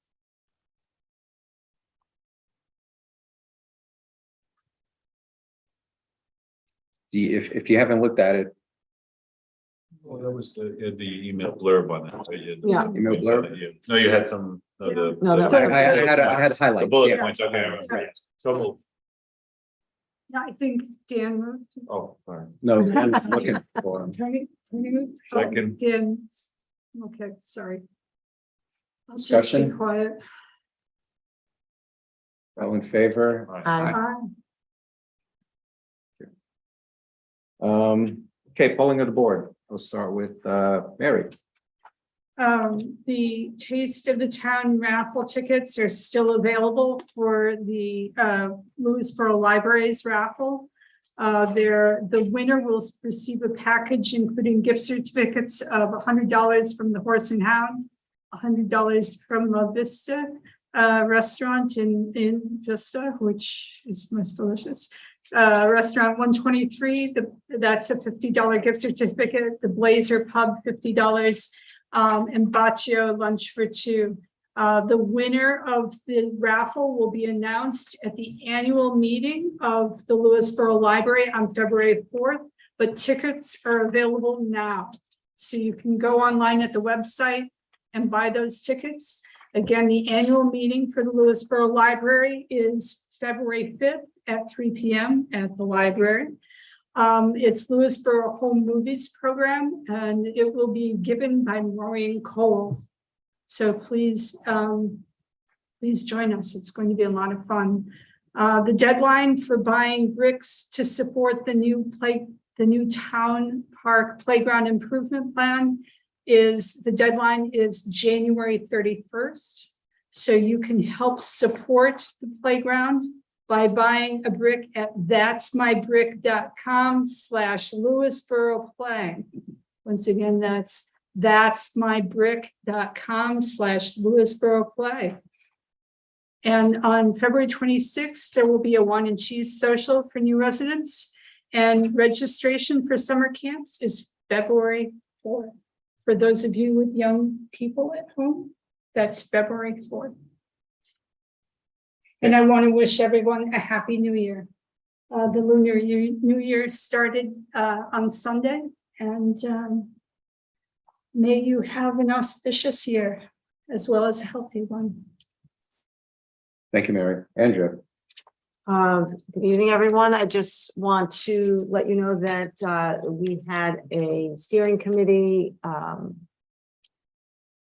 Speaker 1: If you haven't looked at it,
Speaker 5: Well, that was the email blurb on that. So you-
Speaker 3: Yeah.
Speaker 1: Email blurb?
Speaker 5: No, you had some of the.
Speaker 3: No, that-
Speaker 1: I had highlights.
Speaker 5: The bullet
Speaker 1: yeah.
Speaker 5: points, okay. So moved.
Speaker 2: No, I think Dan moved.
Speaker 5: Oh, sorry.
Speaker 1: No, I was looking for them.
Speaker 2: Tony moved. Oh,
Speaker 5: Second.
Speaker 2: Dan. Okay, sorry. Let's just be
Speaker 1: Discussion?
Speaker 2: quiet.
Speaker 1: All in favor?
Speaker 2: Aye.
Speaker 1: Okay, polling of the board. I'll start with Mary.
Speaker 2: The Taste of the Town raffle tickets are still available for the Lewisboro Libraries raffle. The winner will receive a package including gift certificates of $100 from the Horse and Hound, $100 from La Vista restaurant in Vista, which is most delicious. Restaurant 123, that's a $50 gift certificate. The Blazer Pub, $50. And Baccio lunch for two. The winner of the raffle will be announced at the annual meeting of the Lewisboro Library on February 4th, but tickets are available now. So you can go online at the website and buy those tickets. Again, the annual meeting for the Lewisboro Library is February 5th at 3 p.m. at the library. It's Lewisboro Home Movies Program, and it will be given by Maureen Cole. So please join us. It's going to be a lot of fun. The deadline for buying bricks to support the new town park playground improvement plan the deadline is January 31st. So you can help support the playground by buying a brick at that'smybrick.com/Lewisboro play. Once again, that's that'smybrick.com/Lewisboro play. And on February 26th, there will be a wine and cheese social for new residents. And registration for summer camps is February 4th. For those of you with young people at home, that's February 4th. And I want to wish everyone a happy new year. The Lunar New Year started on Sunday, and may you have an auspicious year as well as a healthy one.
Speaker 1: Thank you, Mary. Andrew.
Speaker 3: Good evening, everyone. I just want to let you know that we had a steering committee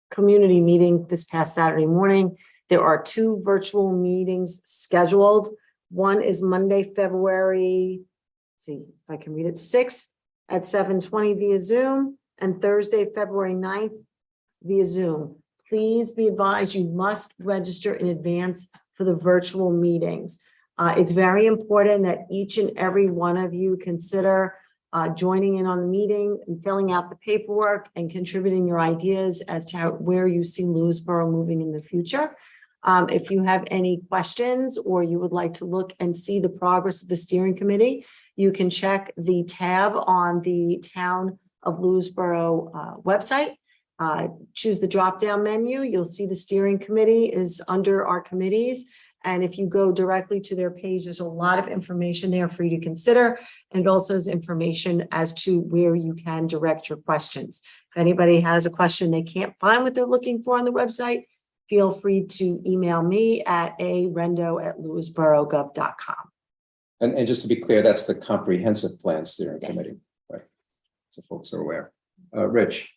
Speaker 3: community meeting this past Saturday morning. There are 2 virtual meetings scheduled. One is Monday, February, let's see if I can read it, 6th at 7:20 via Zoom, and Thursday, February 9th via Zoom. Please be advised you must register in advance for the virtual meetings. It's very important that each and every one of you consider joining in on the meeting and filling out the paperwork and contributing your ideas as to where you see Lewisboro moving in the future. If you have any questions or you would like to look and see the progress of the steering committee, you can check the tab on the Town of Lewisboro website. Choose the drop-down menu. You'll see the steering committee is under our committees. And if you go directly to their page, there's a lot of information there for you to consider. And also is information as to where you can direct your questions. If anybody has a question they can't find what they're looking for on the website, feel free to email me at arendo@lewisborogov.com.
Speaker 1: And just to be clear, that's the comprehensive plan steering committee, right? So folks are aware. Rich.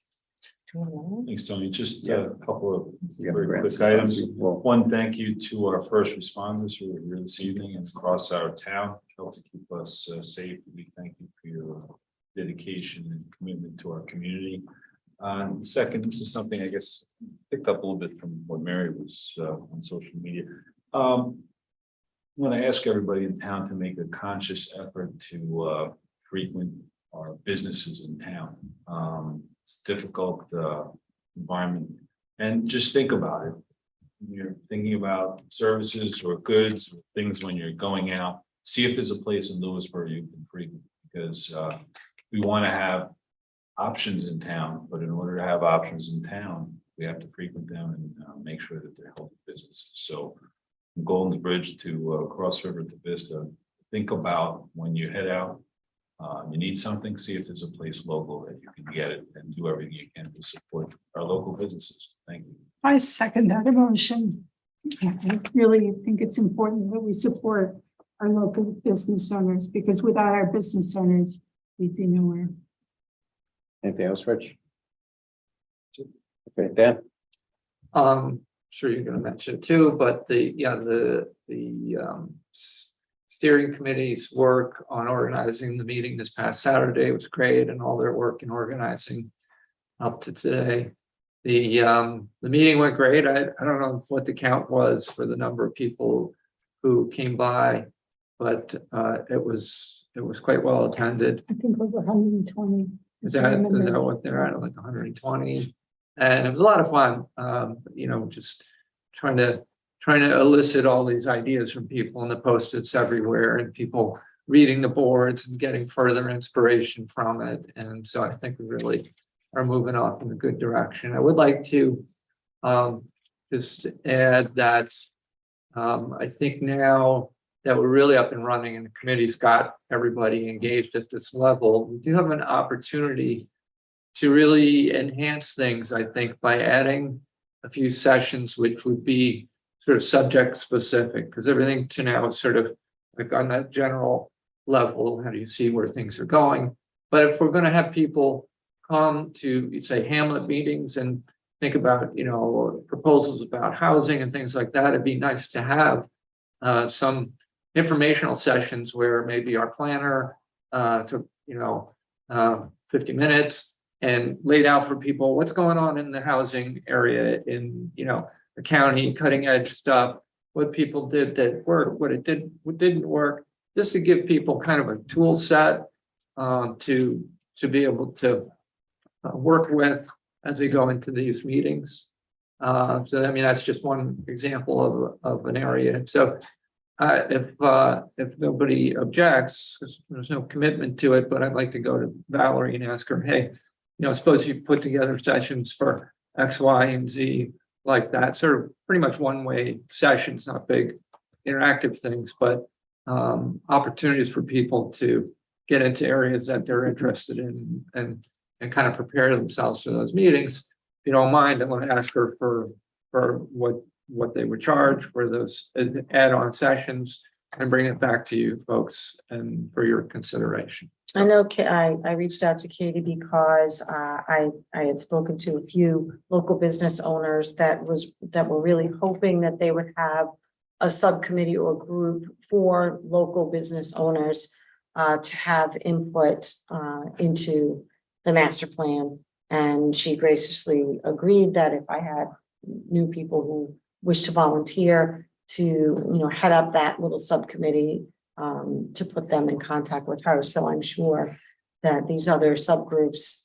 Speaker 5: Thanks, Tony. Just a couple of
Speaker 1: Yeah,
Speaker 5: very
Speaker 1: grants.
Speaker 5: quick items.
Speaker 1: Well,
Speaker 5: One, thank you to our first responders who are here this evening and across our town, help to keep us safe. We thank you for your dedication and commitment to our community. Second, this is something I guess picked up a little bit from what Mary was on social media. I'm going to ask everybody in town to make a conscious effort to frequent our businesses in town. It's a difficult environment, and just think about it. When you're thinking about services or goods or things when you're going out, see if there's a place in Lewisboro you can frequent, because we want to have options in town, but in order to have options in town, we have to frequent them and make sure that they're healthy businesses. So from Golden's Bridge to Cross River to Vista, think about when you head out, you need something, see if there's a place local that you can get it, and do everything you can to support our local businesses. Thank you.
Speaker 2: I second that emotion. I really think it's important that we support our local business owners, because without our business owners, we'd be nowhere.
Speaker 1: anything else, Rich? Okay, Dan?
Speaker 9: Sure you're gonna mention too, but the steering committee's work on organizing the meeting this past Saturday was great, and all their work in organizing up to today. The meeting went great. I don't know what the count was for the number of people who came by, but it was quite well attended.
Speaker 2: I think over 120.
Speaker 9: Is that what they're at, like 120? And it was a lot of fun, just trying to elicit all these ideas from people, and the post-its everywhere, and people reading the boards and getting further inspiration from it. And so I think we really are moving off in a good direction. I would like to just add that I think now that we're really up and running and the committee's got everybody engaged at this level, we do have an opportunity to really enhance things, I think, by adding a few sessions, which would be sort of subject specific, because everything to now is sort of like on that general level. How do you see where things are going? But if we're going to have people come to, say, Hamlet meetings and think about, proposals about housing and things like that, it'd be nice to have some informational sessions where maybe our planner took 50 minutes and laid out for people what's going on in the housing area in the county, cutting edge stuff, what people did that worked, what didn't work, just to give people kind of a tool set to be able to work with as they go into these meetings. So I mean, that's just one example of an area. So if nobody objects, 'cause there's no commitment to it, but I'd like to go to Valerie and ask her, hey, suppose you put together sessions for X, Y, and Z like that, sort of pretty much one-way sessions, not big interactive things, but opportunities for people to get into areas that they're interested in and kind of prepare themselves for those meetings. If you don't mind, I'm going to ask her for what they would charge for those add-on sessions and bring it back to you folks and for your consideration.
Speaker 3: I know I reached out to Katie because I had spoken to a few local business owners that were really hoping that they would have a subcommittee or group for local business owners to have input into the master plan. And she graciously agreed that if I had new people who wish to volunteer to, head up that little subcommittee, to put them in contact with her. So I'm sure that these other subgroups,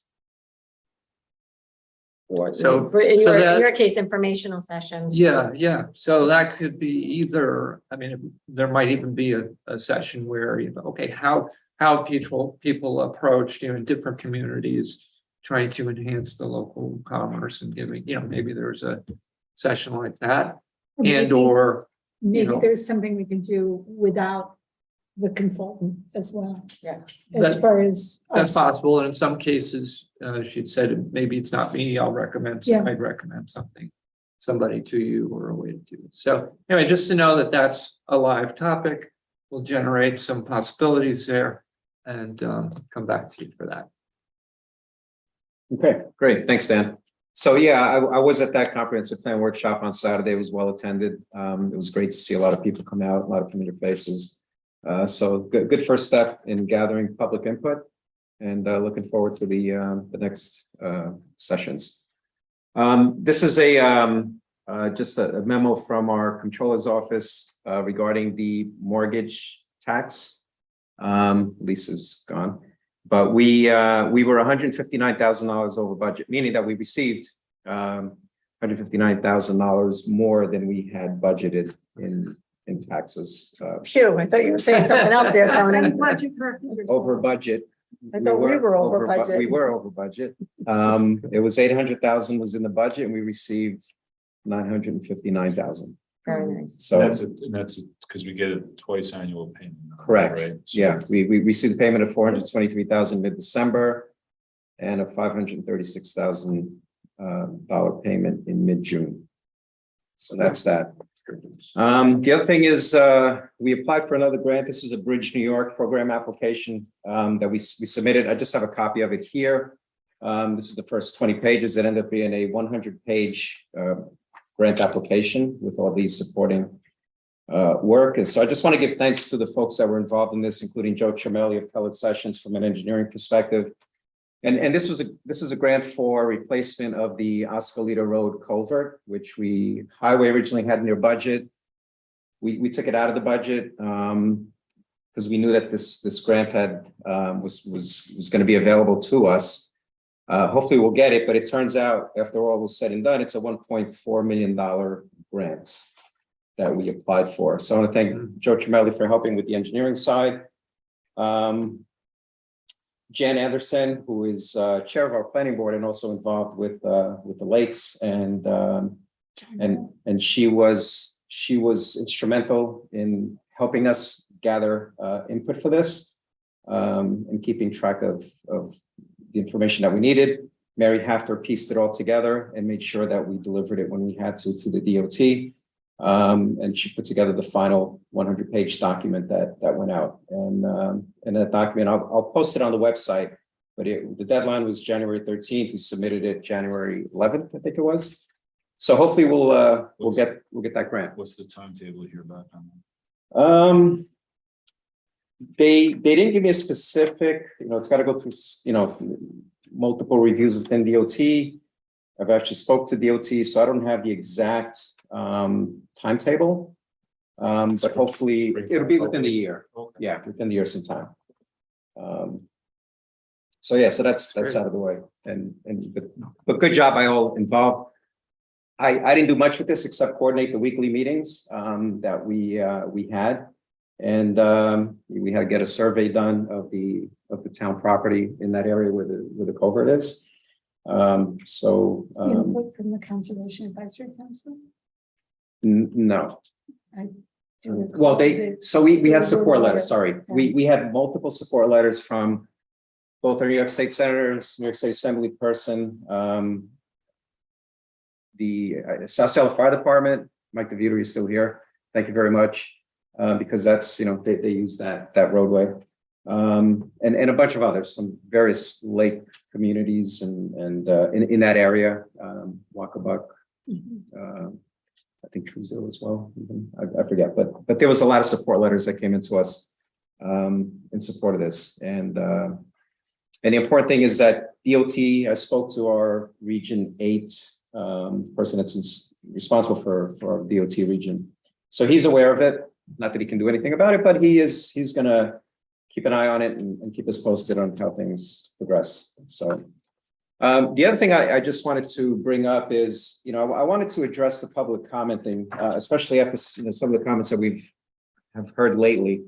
Speaker 3: or in your case, informational sessions.
Speaker 9: Yeah. So that could be either, I mean, there might even be a session where, okay, how people approach, in different communities, trying to enhance the local commerce and giving, maybe there's a session like that.
Speaker 2: Maybe there's something we can do without the consultant as well.
Speaker 3: Yes.
Speaker 2: As far as
Speaker 9: that's
Speaker 2: us.
Speaker 9: possible. And in some cases, she'd said, maybe it's not me, I'll recommend, I'd recommend somebody to you or a way to do it. So anyway, just to know that that's a live topic, we'll generate some possibilities there and come back to you for that.
Speaker 1: Okay, great. Thanks, Dan. So yeah, I was at that comprehensive plan workshop on Saturday. It was well attended. It was great to see a lot of people come out, a lot of familiar faces. So good first step in gathering public input, and looking forward to the next sessions. This is just a memo from our controller's office regarding the mortgage tax. Lisa's gone. But we were $159,000 over budget, meaning that we received $159,000 more than we had budgeted in taxes.
Speaker 3: Phew, I thought you were saying something else there, Tony.
Speaker 1: Over budget.
Speaker 3: I thought we were over budget.
Speaker 1: We were over budget. It was 800,000 was in the budget, and we received 959,000.
Speaker 3: Very nice.
Speaker 1: So
Speaker 5: That's because we get a twice annual payment.
Speaker 1: correct.
Speaker 5: Right? So
Speaker 1: Yeah, we received a payment of 423,000 mid-December and a $536,000 dollar payment in mid-June. So that's that. The other thing is we applied for another grant. This is a Bridge New York program application that we submitted. I just have a copy of it here. This is the first 20 pages. It ended up being a 100-page grant application with all these supporting work. And so I just want to give thanks to the folks that were involved in this, including Joe Ciamelli of Colored Sessions from an engineering perspective. And this is a grant for replacement of the Oskalita Road culvert, which highway originally had in their budget. We took it out of the budget because we knew that this grant was going to be available to us. Hopefully we'll get it, but it turns out after all was said and done, it's a $1.4 million grant that we applied for. So I want to thank Joe Ciamelli for helping with the engineering side. Jan Anderson, who is chair of our planning board and also involved with the lakes, and she was instrumental in helping us gather input for this and keeping track of the information that we needed. Mary Hafter pieced it all together and made sure that we delivered it when we had to the DOT. And she put together the final 100-page document that went out. And that document, I'll post it on the website, but the deadline was January 13th. We submitted it January 11th, I think it was. So hopefully we'll get that grant.
Speaker 5: What's the timetable here back on that?
Speaker 1: They didn't give me a specific, it's got to go through, multiple reviews within DOT. I've actually spoke to DOT, so I don't have the exact timetable. But hopefully it'll be within the year.
Speaker 5: Okay.
Speaker 1: Yeah, within the year sometime. So that's out of the way. But good job by all involved. I didn't do much with this except coordinate the weekly meetings that we had. And we had to get a survey done of the town property in that area where the culvert is.
Speaker 2: Input from the Conservation Advisory Council?
Speaker 1: No.
Speaker 2: I do.
Speaker 1: Well, we had support letters, sorry. We had multiple support letters from both our New York State senators, New York State Assembly person, the South Salem Fire Department. Mike DeVito is still here. Thank you very much. Because that's, they use that roadway. And a bunch of others, some various lake communities and in that area, Wakabuck, I think Truesdale as well. I forget, but there was a lot of support letters that came into us in support of this. And the important thing is that DOT, I spoke to our Region 8 person that's responsible for our DOT region. So he's aware of it. Not that he can do anything about it, but he's going to keep an eye on it and keep us posted on how things progress. So the other thing I just wanted to bring up is, I wanted to address the public commenting, especially after some of the comments that have heard lately.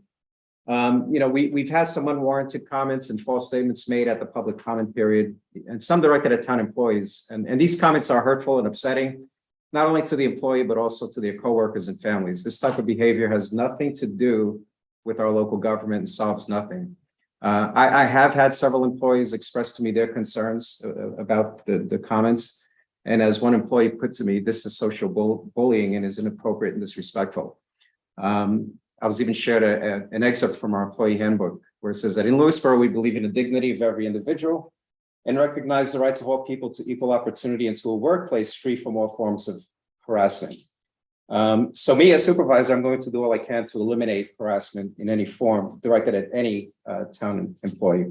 Speaker 1: We've had some unwarranted comments and false statements made at the public comment period, and some directed at town employees. And these comments are hurtful and upsetting, not only to the employee, but also to their coworkers and families. This type of behavior has nothing to do with our local government and solves nothing. I have had several employees express to me their concerns about the comments. And as one employee put to me, this is social bullying and is inappropriate and disrespectful. I was even shared an excerpt from our employee handbook where it says that in Lewisboro, we believe in the dignity of every individual and recognize the rights of all people to equal opportunity and to a workplace free from all forms of harassment. So me as supervisor, I'm going to do all I can to eliminate harassment in any form directed at any town employee.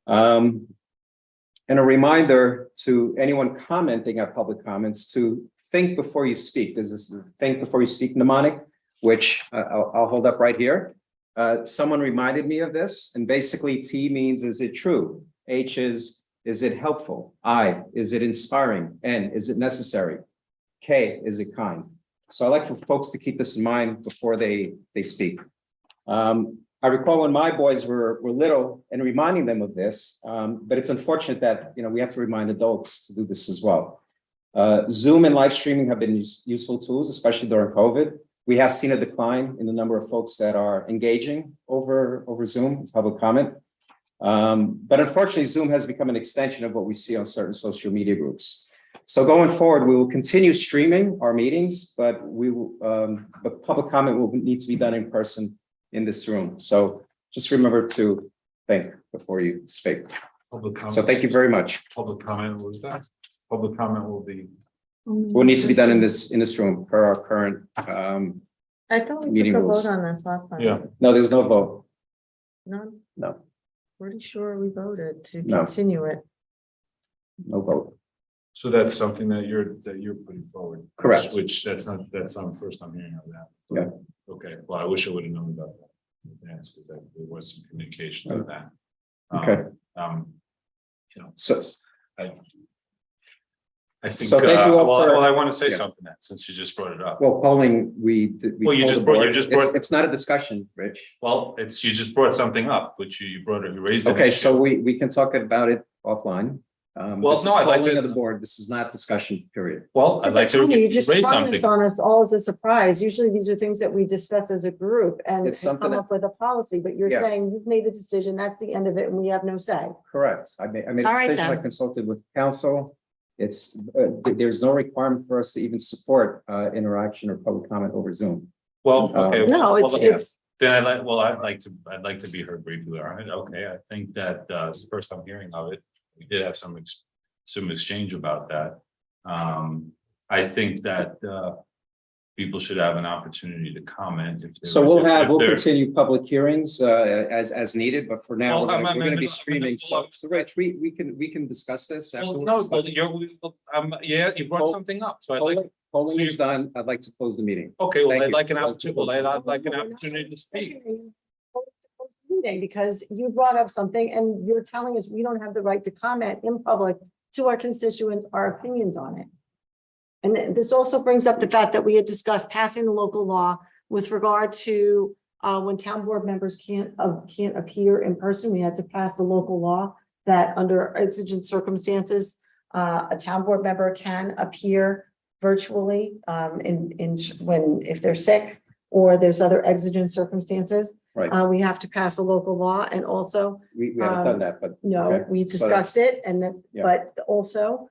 Speaker 1: And a reminder to anyone commenting at public comments to think before you speak. There's this think before you speak mnemonic, which I'll hold up right here. Someone reminded me of this, and basically T means, is it true? H is it helpful? I, is it inspiring? N, is it necessary? K, is it kind? So I like for folks to keep this in mind before they speak. I recall when my boys were little and reminding them of this, but it's unfortunate that, you know, we have to remind adults to do this as well. Zoom and live streaming have been useful tools, especially during COVID. We have seen a decline in the number of folks that are engaging over Zoom, public comment. But unfortunately, Zoom has become an extension of what we see on certain social media groups. So going forward, we will continue streaming our meetings, but but public comment will need to be done in person in this room. So just remember to think before you speak.
Speaker 5: Public comment.
Speaker 1: So thank you very much.
Speaker 5: Public comment, what was that? Public comment
Speaker 1: Will need to be done in this room per our current
Speaker 3: I thought we
Speaker 1: meeting
Speaker 3: took a
Speaker 1: rules.
Speaker 3: vote on this last time.
Speaker 5: Yeah.
Speaker 1: No, there's no vote.
Speaker 3: None?
Speaker 1: No,
Speaker 3: Pretty sure we voted to
Speaker 1: No.
Speaker 3: continue it.
Speaker 1: no vote.
Speaker 5: So that's something that you're putting forward.
Speaker 1: Correct.
Speaker 5: Which that's not the first time hearing of that.
Speaker 1: Yeah.
Speaker 5: Okay, well, I wish I would have known about that. Yes, because there was some communication of that.
Speaker 1: Okay.
Speaker 5: You know,
Speaker 1: So,
Speaker 5: I think,
Speaker 1: So thank you all
Speaker 5: well,
Speaker 1: for-
Speaker 5: I want to say
Speaker 1: Yeah.
Speaker 5: something that, since you just brought it up.
Speaker 1: well, polling, we
Speaker 5: Well, you
Speaker 1: polled
Speaker 5: just
Speaker 1: the
Speaker 5: brought- you
Speaker 1: board.
Speaker 5: just
Speaker 1: It's-
Speaker 5: brought-
Speaker 1: It's not a discussion, Rich.
Speaker 5: Well, you just brought something up, which you brought it, you raised it.
Speaker 1: Okay, so we can talk about it offline.
Speaker 5: Well,
Speaker 1: This is
Speaker 5: no, I'd like
Speaker 1: polling
Speaker 5: to-
Speaker 1: of the board. This is not discussion period.
Speaker 5: Well, I'd like to
Speaker 3: Tony, you just
Speaker 5: raise
Speaker 3: sprung this
Speaker 5: something.
Speaker 3: on us all as a surprise. Usually these are things that we discuss as a group and
Speaker 1: It's something
Speaker 3: come
Speaker 1: that-
Speaker 3: up with a policy, but you're
Speaker 1: Yeah.
Speaker 3: saying you've made the decision, that's the end of it, and we have no say.
Speaker 1: Correct. I made a
Speaker 3: All right,
Speaker 1: decision. I
Speaker 3: then.
Speaker 1: consulted with counsel. It's, there's no requirement for us to even support interaction or public comment over Zoom.
Speaker 5: Well, okay.
Speaker 3: No,
Speaker 5: well,
Speaker 3: it's,
Speaker 5: Then I'd like to be heard briefly. All right, okay, I think that this is the first time hearing of it. We did have some exchange about that. I think that people should have an opportunity to comment. If
Speaker 1: So
Speaker 5: they're- if
Speaker 1: we'll
Speaker 5: they're-
Speaker 1: continue public hearings as needed, but for now,
Speaker 5: Well,
Speaker 1: we're gonna be
Speaker 5: no,
Speaker 1: streaming.
Speaker 5: well,
Speaker 1: So Rich, we can discuss this
Speaker 5: Well,
Speaker 1: afterwards.
Speaker 5: no,
Speaker 1: but
Speaker 5: well, yeah, you brought something up, so I'd like,
Speaker 1: polling
Speaker 5: so
Speaker 1: is done. I'd like to close the meeting.
Speaker 5: okay, well,
Speaker 1: Thank
Speaker 5: I'd
Speaker 1: you.
Speaker 5: like an opportunity, I'd like an opportunity to speak.
Speaker 3: meeting because you brought up something and you're telling us we don't have the right to comment in public to our constituents, our opinions on it. And this also brings up the fact that we had discussed passing the local law with regard to when town board members can't appear in person. We had to pass the local law that under exigent circumstances, a town board member can appear virtually if they're sick or there's other exigent circumstances.
Speaker 1: Right.
Speaker 3: We have to pass a local law and also
Speaker 1: We haven't done that, but.
Speaker 3: no,
Speaker 1: okay.
Speaker 3: we
Speaker 1: So
Speaker 3: discussed it and then,
Speaker 1: Yeah.
Speaker 3: but also,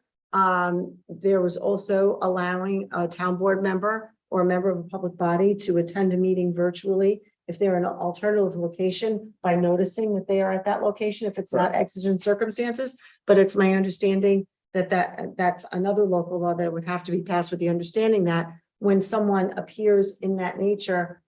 Speaker 3: there was also allowing a town board member or a member of a public body to attend a meeting virtually if they're in an alternative location by noticing that they are at that location, if it's not exigent circumstances. But it's my understanding that that's another local law that would have to be passed with the understanding that when someone appears in that nature,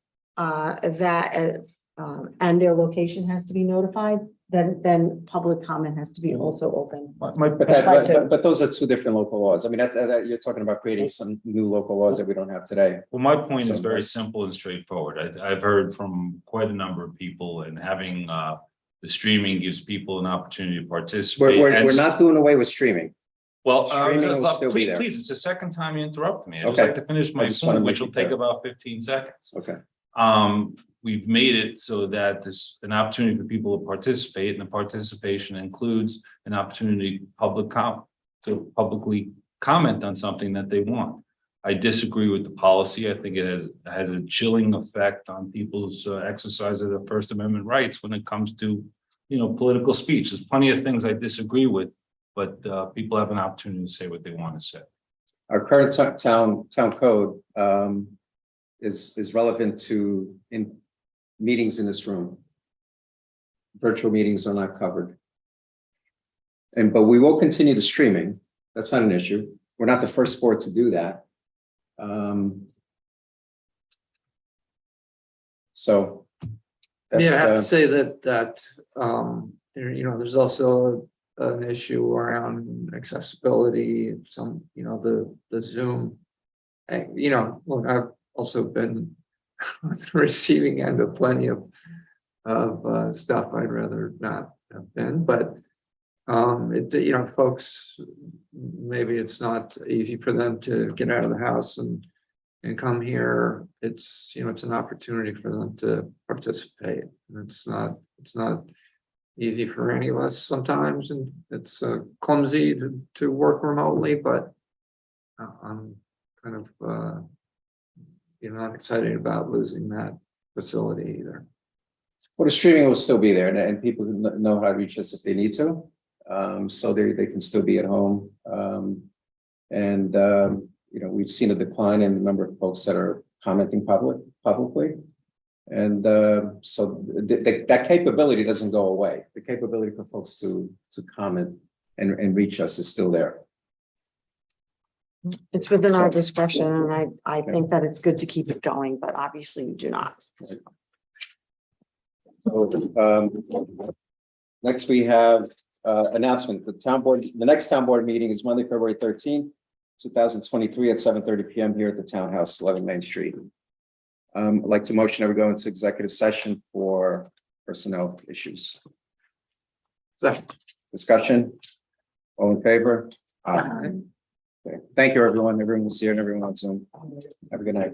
Speaker 3: and their location has to be notified, then public comment has to be also open.
Speaker 1: But those are two different local laws. I mean, you're talking about creating some new local laws that we don't have today.
Speaker 5: Well, my point is
Speaker 1: So-
Speaker 5: very simple and straightforward. I've heard from quite a number of people, and having the streaming gives people an opportunity to participate.
Speaker 1: We're
Speaker 5: and-
Speaker 1: not doing away with streaming.
Speaker 5: Well,
Speaker 1: streaming will still be
Speaker 5: please,
Speaker 1: there.
Speaker 5: please, it's the second time you interrupt me. I just
Speaker 1: Okay.
Speaker 5: like to finish my
Speaker 1: I just wanna
Speaker 5: point,
Speaker 1: make
Speaker 5: which will
Speaker 1: it
Speaker 5: take
Speaker 1: clear.
Speaker 5: about 15 seconds.
Speaker 1: Okay.
Speaker 5: We've made it so that there's an opportunity for people to participate, and the participation includes an opportunity to publicly comment on something that they want. I disagree with the policy. I think it has a chilling effect on people's exercise of their First Amendment rights when it comes to, political speech. There's plenty of things I disagree with, but people have an opportunity to say what they want to say.
Speaker 1: Our current town code is relevant to meetings in this room. Virtual meetings are not covered. but we will continue the streaming. That's not an issue. We're not the first sport to do that. So.
Speaker 9: Yeah, I have to
Speaker 1: That's,
Speaker 9: say there's also an issue around accessibility, some, the Zoom. Look, I've also been on the receiving end of plenty of stuff I'd rather not have been, but folks, maybe it's not easy for them to get out of the house and come here. It's an opportunity for them to participate. And it's not easy for any of us sometimes, and it's clumsy to work remotely, but I'm kind of not excited about losing that facility either.
Speaker 1: well, the streaming will still be there, and people know how to reach us if they need to. So they can still be at home. We've seen a decline in the number of folks that are commenting publicly. And so that capability doesn't go away. The capability for folks to comment and reach us is still there.
Speaker 3: It's within our discretion, and I think that it's good to keep it going, but obviously you do not.
Speaker 1: So next we have announcement. The next town board meeting is Monday, February 13th, 2023 at 7:30 p.m. here at the Townhouse, 11 Main Street. I'd like to motion that we go into executive session for personnel issues.
Speaker 9: Second.
Speaker 1: Discussion? All in favor? Aye. Okay. Thank you, everyone. Everyone was here and everyone on Zoom. Have a good night.